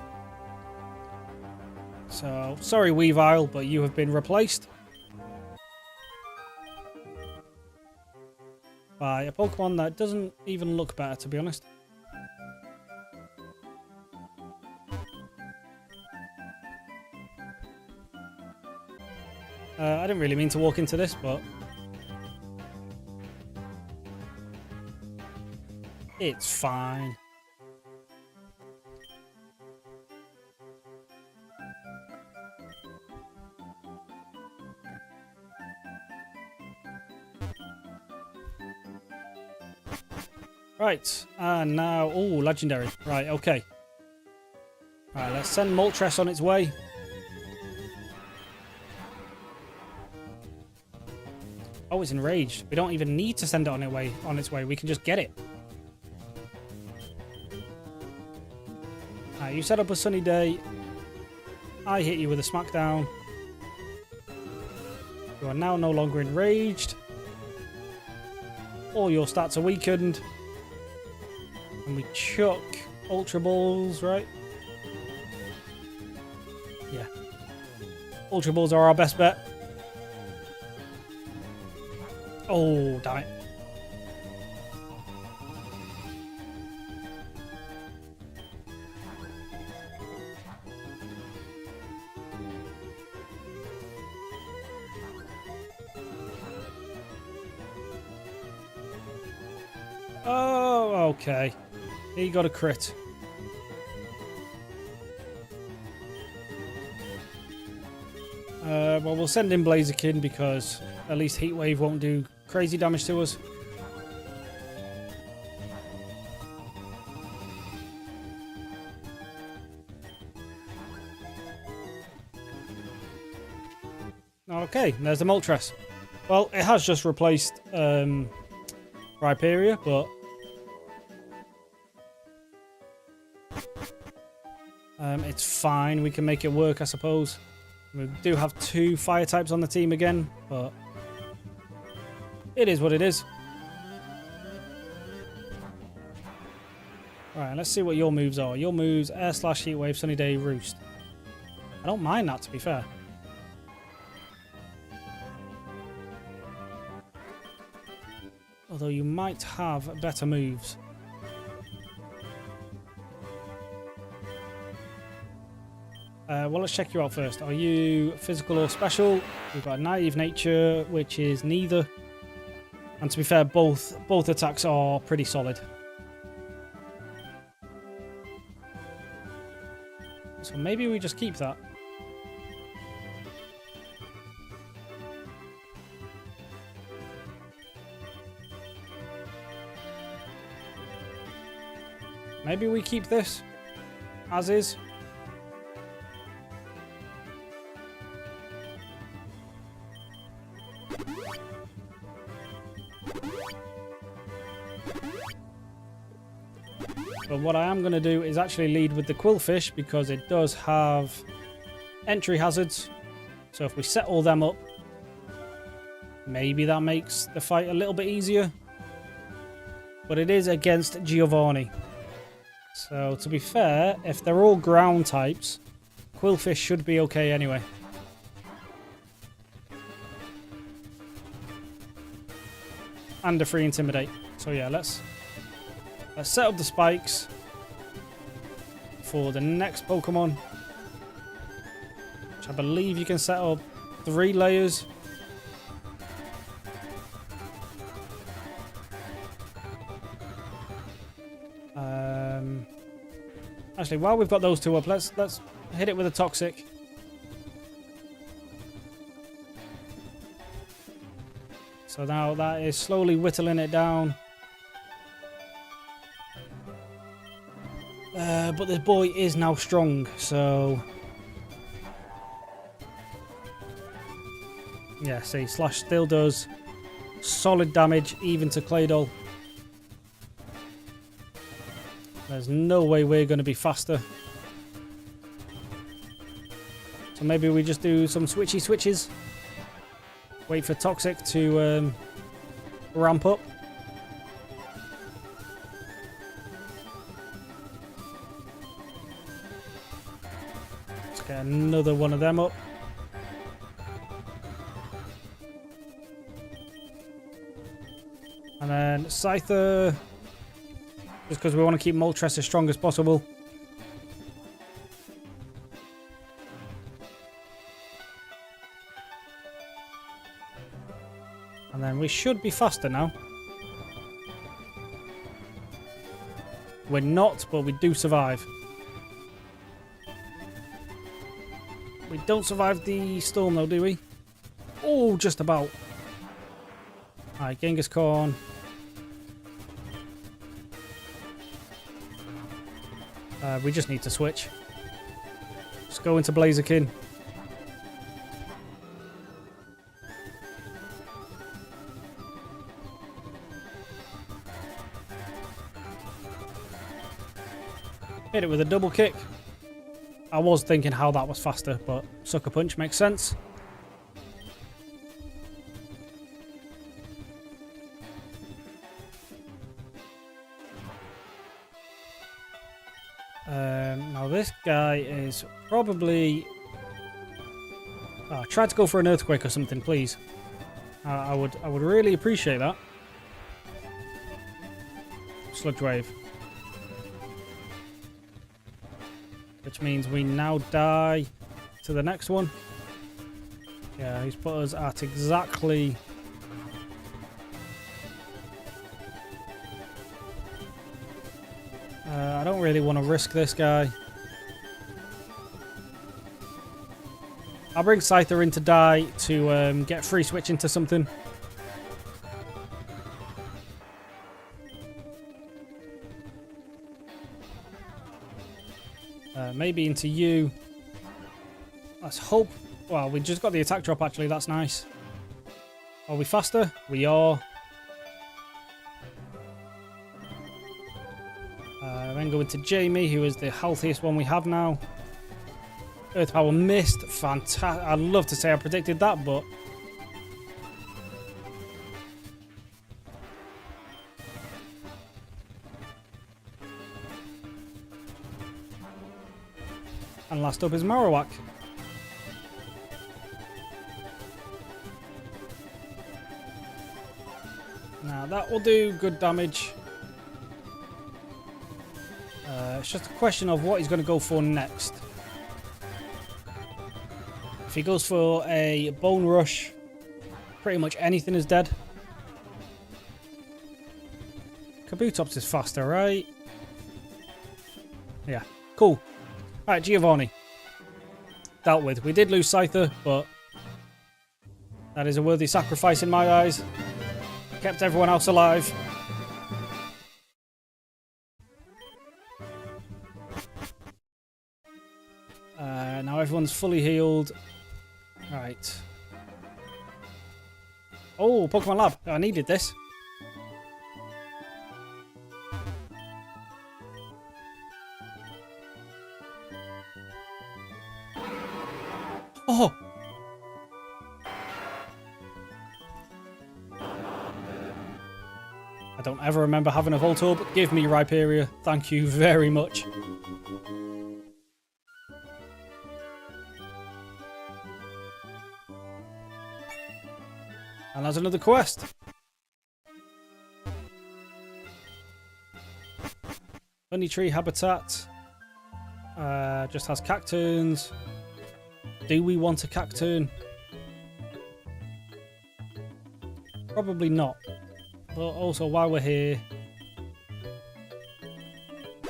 So, sorry Weavile, but you have been replaced by a Pokemon that doesn't even look better, to be honest. I didn't really mean to walk into this, but it's fine. Right, and now, oh, legendary. Right, okay. Right, let's send Moltres on its way. Oh, it's enraged. We don't even need to send it on its way. We can just get it. Right, you set up a sunny day. I hit you with a smackdown. You are now no longer enraged. All your stats are weakened. And we chuck Ultra Balls, right? Yeah. Ultra Balls are our best bet. Oh, damn it. Oh, okay. He got a crit. Well, we'll send in Blaziken because at least Heatwave won't do crazy damage to us. Okay, there's the Moltres. Well, it has just replaced Rhyperia, but it's fine. We can make it work, I suppose. We do have 2 fire types on the team again, but it is what it is. Right, let's see what your moves are. Your moves: Air Slash, Heatwave, Sunny Day, Roost. I don't mind that, to be fair. Although you might have better moves. Well, let's check you out first. Are you physical or special? We've got Naive Nature, which is neither. And to be fair, both attacks are pretty solid. So maybe we just keep that. Maybe we keep this as is. But what I am going to do is actually lead with the Quillfish because it does have entry hazards. So if we set all them up, maybe that makes the fight a little bit easier. But it is against Giovanni. So to be fair, if they're all ground types, Quillfish should be okay anyway. And a free Intimidate. So yeah, let's set up the spikes for the next Pokemon, which I believe you can set up 3 layers. Actually, while we've got those 2 up, let's hit it with a Toxic. So now that is slowly whittling it down. But this boy is now strong, so yeah, see, Slash still does solid damage even to Claydol. There's no way we're going to be faster. So maybe we just do some switches. Wait for Toxic to ramp up. Let's get another one of them up. And then Scyther, just because we want to keep Moltres as strong as possible. And then we should be faster now. We're not, but we do survive. We don't survive the storm though, do we? Oh, just about. Alright, Genghis-Khan. We just need to switch. Let's go into Blaziken. Hit it with a double kick. I was thinking how that was faster, but Sucker Punch makes sense. Now this guy is probably... try to go for an Earthquake or something, please. I would really appreciate that. Sludge Wave. Which means we now die to the next one. Yeah, he's put us at exactly I don't really want to risk this guy. I'll bring Scyther in to die to get free switch into something. Maybe into you. Let's hope. Well, we just got the attack drop actually. That's nice. Are we faster? We are. Then go into Jamie, who is the healthiest one we have now. Earth Power missed. Fantastic. I'd love to say I predicted that, but... And last up is Marowak. Now that will do good damage. It's just a question of what he's going to go for next. If he goes for a Bone Rush, pretty much anything is dead. Kabutops is faster, right? Yeah, cool. Alright, Giovanni. Dealt with. We did lose Scyther, but that is a worthy sacrifice in my eyes. Kept everyone else alive. Now everyone's fully healed. Right. Oh, Pokemon Lab. I needed this. Oh! I don't ever remember having a Voltorb. Give me Rhyperior. Thank you very much. And there's another quest. Honey Tree Habitat. Just has Cacturns. Do we want a Cacturn? Probably not. But also, while we're here,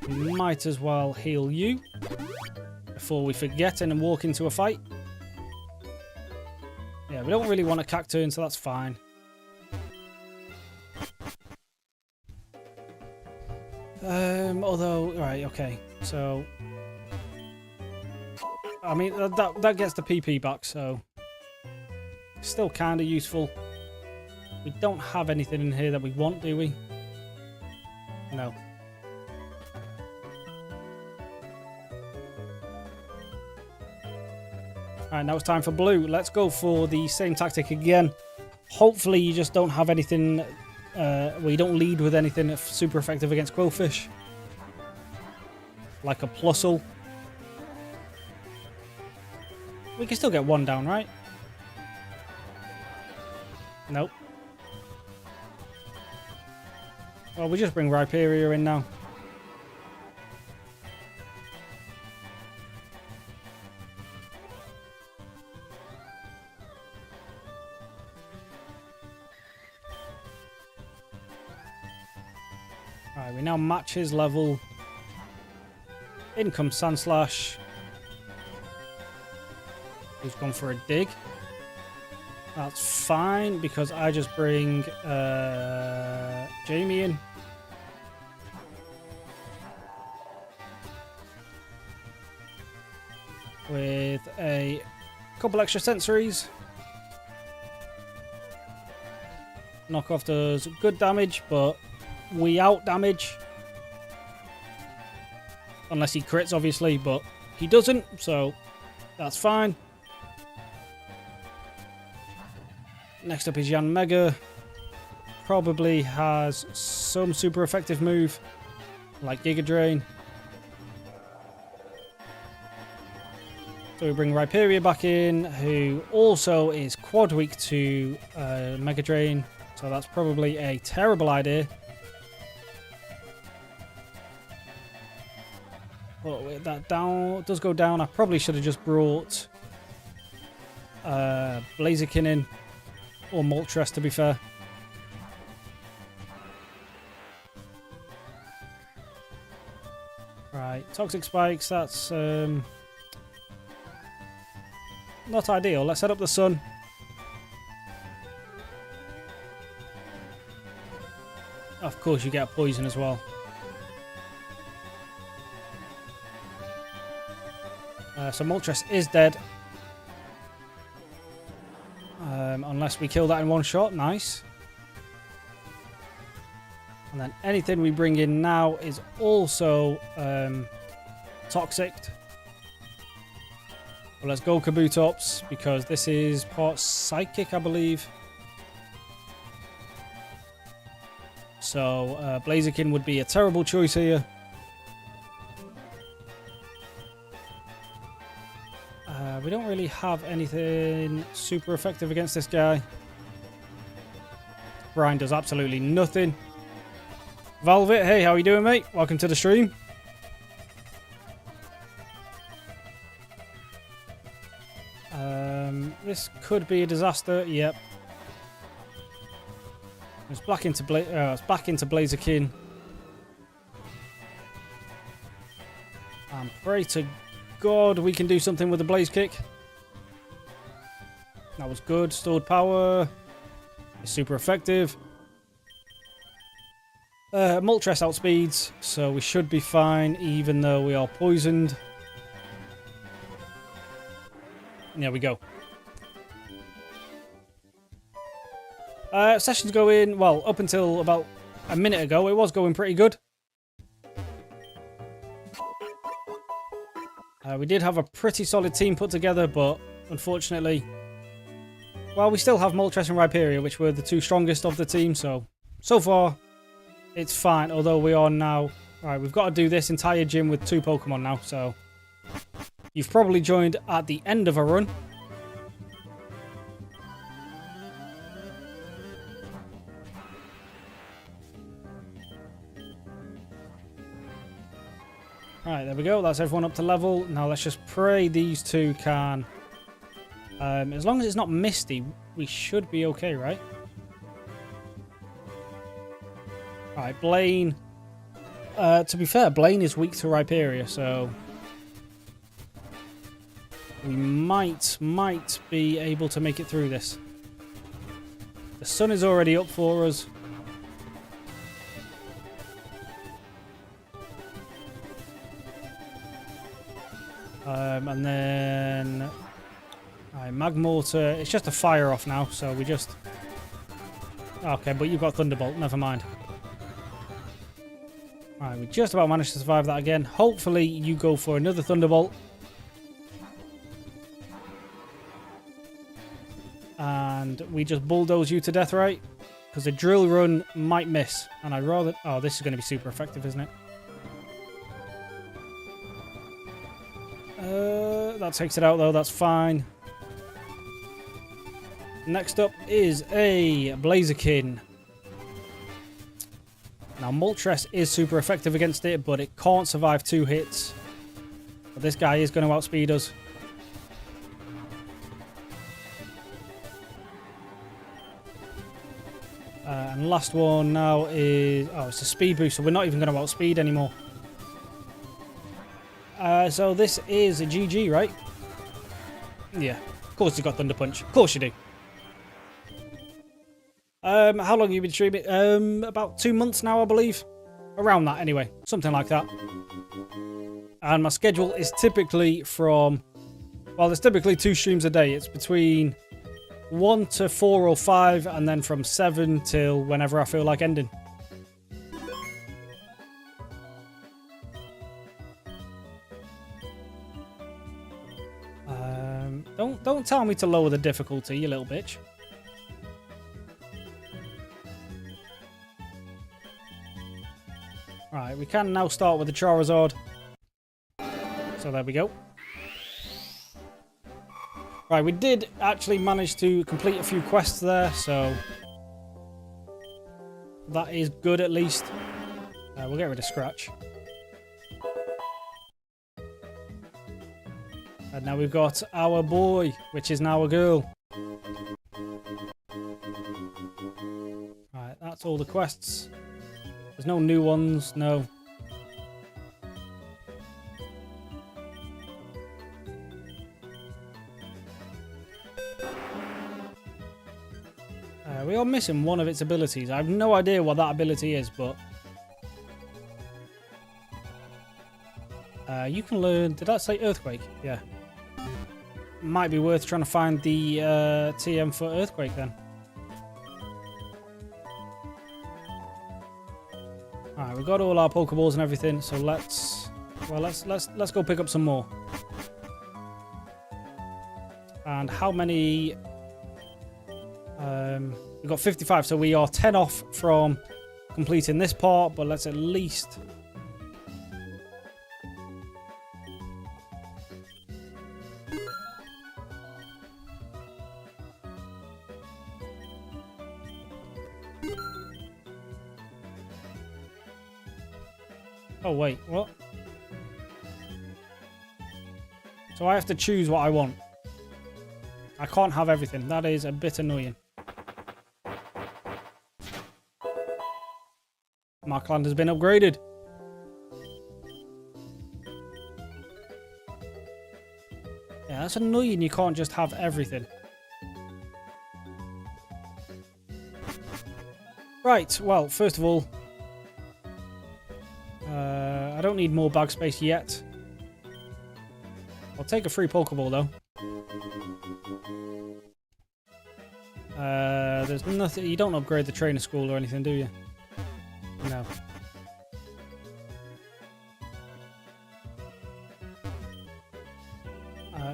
we might as well heal you before we forget and walk into a fight. Yeah, we don't really want a Cacturn, so that's fine. Although, right, okay. So, I mean, that gets the PP back, so still kind of useful. We don't have anything in here that we want, do we? No. Alright, now it's time for blue. Let's go for the same tactic again. Hopefully you just don't have anything... well, you don't lead with anything super effective against Quillfish. Like a Plusle. We can still get one down, right? Nope. Well, we just bring Rhyperior in now. Alright, we now match his level. In comes Sandslash. Who's gone for a dig. That's fine, because I just bring Jamie in. With a couple extra sensories. Knockoff does good damage, but we out damage. Unless he crits, obviously, but he doesn't, so that's fine. Next up is Yanmega. Probably has some super effective move, like Giga Drain. So we bring Rhyperior back in, who also is quad weak to Mega Drain. So that's probably a terrible idea. But with that down, it does go down. I probably should have just brought Blaziken in. Or Moltres, to be fair. toxic spikes, that's not ideal. Let's set up the sun. Of course, you get a poison as well. So Moltres is dead. Unless we kill that in one shot. Nice. And then anything we bring in now is also toxic. Well, let's go Kabutops, because this is part psychic, I believe. So Blaziken would be a terrible choice here. We don't really have anything super effective against this guy. Brian does absolutely nothing. Velvet, hey, how you doing, mate? Welcome to the stream. This could be a disaster. Yep. It's back into Blaziken. And pray to God we can do something with the Blaze Kick. That was good. Stored power. It's super effective. Moltres outspeeds, so we should be fine even though we are poisoned. There we go. Session's going, well, up until about a minute ago, it was going pretty good. We did have a pretty solid team put together, but unfortunately, well, we still have Moltres and Rhyperior, which were the two strongest of the team, so far, it's fine, although we are now... Right, we've got to do this entire gym with 2 Pokemon now, so... You've probably joined at the end of a run. Right, there we go. That's everyone up to level. Now let's just pray these two can... as long as it's not misty, we should be okay, right? Alright, Blaine. To be fair, Blaine is weak to Rhyperior, so... we might be able to make it through this. The sun is already up for us. And then... Alright, Magmortar. It's just a fire off now, so we just... Okay, but you've got Thunderbolt. Never mind. Alright, we just about managed to survive that again. Hopefully you go for another Thunderbolt. And we just bulldoze you to death, right? Because the drill run might miss. And I'd rather... Oh, this is going to be super effective, isn't it? That takes it out, though. That's fine. Next up is a Blaziken. Now, Moltres is super effective against it, but it can't survive 2 hits. But this guy is going to outspeed us. And last one now is... Oh, it's a speed boost, so we're not even going to outspeed anymore. So this is a GG, right? Yeah. Of course you got Thunder Punch. Of course you do. How long have you been streaming? About 2 months now, I believe. Around that, anyway. Something like that. And my schedule is typically from... Well, there's typically 2 streams a day. It's between 1 to 4 or 5, and then from 7 till whenever I feel like ending. Don't tell me to lower the difficulty, you little bitch. Right, we can now start with the Charizard. So there we go. Right, we did actually manage to complete a few quests there, so that is good at least. We'll get rid of Scratch. And now we've got our boy, which is now a girl. Right, that's all the quests. There's no new ones, no. We are missing one of its abilities. I have no idea what that ability is, but... you can learn... Did that say Earthquake? Yeah. Might be worth trying to find the TM for Earthquake then. Alright, we've got all our Pokeballs and everything, so let's go pick up some more. And how many... we've got 55, so we are 10 off from completing this part, but let's at least... Oh, wait, what? So I have to choose what I want. I can't have everything. That is a bit annoying. Markland has been upgraded. Yeah, that's annoying. You can't just have everything. Right, well, first of all, I don't need more bag space yet. I'll take a free Pokeball, though. There's nothing... You don't upgrade the trainer school or anything, do you? No.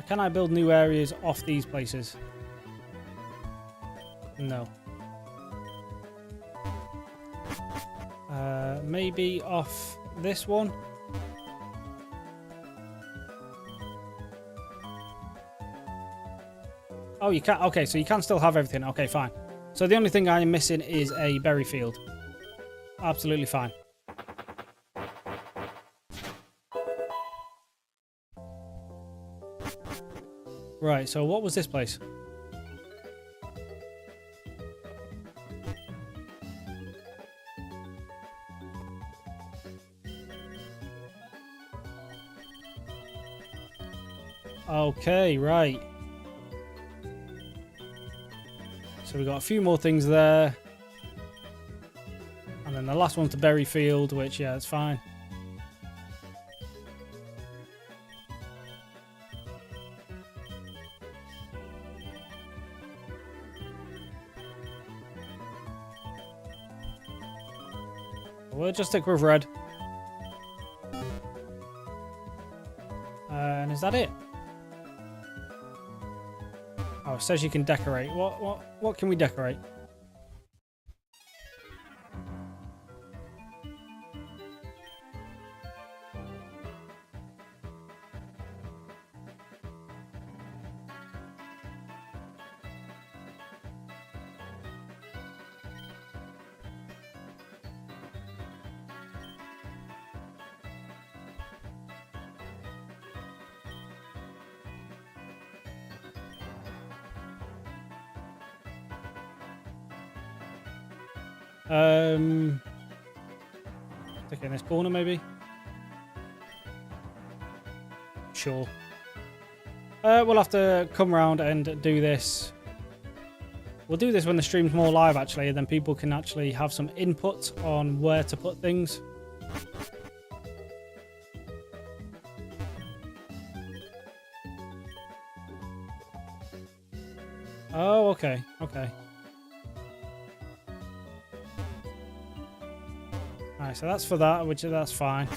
Can I build new areas off these places? No. Maybe off this one? Oh, you can't. Okay, so you can still have everything. Okay, fine. So the only thing I'm missing is a berry field. Absolutely fine. Right, so what was this place? Okay, right. So we've got a few more things there. And then the last one's the berry field, which, yeah, it's fine. We'll just stick with red. And is that it? Oh, it says you can decorate. What can we decorate? Stick it in this corner, maybe? Sure. We'll have to come around and do this. We'll do this when the stream's more live, actually, and then people can actually have some input on where to put things. Oh, okay, okay. Alright, so that's for that, which that's fine.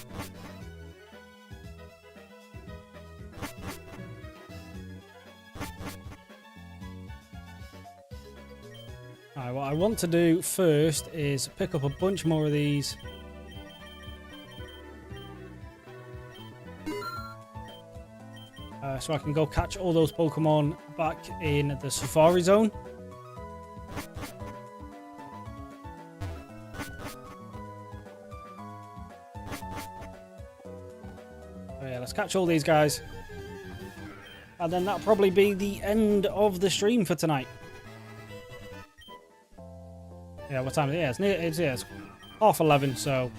Alright, what I want to do first is pick up a bunch more of these. So I can go catch all those Pokemon back in the Safari Zone. So yeah, let's catch all these guys. And then that'll probably be the end of the stream for tonight. Yeah, what time is it? Yeah, it's 11:30, so...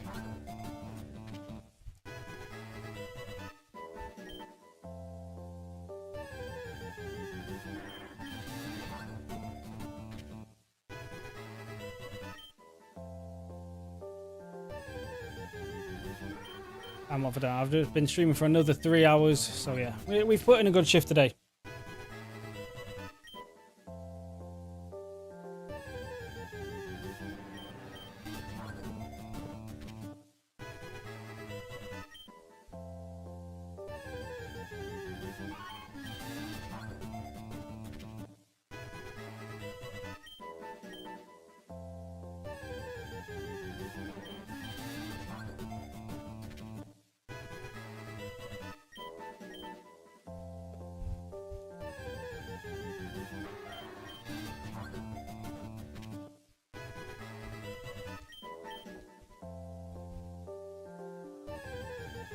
I'm off for that. I've just been streaming for another 3 hours. So yeah, we've put in a good shift today.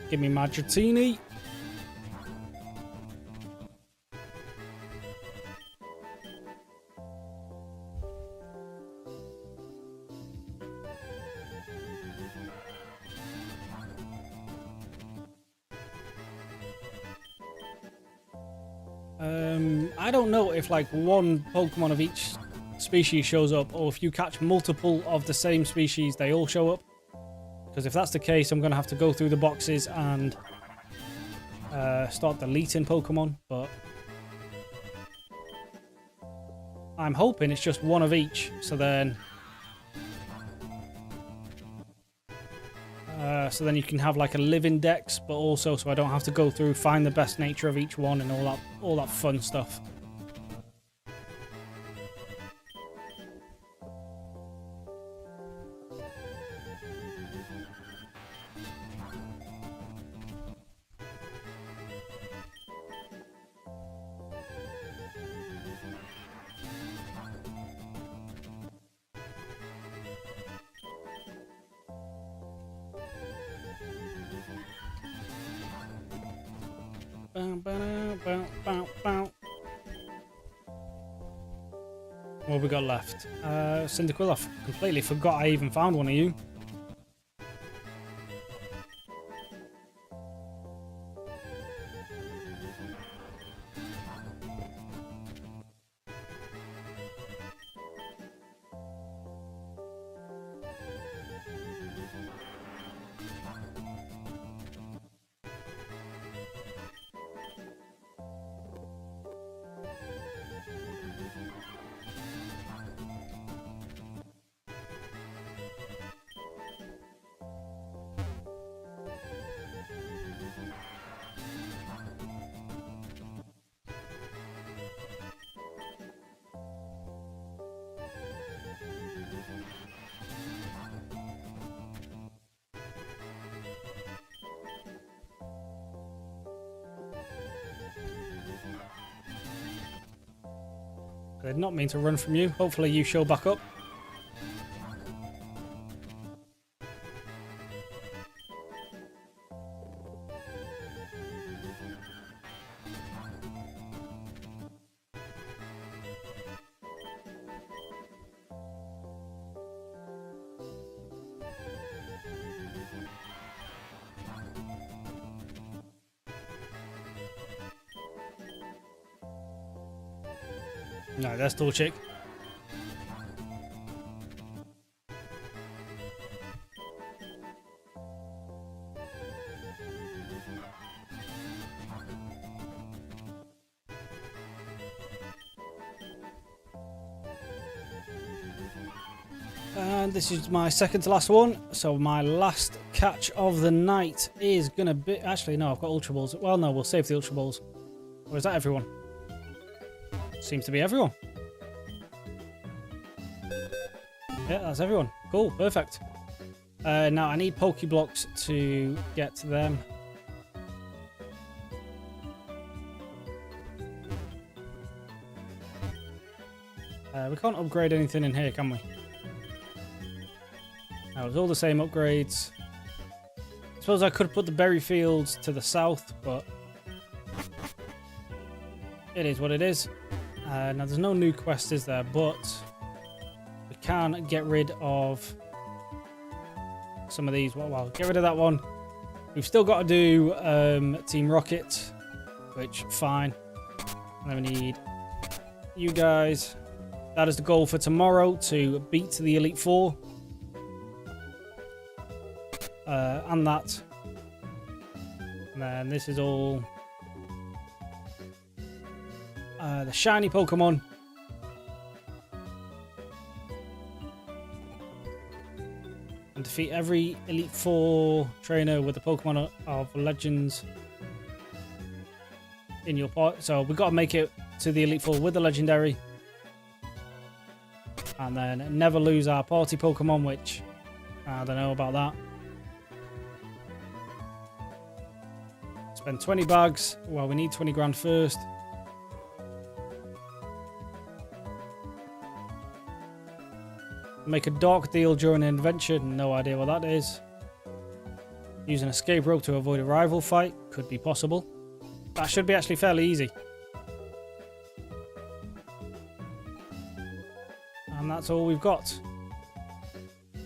Give me my Dratini. I don't know if like one Pokemon of each species shows up, or if you catch multiple of the same species, they all show up. Because if that's the case, I'm going to have to go through the boxes and start deleting Pokemon. But I'm hoping it's just one of each. So then you can have like a living dex, but also so I don't have to go through, find the best nature of each one and all that fun stuff. What have we got left? Cyndaquil, I completely forgot I even found one of you. I did not mean to run from you. Hopefully you show back up. No, that's still chick. And this is my second to last one. So my last catch of the night is going to be... Actually, no, I've got Ultra Balls. Well, no, we'll save the Ultra Balls. Or is that everyone? Seems to be everyone. Yeah, that's everyone. Cool, perfect. Now I need Pokeblocks to get to them. We can't upgrade anything in here, can we? No, it's all the same upgrades. I suppose I could put the berry fields to the south, but it is what it is. Now there's no new quest, is there? But we can get rid of some of these. Well, get rid of that one. We've still got to do Team Rocket, which fine. And then we need you guys. That is the goal for tomorrow, to beat the Elite Four. And that. And then this is all the shiny Pokemon. And defeat every Elite Four trainer with the Pokemon of Legends in your part. So we've got to make it to the Elite Four with the Legendary. And then never lose our party Pokemon, which I don't know about that. Spend 20 bags. Well, we need 20 grand first. Make a dark deal during an adventure. No idea what that is. Use an escape rope to avoid a rival fight. Could be possible. That should be actually fairly easy. And that's all we've got.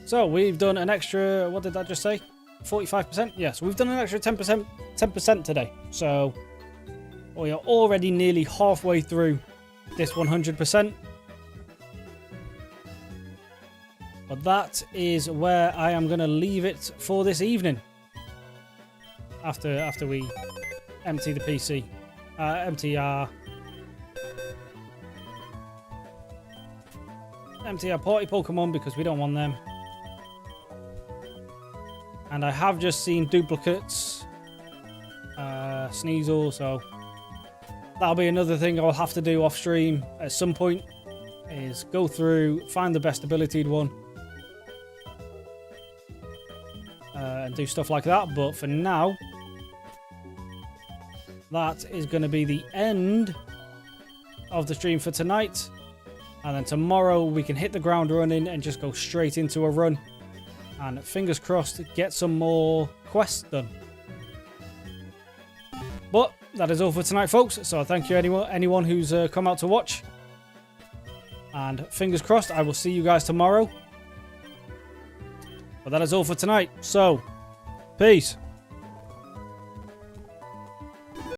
So we've done an extra, what did that just say? 45%? Yes, we've done an extra 10% today. So we are already nearly halfway through this 100%. But that is where I am going to leave it for this evening. After we empty the PC. Empty our party Pokemon because we don't want them. And I have just seen duplicates. Sneasel, so that'll be another thing I'll have to do off stream at some point. Is go through, find the best abilitied one. And do stuff like that, but for now, that is going to be the end of the stream for tonight. And then tomorrow we can hit the ground running and just go straight into a run. And fingers crossed, get some more quests done. But that is all for tonight, folks. So thank you anyone who's come out to watch. And fingers crossed, I will see you guys tomorrow. But that is all for tonight. So, peace.